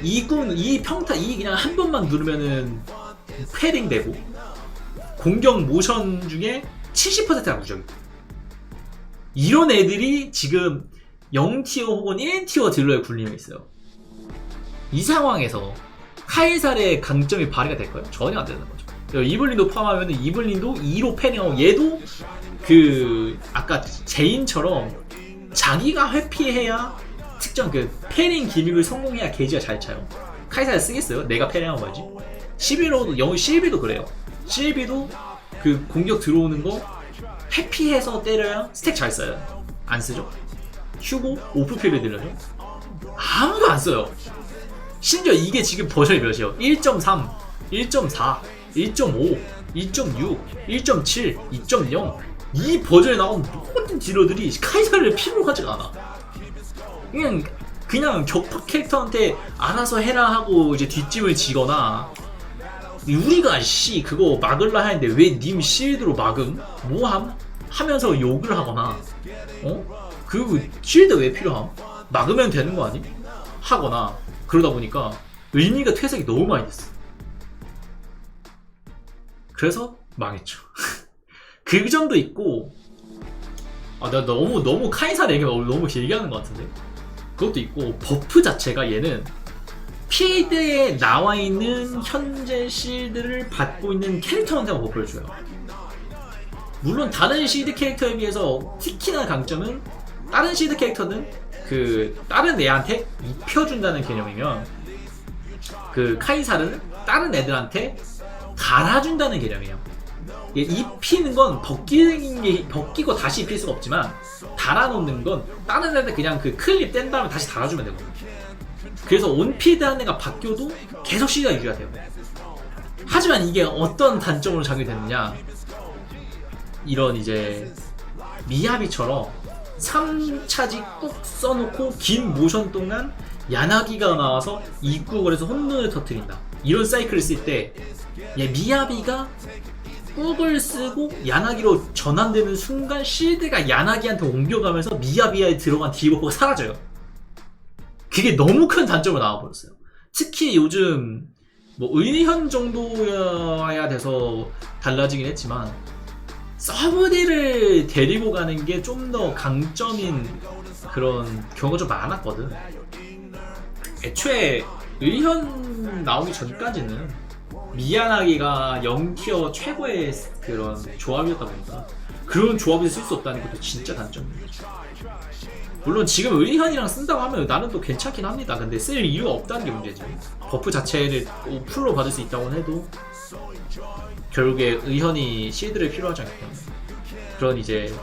이 평타 그냥 한 번만 누르면은 패링 되고 공격 모션 중에 70%가 무적이고 이런 애들이 지금 0티어 혹은 1티어 딜러에 굴림에 있어요. 이 상황에서 카이살의 강점이 발휘가 될까요? 전혀 안 되는 거죠. 이블린도 포함하면 이블린도 2로 패링하고 얘도 그 아까 제인처럼 자기가 회피해야 특정 그 패링 기믹을 성공해야 게이지가 잘 차요. 카이사를 쓰겠어요? 내가 패링한 거지. 11도 그래요. 11도 그 공격 들어오는 거 회피해서 때려야 스택 잘 써요. 안 쓰죠? 휴고 오프필드 들려죠? 아무도 안 써요. 심지어 이게 지금 버전이 몇이에요? 1.3, 1.4, 1.5, 2.6, 1.7, 2.0 이 버전에 나온 모든 딜러들이 카이사를 필요로 하지가 않아. 그냥 격파 캐릭터한테 알아서 해라 하고 이제 뒷짐을 지거나 우리가 그거 막을라 하는데 왜 님 실드로 막음? 뭐함? 하면서 욕을 하거나 그 실드 왜 필요함? 막으면 되는 거 아니? 하거나 그러다 보니까 의미가 퇴색이 너무 많이 됐어. 그래서 망했죠. 그 점도 있고 내가 너무 카이사 얘기가 너무 길게 하는 것 같은데 그것도 있고 버프 자체가 얘는 필드에 나와있는 현재 실드를 받고 있는 캐릭터한테만 버프를 줘요. 물론 다른 실드 캐릭터에 비해서 특히나 강점은 다른 실드 캐릭터는 그 다른 애한테 입혀준다는 개념이면 그 카이사르는 다른 애들한테 갈아준다는 개념이에요. 입히는 건 벗기고 다시 입힐 수가 없지만 달아놓는 건 다른 애들 그냥 그 클립 뗀 다음에 다시 달아주면 되거든요. 그래서 온필드 한 애가 바뀌어도 계속 시기가 유지가 돼요. 하지만 이게 어떤 단점으로 작용되느냐, 이런 이제 미야비처럼 3차지 꾹 써놓고 긴 모션 동안 야나기가 나와서 입국을 해서 홈런을 터뜨린다, 이런 사이클을 쓸 때 미야비가 꾹을 쓰고 야나기로 전환되는 순간 실드가 야나기한테 옮겨가면서 미야비에 들어간 디버프가 사라져요. 그게 너무 큰 단점으로 나와버렸어요. 특히 요즘 뭐 의현 정도여야 돼서 달라지긴 했지만 서브딜을 데리고 가는 게 좀 더 강점인 그런 경우가 좀 많았거든. 애초에 의현 나오기 전까지는 미야나기가 0티어 최고의 그런 조합이었다 보니까 그런 조합에서 쓸 수 없다는 것도 진짜 단점이에요. 물론 지금 의현이랑 쓴다고 하면 나는 또 괜찮긴 합니다. 근데 쓸 이유가 없다는 게 문제지. 버프 자체를 풀로 받을 수 있다고는 해도 결국에 의현이 실드를 필요하지 않기 때문에, 그런 이제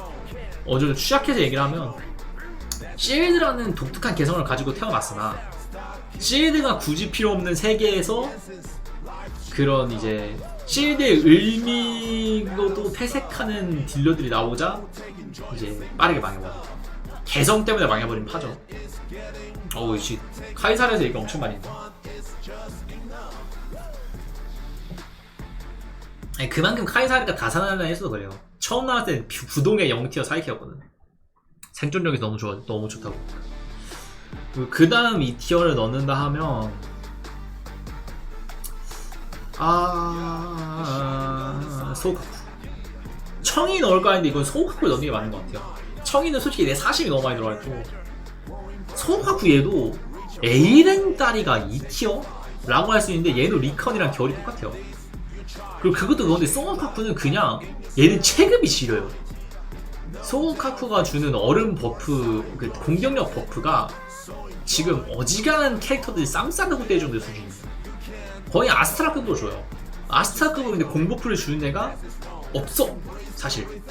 어느 정도 추적해서 얘기를 하면 실드라는 독특한 개성을 가지고 태어났으나 실드가 굳이 필요 없는 세계에서 그런 이제 실드의 의미도 퇴색하는 딜러들이 나오자 이제 빠르게 망해버려. 개성 때문에 망해버린 파죠. 어우, 씨, 카이사르에서 얘기가 엄청 많이 있네. 아니, 그만큼 카이사르가 다산하나 했어도 그래요. 처음 나왔을 땐 부동의 0티어 사이키였거든. 생존력이 너무 좋다고. 그 다음 2티어를 넣는다 하면 소우카쿠. 청이 넣을까 했는데 이건 소우카쿠를 넣는 게 맞는 것 같아요. 청이는 솔직히 내 사심이 너무 많이 들어가지고. 소우카쿠 얘도 A랭 다리가 2티어? 라고 할 수 있는데 얘도 리컨이랑 결이 똑같아요. 그리고 그것도 그런데 소우카쿠는 그냥 얘는 체급이 지려요. 소우카쿠가 주는 얼음 버프, 그 공격력 버프가 지금 어지간한 캐릭터들이 쌈싸르고 떼 정도의 수준이에요. 거의 아스트라급으로 줘요. 아스트라급으로 근데 공버프를 주는 애가 없어, 사실.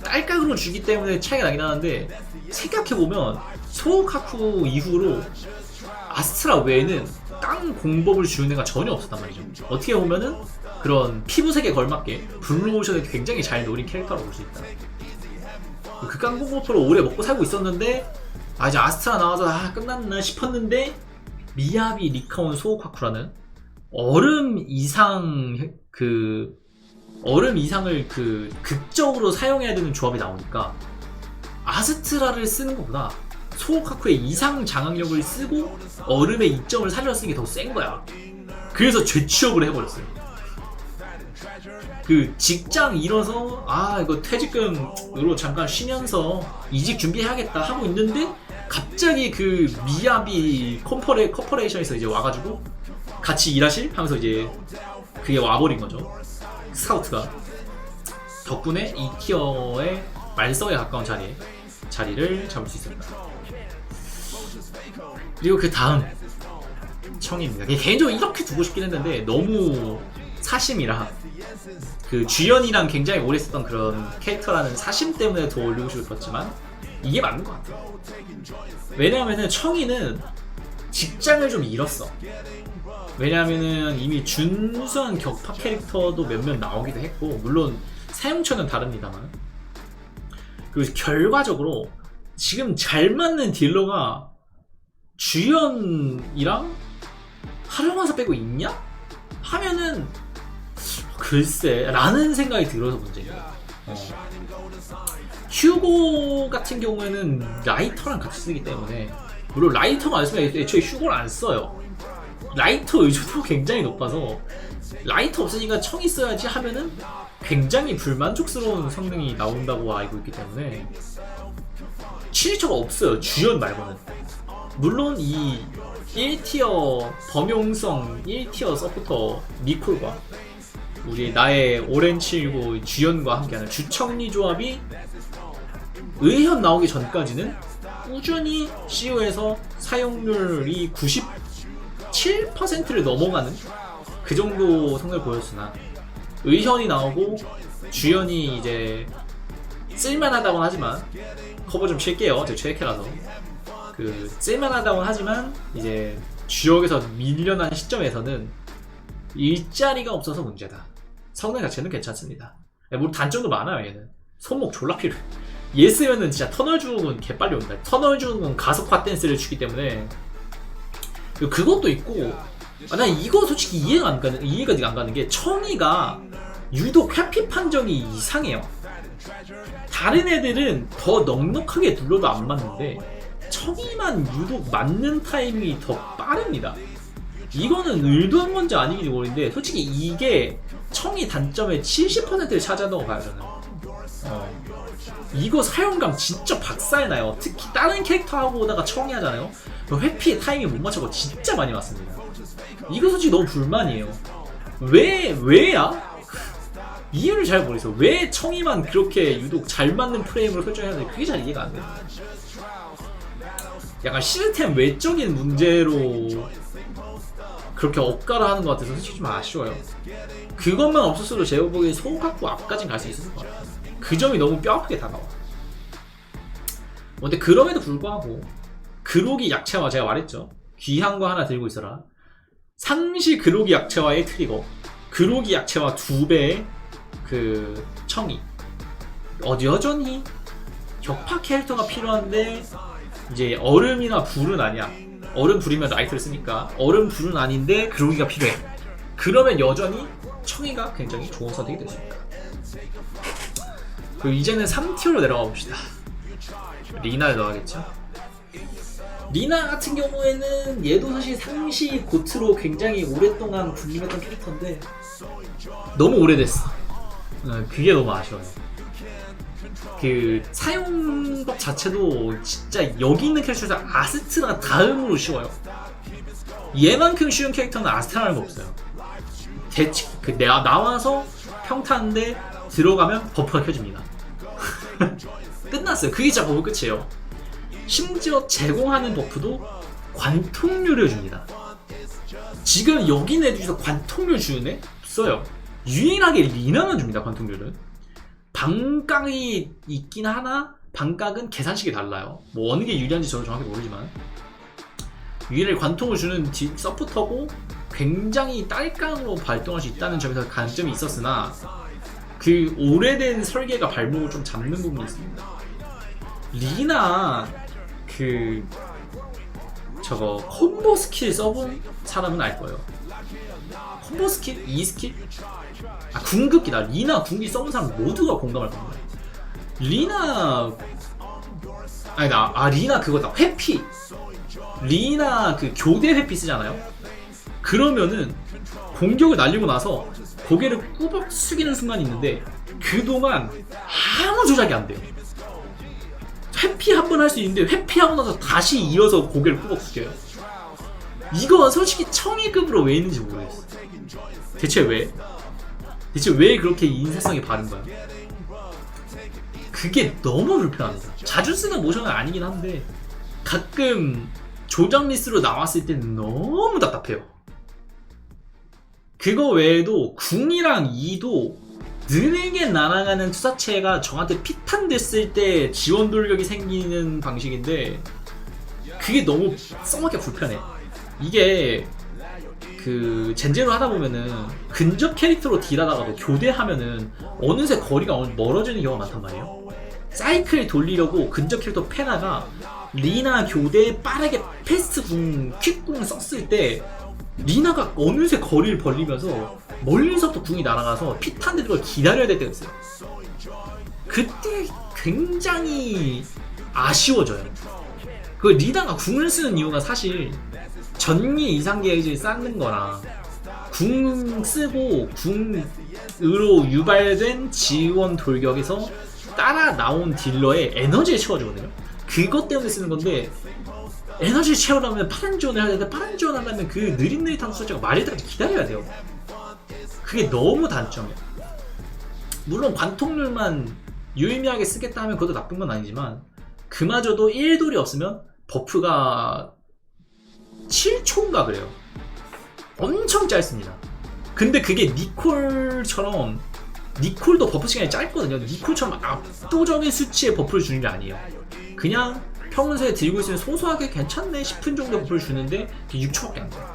깔깔으로 주기 때문에 차이가 나긴 하는데, 생각해보면 소우카쿠 이후로 아스트라 외에는 깡 공법을 주는 애가 전혀 없었단 말이죠. 어떻게 보면은 그런 피부색에 걸맞게 블루오션을 굉장히 잘 노린 캐릭터라고 볼 수 있다. 그 깡 공버프로 오래 먹고 살고 있었는데 이제 아스트라 나와서 끝났나 싶었는데 미야비, 리카온, 소우카쿠라는 얼음 이상을 극적으로 사용해야 되는 조합이 나오니까 아스트라를 쓰는 것보다 소우카쿠의 이상 장악력을 쓰고 얼음의 이점을 살려 쓰는 게 더 센 거야. 그래서 재취업을 해버렸어요. 그 직장 잃어서 이거 퇴직금으로 잠깐 쉬면서 이직 준비해야겠다 하고 있는데 갑자기 그 미야비 커퍼레이션에서 이제 와가지고 같이 일하실? 하면서 이제 그게 와버린 거죠. 스카우트가. 덕분에 2티어의 말석에 가까운 자리를 잡을 수 있었다. 그리고 그 다음 청입니다. 개인적으로 이렇게 두고 싶긴 했는데 너무 사심이라 그 주연이랑 굉장히 오래 썼던 그런 캐릭터라는 사심 때문에 더 올리고 싶었지만 이게 맞는 것 같아요. 왜냐하면은 청이는 직장을 좀 잃었어. 왜냐하면은 이미 준수한 격파 캐릭터도 몇몇 나오기도 했고, 물론 사용처는 다릅니다만, 그리고 결과적으로 지금 잘 맞는 딜러가 주연이랑 하령화사 빼고 있냐? 하면은 글쎄 라는 생각이 들어서 문제예요. 휴고 같은 경우에는 라이터랑 같이 쓰기 때문에, 물론 라이터가 안 쓰면 애초에 휴고를 안 써요. 라이터 의존도가 굉장히 높아서 라이터 없으니까 청이 써야지 하면은 굉장히 불만족스러운 성능이 나온다고 알고 있기 때문에 시리처가 없어요, 주연 말고는. 물론 이 1티어 범용성 1티어 서포터 니콜과 나의 오랜 친구 주연과 함께하는 주청리 조합이 의현 나오기 전까지는 꾸준히 CO에서 사용률이 97% 7%를 넘어가는 그 정도 성능을 보였으나 의현이 나오고 주연이 이제 쓸만하다고는 하지만 커버 좀 칠게요. 제가 최애캐라서 그 쓸만하다고는 하지만 이제 주역에서 밀려난 시점에서는 일자리가 없어서 문제다. 성능 자체는 괜찮습니다. 물론 단점도 많아요. 얘는 손목 졸라 필요해. 얘 쓰면은 진짜 터널 주는 개빨리 온다. 터널 주는 가속화 댄스를 주기 때문에 그것도 있고 난 이거 솔직히 이해가 안 가는 게 청이가 유독 회피 판정이 이상해요. 다른 애들은 더 넉넉하게 눌러도 안 맞는데 청이만 유독 맞는 타이밍이 더 빠릅니다. 이거는 의도한 건지 아니긴지 모르겠는데 솔직히 이게 청이 단점의 70%를 차지한다고 봐요 저는. 이거 사용감 진짜 박살나요. 특히 다른 캐릭터하고 오다가 청이 하잖아요. 회피의 타이밍 못 맞춰서 진짜 많이 맞습니다. 이거 솔직히 너무 불만이에요. 왜야? 이유를 잘 모르겠어요. 왜 청이만 그렇게 유독 잘 맞는 프레임으로 설정해야 되는지 그게 잘 이해가 안 돼요. 약간 시스템 외적인 문제로 그렇게 억가를 하는 것 같아서 솔직히 좀 아쉬워요. 그것만 없었어도 제가 보기엔 소각구 앞까진 갈 수 있었을 것 같아요. 그 점이 너무 뼈아프게 다가와. 근데 그럼에도 불구하고 그로기 약체화 제가 말했죠. 귀한 거 하나 들고 있어라. 상시 그로기 약체화의 트리거, 그로기 약체화 2배의 그 청이. 여전히 격파 캐릭터가 필요한데 이제 얼음이나 불은 아니야. 얼음 불이면 나이트를 쓰니까 얼음 불은 아닌데 그로기가 필요해. 그러면 여전히 청이가 굉장히 좋은 선택이 될 수 있다. 그리고 이제는 3티어로 내려가 봅시다. 리나를 넣어야겠죠. 리나 같은 경우에는 얘도 사실 상시 고트로 굉장히 오랫동안 군림했던 캐릭터인데 너무 오래됐어. 그게 너무 아쉬워요. 그 사용법 자체도 진짜 여기 있는 캐릭터에서 아스트라 다음으로 쉬워요. 얘만큼 쉬운 캐릭터는 아스트라는 거 없어요. 나와서 평타인데 들어가면 버프가 켜집니다. 끝났어요. 그게 진짜 버프 끝이에요. 심지어 제공하는 버프도 관통률을 줍니다. 지금 여기 내 중에서 관통률 주는 애 없어요. 유일하게 리나만 줍니다. 관통률은. 반각이 있긴 하나 반각은 계산식이 달라요. 뭐 어느 게 유리한지 저는 정확히 모르지만 유일하게 관통을 주는 서포터고 굉장히 딸깡으로 발동할 수 있다는 점에서 강점이 있었으나 그 오래된 설계가 발목을 좀 잡는 부분이 있습니다. 리나 그 저거 콤보 스킬 써본 사람은 알 거예요. 콤보 스킬? 2스킬? 궁극기다. 리나 궁극기 써본 사람 모두가 공감할 겁니다. 리나 리나 그거다. 회피. 리나 그 교대 회피 쓰잖아요. 그러면은 공격을 날리고 나서 고개를 꾸벅 숙이는 순간이 있는데 그동안 아무 조작이 안 돼요. 회피 한 번 할 수 있는데 회피하고 나서 다시 이어서 고개를 꾸벅 숙여요. 이거 솔직히 청이급으로 왜 있는지 모르겠어. 대체 왜 그렇게 인사성이 바른 거야? 그게 너무 불편합니다. 자주 쓰는 모션은 아니긴 한데 가끔 조작 미스로 나왔을 때는 너무 답답해요. 그거 외에도 궁이랑 이도 느리게 날아가는 투사체가 저한테 피탄 됐을 때 지원 돌격이 생기는 방식인데 그게 너무 써먹기가 불편해. 이게 그 젠제로 하다 보면은 근접 캐릭터로 딜하다가도 교대하면은 어느새 거리가 멀어지는 경우가 많단 말이에요. 사이클 돌리려고 근접 캐릭터 페나가 리나 교대에 빠르게 패스트 궁, 퀵궁 썼을 때 리나가 어느새 거리를 벌리면서 멀리서부터 궁이 날아가서 피탄 되는 걸 기다려야 될 때가 있어요. 그때 굉장히 아쉬워져요. 그 리나가 궁을 쓰는 이유가 사실 전기 이상 게이지를 쌓는 거랑 궁 쓰고 궁으로 유발된 지원 돌격에서 따라 나온 딜러의 에너지를 채워주거든요. 그것 때문에 쓰는 건데 에너지를 채우려면 빠른 지원을 해야 되는데 빠른 지원을 하려면 그 느릿느릿한 숫자가 말일 때까지 기다려야 돼요. 그게 너무 단점이에요. 물론 관통률만 유의미하게 쓰겠다 하면 그것도 나쁜 건 아니지만 그마저도 1돌이 없으면 버프가 7초인가 그래요. 엄청 짧습니다. 근데 그게 니콜처럼, 니콜도 버프 시간이 짧거든요. 니콜처럼 압도적인 수치의 버프를 주는 게 아니에요. 그냥 평소에 들고 있으면 소소하게 괜찮네 싶은 정도 버프를 주는데 6초밖에 안 돼요.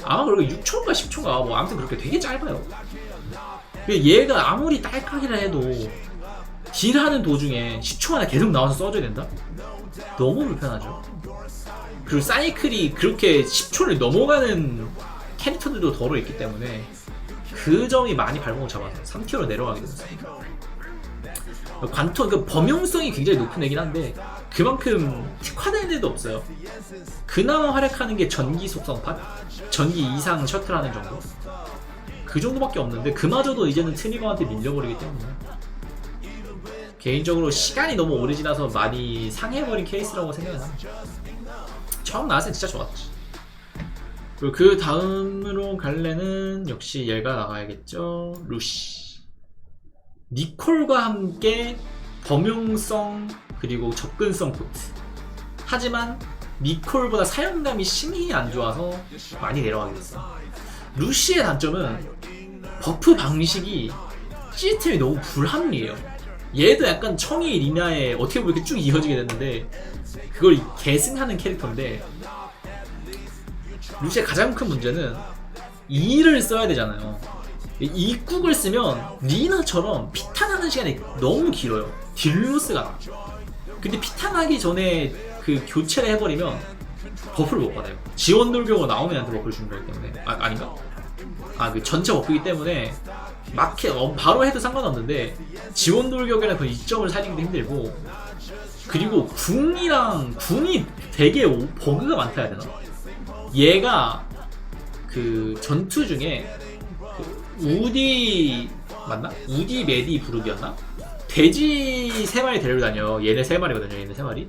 아마 그리고 6초인가 10초인가 뭐 아무튼 그렇게 되게 짧아요. 얘가 아무리 딸깍이라 해도 딜하는 도중에 10초 안에 계속 나와서 써줘야 된다? 너무 불편하죠. 그리고 사이클이 그렇게 10초를 넘어가는 캐릭터들도 더러 있기 때문에 그 점이 많이 발목을 잡아서 3티어로 내려가게 됐습니다. 관통, 그 범용성이 굉장히 높은 애긴 한데 그만큼 특화된 애도 없어요. 그나마 활약하는 게 전기 속성팟? 전기 이상 셔틀하는 정도? 그 정도밖에 없는데 그마저도 이제는 트리거한테 밀려버리기 때문에 개인적으로 시간이 너무 오래 지나서 많이 상해버린 케이스라고 생각이 합니다. 처음 나왔을 때 진짜 좋았지. 그리고 그 다음으로 갈래는 역시 얘가 나가야겠죠. 루시. 니콜과 함께 범용성 그리고 접근성 포트. 하지만 니콜보다 사용감이 심히 안 좋아서 많이 내려가게 됐어. 루시의 단점은 버프 방식이 시스템이 너무 불합리해요. 얘도 약간 청이 리나에 어떻게 보면 이렇게 쭉 이어지게 됐는데 그걸 계승하는 캐릭터인데 루시의 가장 큰 문제는 2를 써야 되잖아요. 이국을 쓰면 리나처럼 피탄하는 시간이 너무 길어요. 딜로스가 나. 근데 피탄하기 전에 그 교체를 해버리면 버프를 못 받아요. 지원 돌격으로 나오면 한테 버프를 주는 거기 때문에. 아닌가? 그 전체 버프이기 때문에 바로 해도 상관없는데 지원 돌격이랑 그 이점을 살리기도 힘들고, 그리고 궁이 되게 버그가 많다 해야 되나? 얘가 그 전투 중에 그 우디 맞나? 우디 메디 부르기였나? 돼지 3마리 데리고 다녀. 얘네 3마리거든요. 얘네 3마리.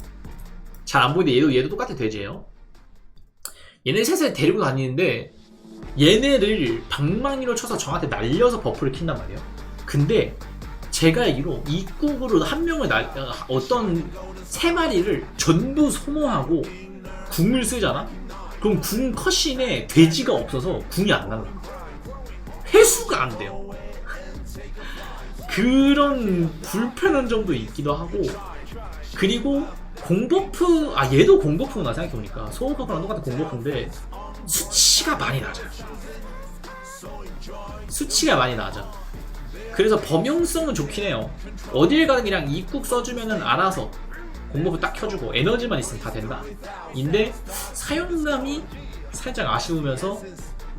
잘 안 보이는데 얘도 똑같아. 돼지예요. 얘네 셋을 데리고 다니는데 얘네를 방망이로 쳐서 저한테 날려서 버프를 킨단 말이에요. 근데 제가 알기로 입국으로 한 명을 어떤 3마리를 전부 소모하고 궁을 쓰잖아? 그럼 궁 컷신에 돼지가 없어서 궁이 안 나가. 회수가 안 돼요. 그런 불편한 점도 있기도 하고, 그리고 공버프, 얘도 공버프구나 생각해보니까. 소음버프랑 똑같은 공버프인데 수치가 많이 낮아요. 수치가 많이 낮아. 그래서 범용성은 좋긴 해요. 어딜 가든 그냥 입국 써주면은 알아서 공버프 딱 켜주고 에너지만 있으면 다 된다. 인데 사용감이 살짝 아쉬우면서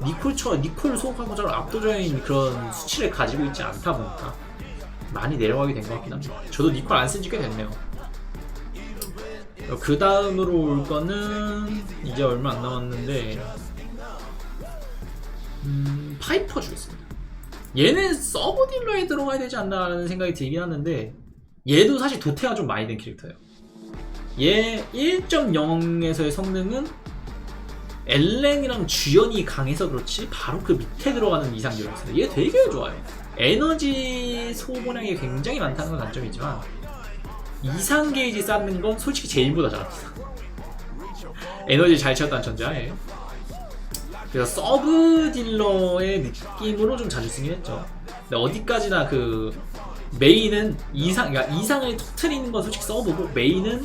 니콜 소음하고처럼 압도적인 그런 수치를 가지고 있지 않다 보니까 많이 내려가게 된 것 같긴 합니다. 저도 니콜 안 쓴 지 꽤 됐네요. 그 다음으로 올 거는 이제 얼마 안 남았는데 파이퍼 주겠습니다. 얘는 서브 딜러에 들어가야 되지 않나라는 생각이 들긴 하는데 얘도 사실 도태가 좀 많이 된 캐릭터예요. 얘 1.0에서의 성능은 엘렌이랑 주연이 강해서 그렇지 바로 그 밑에 들어가는 이상적이었어요. 얘 되게 좋아요. 에너지 소모량이 굉장히 많다는 건 단점이지만 이상 게이지 쌓는 건 솔직히 제일보다 잘합니다. 에너지 잘 채웠다는 전제하에. 그래서 서브 딜러의 느낌으로 좀 자주 쓰긴 했죠. 근데 어디까지나 그 메인은 그러니까 이상을 터트리는 건 솔직히 서브고, 메인은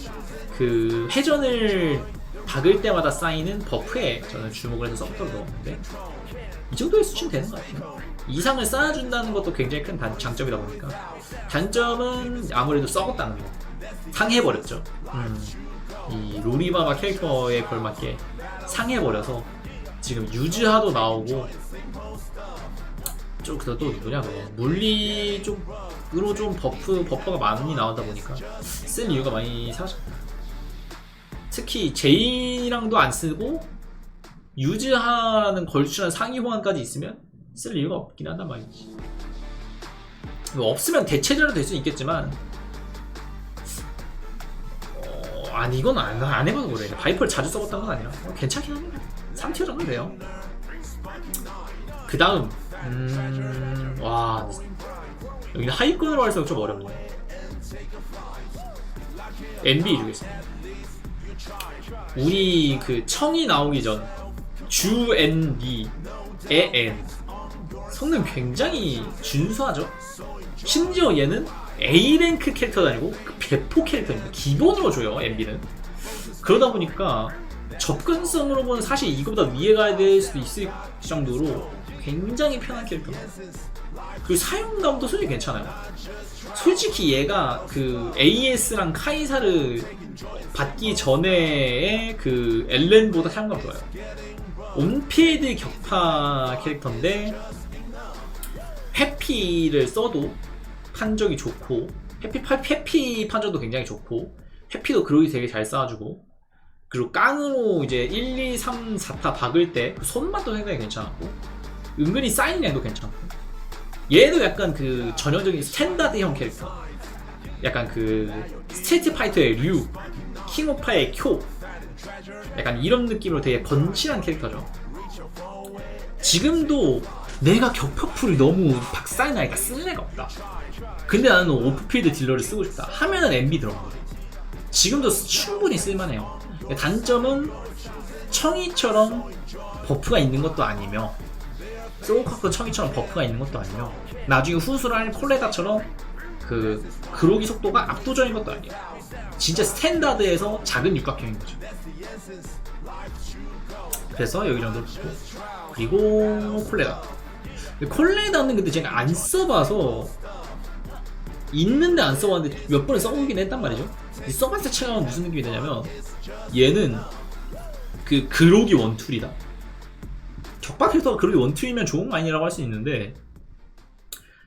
그 회전을 박을 때마다 쌓이는 버프에 저는 주목을 해서 서브를 넣었는데 이 정도의 수치는 되는 것 같아요. 이상을 쌓아준다는 것도 굉장히 큰 장점이다 보니까. 단점은 아무래도 썩었다는 거. 상해버렸죠. 이 로리바바 캐릭터에 걸맞게 상해버려서 지금 유즈하도 나오고, 또 누구냐 그거 물리 쪽으로 좀 버퍼가 많이 나오다 보니까 쓸 이유가 많이 사라졌다. 특히 제인이랑도 안 쓰고 유즈하는 걸출한 상위 호환까지 있으면 쓸 이유가 없긴 한단 말이지. 없으면 대체제로 될 수 있겠지만 이건 안 해봐도 그래. 바이퍼를 자주 써봤던 건 아니라 괜찮긴 합니다. 3티어 정도 돼요. 그 다음 여기 하위권으로 할수록 좀 어렵네. NB 주겠습니다. 우리 그 청이 나오기 전 주NB의 N. 성능 굉장히 준수하죠. 심지어 얘는 A랭크 캐릭터도 아니고 그 배포 캐릭터입니다. 기본으로 줘요, NB는. 그러다 보니까 접근성으로 보면 사실 이거보다 위에 가야 될 수도 있을 정도로 굉장히 편한 캐릭터입니다. 그리고 사용감도 솔직히 괜찮아요. 솔직히 얘가 그 AS랑 카이사를 받기 전에 그 엘렌보다 사용감 좋아요. 온필드 격파 캐릭터인데 회피를 써도 판적이 좋고 회피 판적도 굉장히 좋고 회피도 그로기 되게 잘 쏴주고 그리고 깡으로 이제 1, 2, 3, 4타 박을 때 그 손맛도 굉장히 괜찮았고 은근히 사인량도 괜찮고 얘도 약간 그 전형적인 스탠다드형 캐릭터 약간 그 스트리트 파이터의 류 킹오파의 쿄 약간 이런 느낌으로 되게 번칠한 캐릭터죠. 지금도 내가 격파풀이 너무 박살나니까 쓸 데가 없다. 근데 나는 오프필드 딜러를 쓰고 싶다 하면은 MB 들어가. 지금도 충분히 쓸만해요. 단점은 청이처럼 버프가 있는 것도 아니며 소울카크 청이처럼 버프가 있는 것도 아니며 나중에 후술할 콜레다처럼 그 그로기 속도가 압도적인 것도 아니에요. 진짜 스탠다드에서 작은 육각형인 거죠. 그래서 여기 정도 붙고 그리고 콜레다는 근데 제가 안 써봐서 있는데 안 써봤는데 몇 번을 써보긴 했단 말이죠. 써봤자 체감은 무슨 느낌이 드냐면 얘는 그 그로기 원툴이다. 격파 캐릭터가 그로기 원툴이면 좋은 거 아니라고 할 수 있는데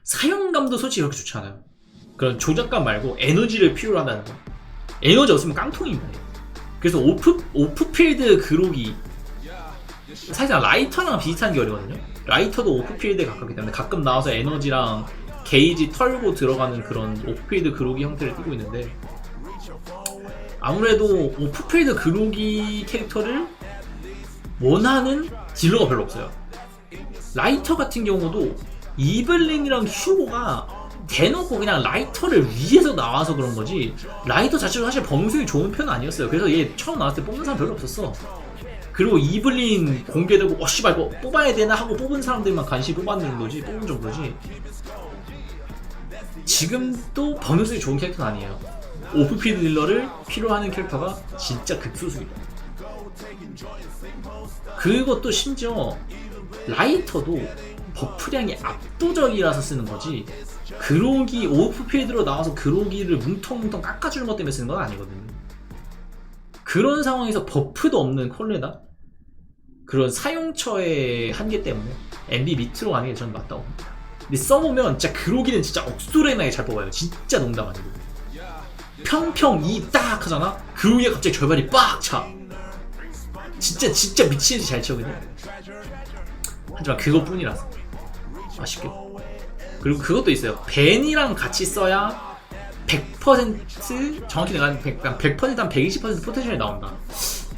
사용감도 솔직히 그렇게 좋지 않아요. 그런 조작감 말고 에너지를 필요로 한다는 거. 에너지 없으면 깡통입니다. 그래서 오프필드 그로기 사실상 라이터랑 비슷한 결이거든요. 라이터도 오프필드에 가깝기 때문에 가끔 나와서 에너지랑 게이지 털고 들어가는 그런 오프필드 그로기 형태를 띠고 있는데 아무래도 오프필드 그로기 캐릭터를 원하는 딜러가 별로 없어요. 라이터 같은 경우도 이블린이랑 휴고가 대놓고 그냥 라이터를 위해서 나와서 그런 거지 라이터 자체도 사실 범수이 좋은 편은 아니었어요. 그래서 얘 처음 나왔을 때 뽑는 사람 별로 없었어. 그리고 이블린 공개되고 씨발 이거 뽑아야 되나 하고 뽑은 사람들만 간신히 뽑은 정도지 지금도 범용성이 좋은 캐릭터는 아니에요. 오프필드 딜러를 필요하는 캐릭터가 진짜 극소수입니다. 그것도 심지어 라이터도 버프량이 압도적이라서 쓰는 거지 그로기 오프필드로 나와서 그로기를 뭉텅뭉텅 깎아주는 것 때문에 쓰는 건 아니거든요. 그런 상황에서 버프도 없는 콜레다 그런 사용처의 한계 때문에 MB 밑으로 가는 게 저는 맞다고 봅니다. 근데 써보면 진짜 그로기는 진짜 억수레나게 잘 뽑아요. 진짜 농담 아니고 평평 2 딱 하잖아? 그로기가 갑자기 절반이 빡 차. 진짜 미친듯이 잘 치거든요. 하지만 그것뿐이라서 아쉽게. 그리고 그것도 있어요. 벤이랑 같이 써야 100% 정확히 내가 100% 한 120% 포텐셜이 나온다.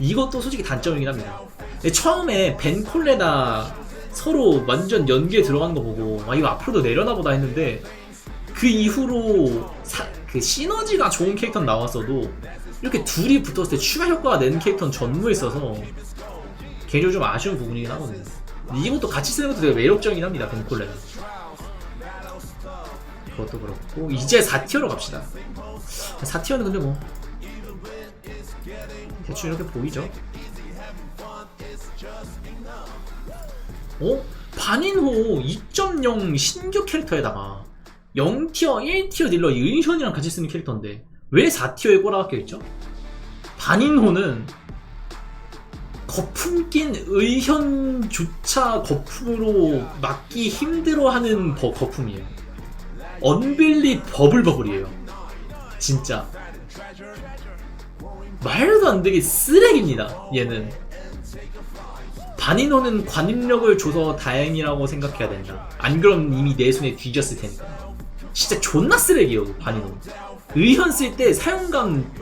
이것도 솔직히 단점이긴 합니다. 근데 처음에 벤 콜레다 서로 완전 연계에 들어가는 거 보고 아 이거 앞으로도 내려나 보다 했는데 그 이후로 그 시너지가 좋은 캐릭터는 나왔어도 이렇게 둘이 붙었을 때 추가 효과가 내는 캐릭터는 전무했어서 개인적으로 좀 아쉬운 부분이긴 하거든요. 근데 이것도 같이 쓰는 것도 되게 매력적이긴 합니다. 벤 콜레다. 그것도 그렇고 이제 4티어로 갑시다. 4티어는 근데 뭐 대충 이렇게 보이죠? 반인호 2.0 신규 캐릭터에다가 0티어, 1티어 딜러 의현이랑 같이 쓰는 캐릭터인데 왜 4티어에 꼬라박혀있죠? 반인호는 거품 낀 의현조차 거품으로 막기 힘들어하는 거품이에요. 언빌리 버블이에요. 진짜 말도 안 되게 쓰레기입니다. 얘는 반인호는 관입력을 줘서 다행이라고 생각해야 된다. 안 그럼 이미 내 손에 뒤졌을 테니까. 진짜 존나 쓰레기예요. 반인호 의현 쓸 때 사용감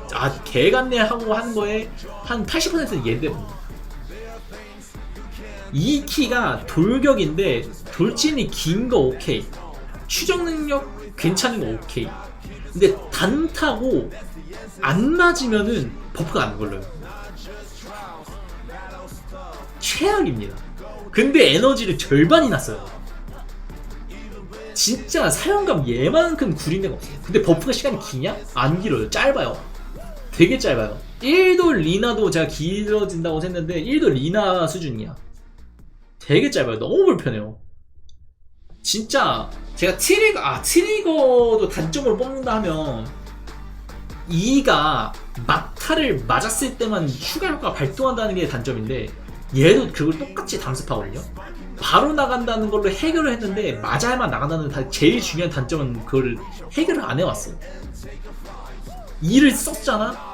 개같네 하고 하는 거에 한 80%는 얘 때문에. 이 키가 돌격인데 돌진이 긴 거 오케이, 추적 능력 괜찮은 거 오케이. 근데 단타고 안 맞으면은 버프가 안 걸려요. 최악입니다. 근데 에너지를 절반이나 써요. 진짜 사용감 얘만큼 구린 데가 없어요. 근데 버프가 시간이 기냐? 안 길어요. 짧아요. 되게 짧아요. 1돌 리나도 제가 길어진다고 했는데 1돌 리나 수준이야. 되게 짧아요. 너무 불편해요. 진짜 제가 트리거도 단점으로 뽑는다 하면 2가 막타를 맞았을 때만 추가 효과가 발동한다는 게 단점인데 얘도 그걸 똑같이 담습하거든요. 바로 나간다는 걸로 해결을 했는데 맞아야만 나간다는 제일 중요한 단점은 그걸 해결을 안 해왔어. 2를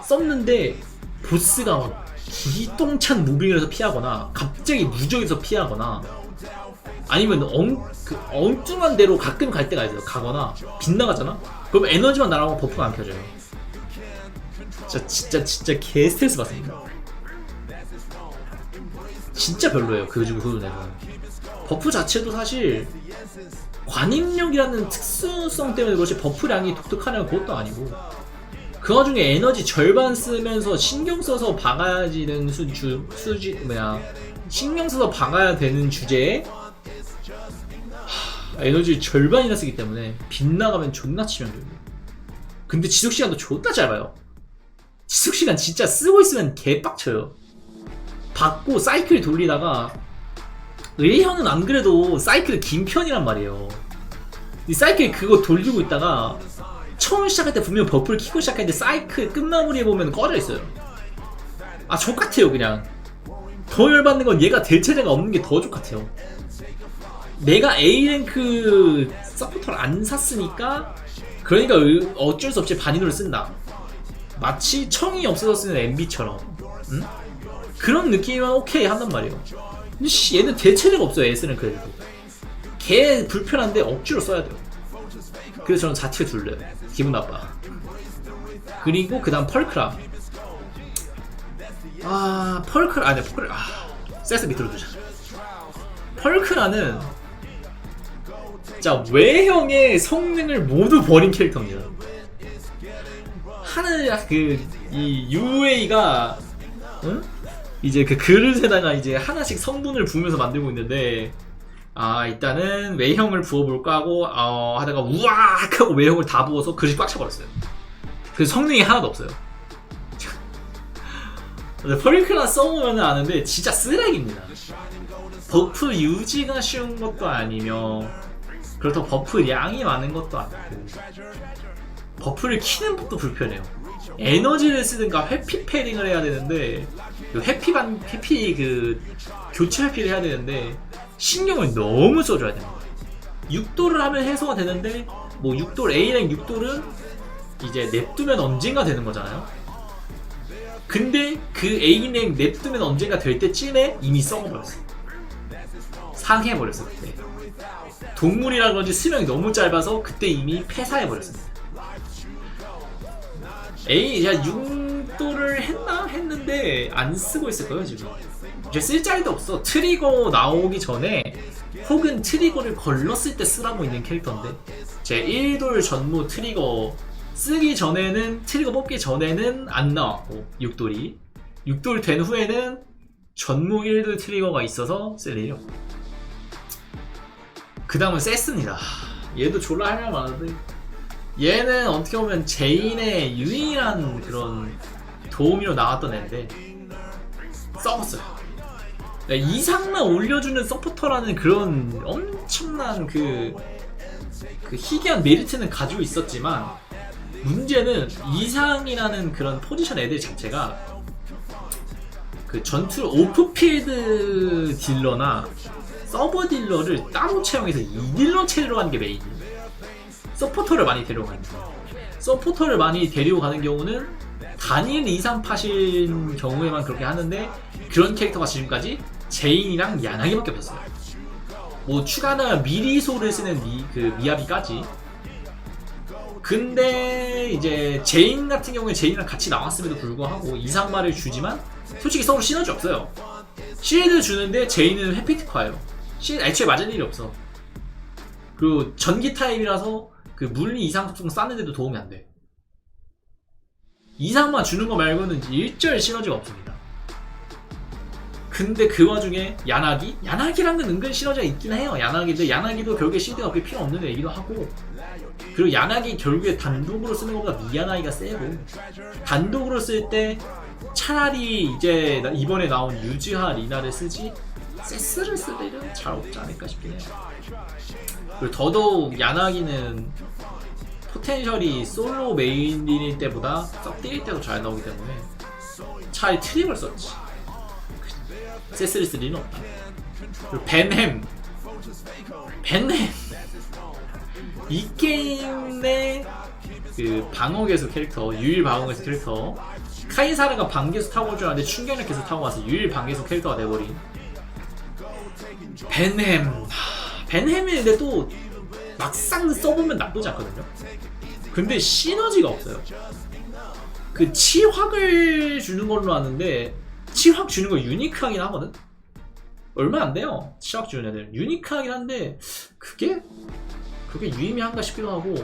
썼는데 보스가 막 기똥찬 무빙을 해서 피하거나 갑자기 무적에서 피하거나 아니면 엉뚱한 데로 가끔 갈 때가 있어요. 가거나 빗나가잖아? 그럼 에너지만 날아가고 버프가 안 켜져요. 진짜 개 스트레스 받습니다. 진짜 별로예요. 그 부분에서 버프 자체도 사실 관입력이라는 특수성 때문에 그렇지 버프량이 독특하냐면 그것도 아니고 그 와중에 에너지 절반 쓰면서 신경 써서 박아야 되는 신경 써서 박아야 되는 주제에 에너지 절반이나 쓰기 때문에 빗나가면 존나 치명적이에요. 근데 지속시간도 존나 짧아요. 지속시간 진짜 쓰고 있으면 개빡쳐요. 받고 사이클 돌리다가 의형은 안 그래도 사이클 긴 편이란 말이에요. 이 사이클 그거 돌리고 있다가 처음 시작할 때 분명 버프를 키고 시작했는데 사이클 끝마무리에 보면 꺼져 있어요. 아 족같아요. 그냥 더 열받는 건 얘가 대체제가 없는 게 더 족같아요. 내가 A랭크 서포터를 안 샀으니까 그러니까 어쩔 수 없이 반인으로 쓴다. 마치 청이 없어서 쓰는 MB처럼 응? 그런 느낌이면 오케이 한단 말이에요. 근데 얘는 대체제가 없어요. S랭크에도 개 불편한데 억지로 써야 돼요. 그래서 저는 자체 둘러요. 기분 나빠. 그리고 그 다음 펄크라. 세스 밑으로 두자. 펄크라는 진짜 외형의 성능을 모두 버린 캐릭터입니다. 이 UA가 응? 이제 그 그릇에다가 이제 하나씩 성분을 부으면서 만들고 있는데 일단은 외형을 부어볼까 하고 하다가 우악 하고 외형을 다 부어서 그릇이 꽉 차버렸어요. 그래서 성능이 하나도 없어요. 펄크라 써보면 아는데 진짜 쓰레기입니다. 버프 유지가 쉬운 것도 아니며 그렇다고 버프 양이 많은 것도 아니고 버프를 키는 법도 불편해요. 에너지를 쓰든가 회피 패링을 해야 되는데 회피 교체 회피를 해야 되는데 신경을 너무 써줘야 됩니다. 6돌을 하면 해소가 되는데 뭐 6돌 A랑 6돌은 이제 냅두면 언젠가 되는 거잖아요. 근데 그 A랭 냅두면 언젠가 될 때쯤에 이미 썩어버렸어. 상해버렸어. 그때 동물이라 그런지 수명이 너무 짧아서 그때 이미 폐사해버렸습니다. 제가 6돌을 했는데 안 쓰고 있을 거예요 지금. 이제 쓸 자리도 없어. 트리거 나오기 전에 혹은 트리거를 걸렀을 때 쓰라고 있는 캐릭터인데 제 1돌 전무 트리거 쓰기 전에는 트리거 뽑기 전에는 안 나왔고 6돌이 6돌 된 후에는 전무 1돌 트리거가 있어서 쓸 일이 없고 그 다음은 세스입니다. 얘도 졸라 할 말 많은데 얘는 어떻게 보면 제인의 유일한 그런 도우미로 나왔던 애인데 썩었어요. 이상만 올려주는 서포터라는 그런 엄청난 그 희귀한 메리트는 가지고 있었지만 문제는 이상이라는 그런 포지션 애들 자체가 그 전투 오프필드 딜러나 서버 딜러를 따로 채용해서 2딜러 체제로 가는 게 메인이에요. 서포터를 많이 데려가는 거예요. 서포터를 많이 데려가는 경우는 단일 이상 파신 경우에만 그렇게 하는데 그런 캐릭터가 지금까지 제인이랑 야나기밖에 없었어요. 뭐 추가나 미리소를 쓰는 미야비까지. 근데 이제 제인 같은 경우에 제인이랑 같이 나왔음에도 불구하고 이상말을 주지만 솔직히 서로 시너지 없어요. 실드 주는데 제인은 회피 특화예요. 실드 애초에 맞을 일이 없어. 그리고 전기 타입이라서 그 물리 이상 속성 쌓는데도 도움이 안 돼. 이상만 주는 거 말고는 일절 시너지가 없습니다. 근데 그 와중에 야나기랑 은 은근 시너지가 있긴 해요. 야나기인데 야나기도 결국에 시드가 그렇게 필요 없는 애기도 하고, 그리고 야나기 결국에 단독으로 쓰는 것보다 미야나기가 세고, 단독으로 쓸 때 차라리 이제 이번에 나온 유즈하 리나를 쓰지 세스를 쓸 일은 잘 없지 않을까 싶긴 해요. 그리고 더더욱 야나기는 포텐셜이 솔로 메인일 때보다 썩뛸 때도 잘 나오기 때문에 차라리 트립을 썼지. 세스를 쓸 일은 없다. 그리고 벤햄 이 게임의 그 방어계수 캐릭터, 유일 방어계수 캐릭터, 카이사르가 방계수 타고 올 줄 알았는데 충격력 계수 타고 와서 유일 방계수 캐릭터가 돼버린 벤햄인데 또 막상 써보면 나쁘지 않거든요. 근데 시너지가 없어요. 그 치확을 주는 걸로 아는데 치확 주는 거 유니크하긴 하거든. 얼마 안 돼요. 치확 주는 애들 유니크하긴 한데 그게 유의미한가 싶기도 하고,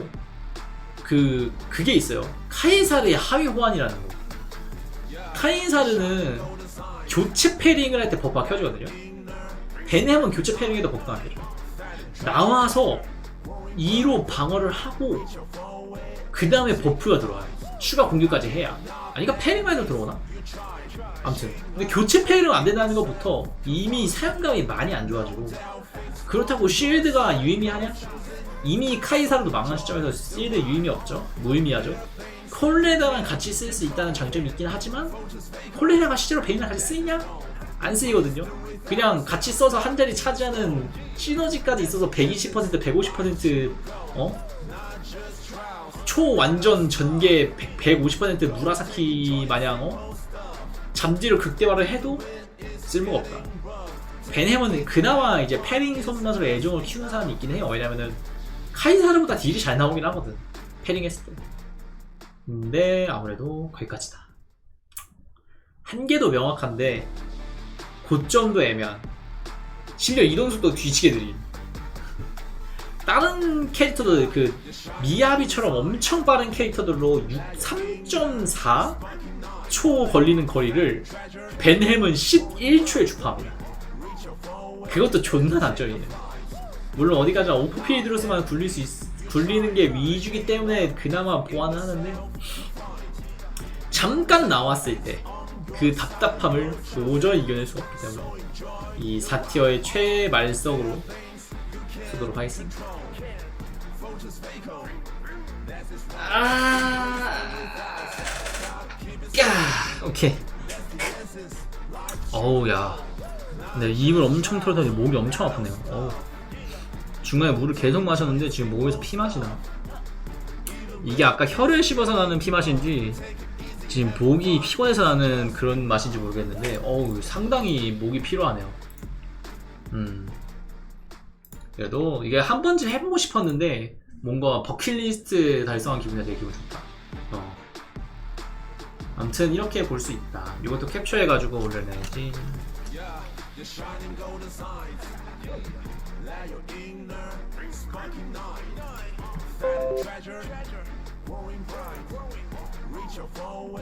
그게 있어요. 카이사르의 하위 호환이라는 거. 카이사르는 교체 패링을 할 때 버프가 켜지거든요. 벤햄은 교체 패링에도 버프가 안 켜져. 나와서 2로 방어를 하고 그 다음에 버프가 들어와요. 추가 공격까지 해야. 아니가 패링만 해도 들어오나? 아무튼 근데 교체 패링 안 된다는 것부터 이미 사용감이 많이 안 좋아지고, 그렇다고 쉴드가 유의미하냐? 이미 카이사르도 망한 시점에서 쉴드 유의미 없죠. 무의미하죠. 콜레다랑 같이 쓸 수 있다는 장점이 있긴 하지만 콜레다가 실제로 베인이랑 같이 쓰이냐? 안 쓰이거든요. 그냥 같이 써서 한 자리 차지하는 시너지까지 있어서 120%, 150% 초완전 전개 150% 무라사키 마냥 잠재를 극대화를 해도 쓸모가 없다. 벤햄은 그나마 이제 패링 손맛으로 애정을 키우는 사람이 있긴 해요. 왜냐면은 카이사르보다 딜이 잘 나오긴 하거든, 패링 했을 때. 근데 아무래도 거기까지다. 한계도 명확한데 고점도 애매한. 심지어 이동속도 뒤지게 느린. 다른 캐릭터들 그 미야비처럼 엄청 빠른 캐릭터들로 3.4 초 걸리는 거리를 벤햄은 11초에 주파합니다. 그것도 존나 단점이에요. 물론 어디까지나 오프필드로서만 굴리는 게 위주기 때문에 그나마 보완을 하는데, 잠깐 나왔을 때 그 답답함을 도저히 이겨낼 수 없기 때문에 이 4티어의 최말석으로 쓰도록 하겠습니다. 오케이. 어우 야, 근데 입을 엄청 털더니 목이 엄청 아프네요. 어우. 중간에 물을 계속 마셨는데 지금 목에서 피맛이 나. 이게 아까 혀를 씹어서 나는 피맛인지 지금 목이 피곤해서 나는 그런 맛인지 모르겠는데 어우 상당히 목이 피로하네요. 그래도 이게 한 번쯤 해보고 싶었는데 뭔가 버킷리스트 달성한 기분이 되게 기분 좋다. 아무튼 이렇게 볼 수 있다. 이것도 캡처해가지고 올려내야지.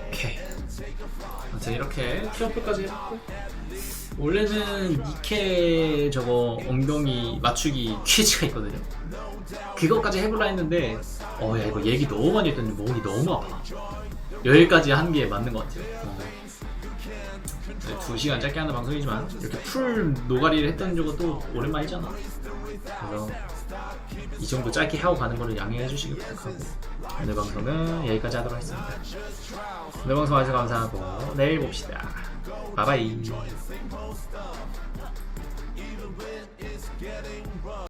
오케이. 아무튼 이렇게 티어풀까지 해봤고, 원래는 니케 저거 엉덩이 맞추기 퀴즈가 있거든요. 그것까지 해볼라 했는데 야 이거 얘기 너무 많이 했더니 목이 너무 아파. 여기까지 한 게 맞는 것 같아요. 2시간 짧게 하는 방송이지만 이렇게 풀 노가리를 했던 적은 또 오랜만이잖아. 그래서 이 정도 짧게 하고 가는 거를 양해해 주시길 부탁하고, 오늘 방송은 여기까지 하도록 하겠습니다. 오늘 방송 와주셔서 감사하고 내일 봅시다. 바이바이.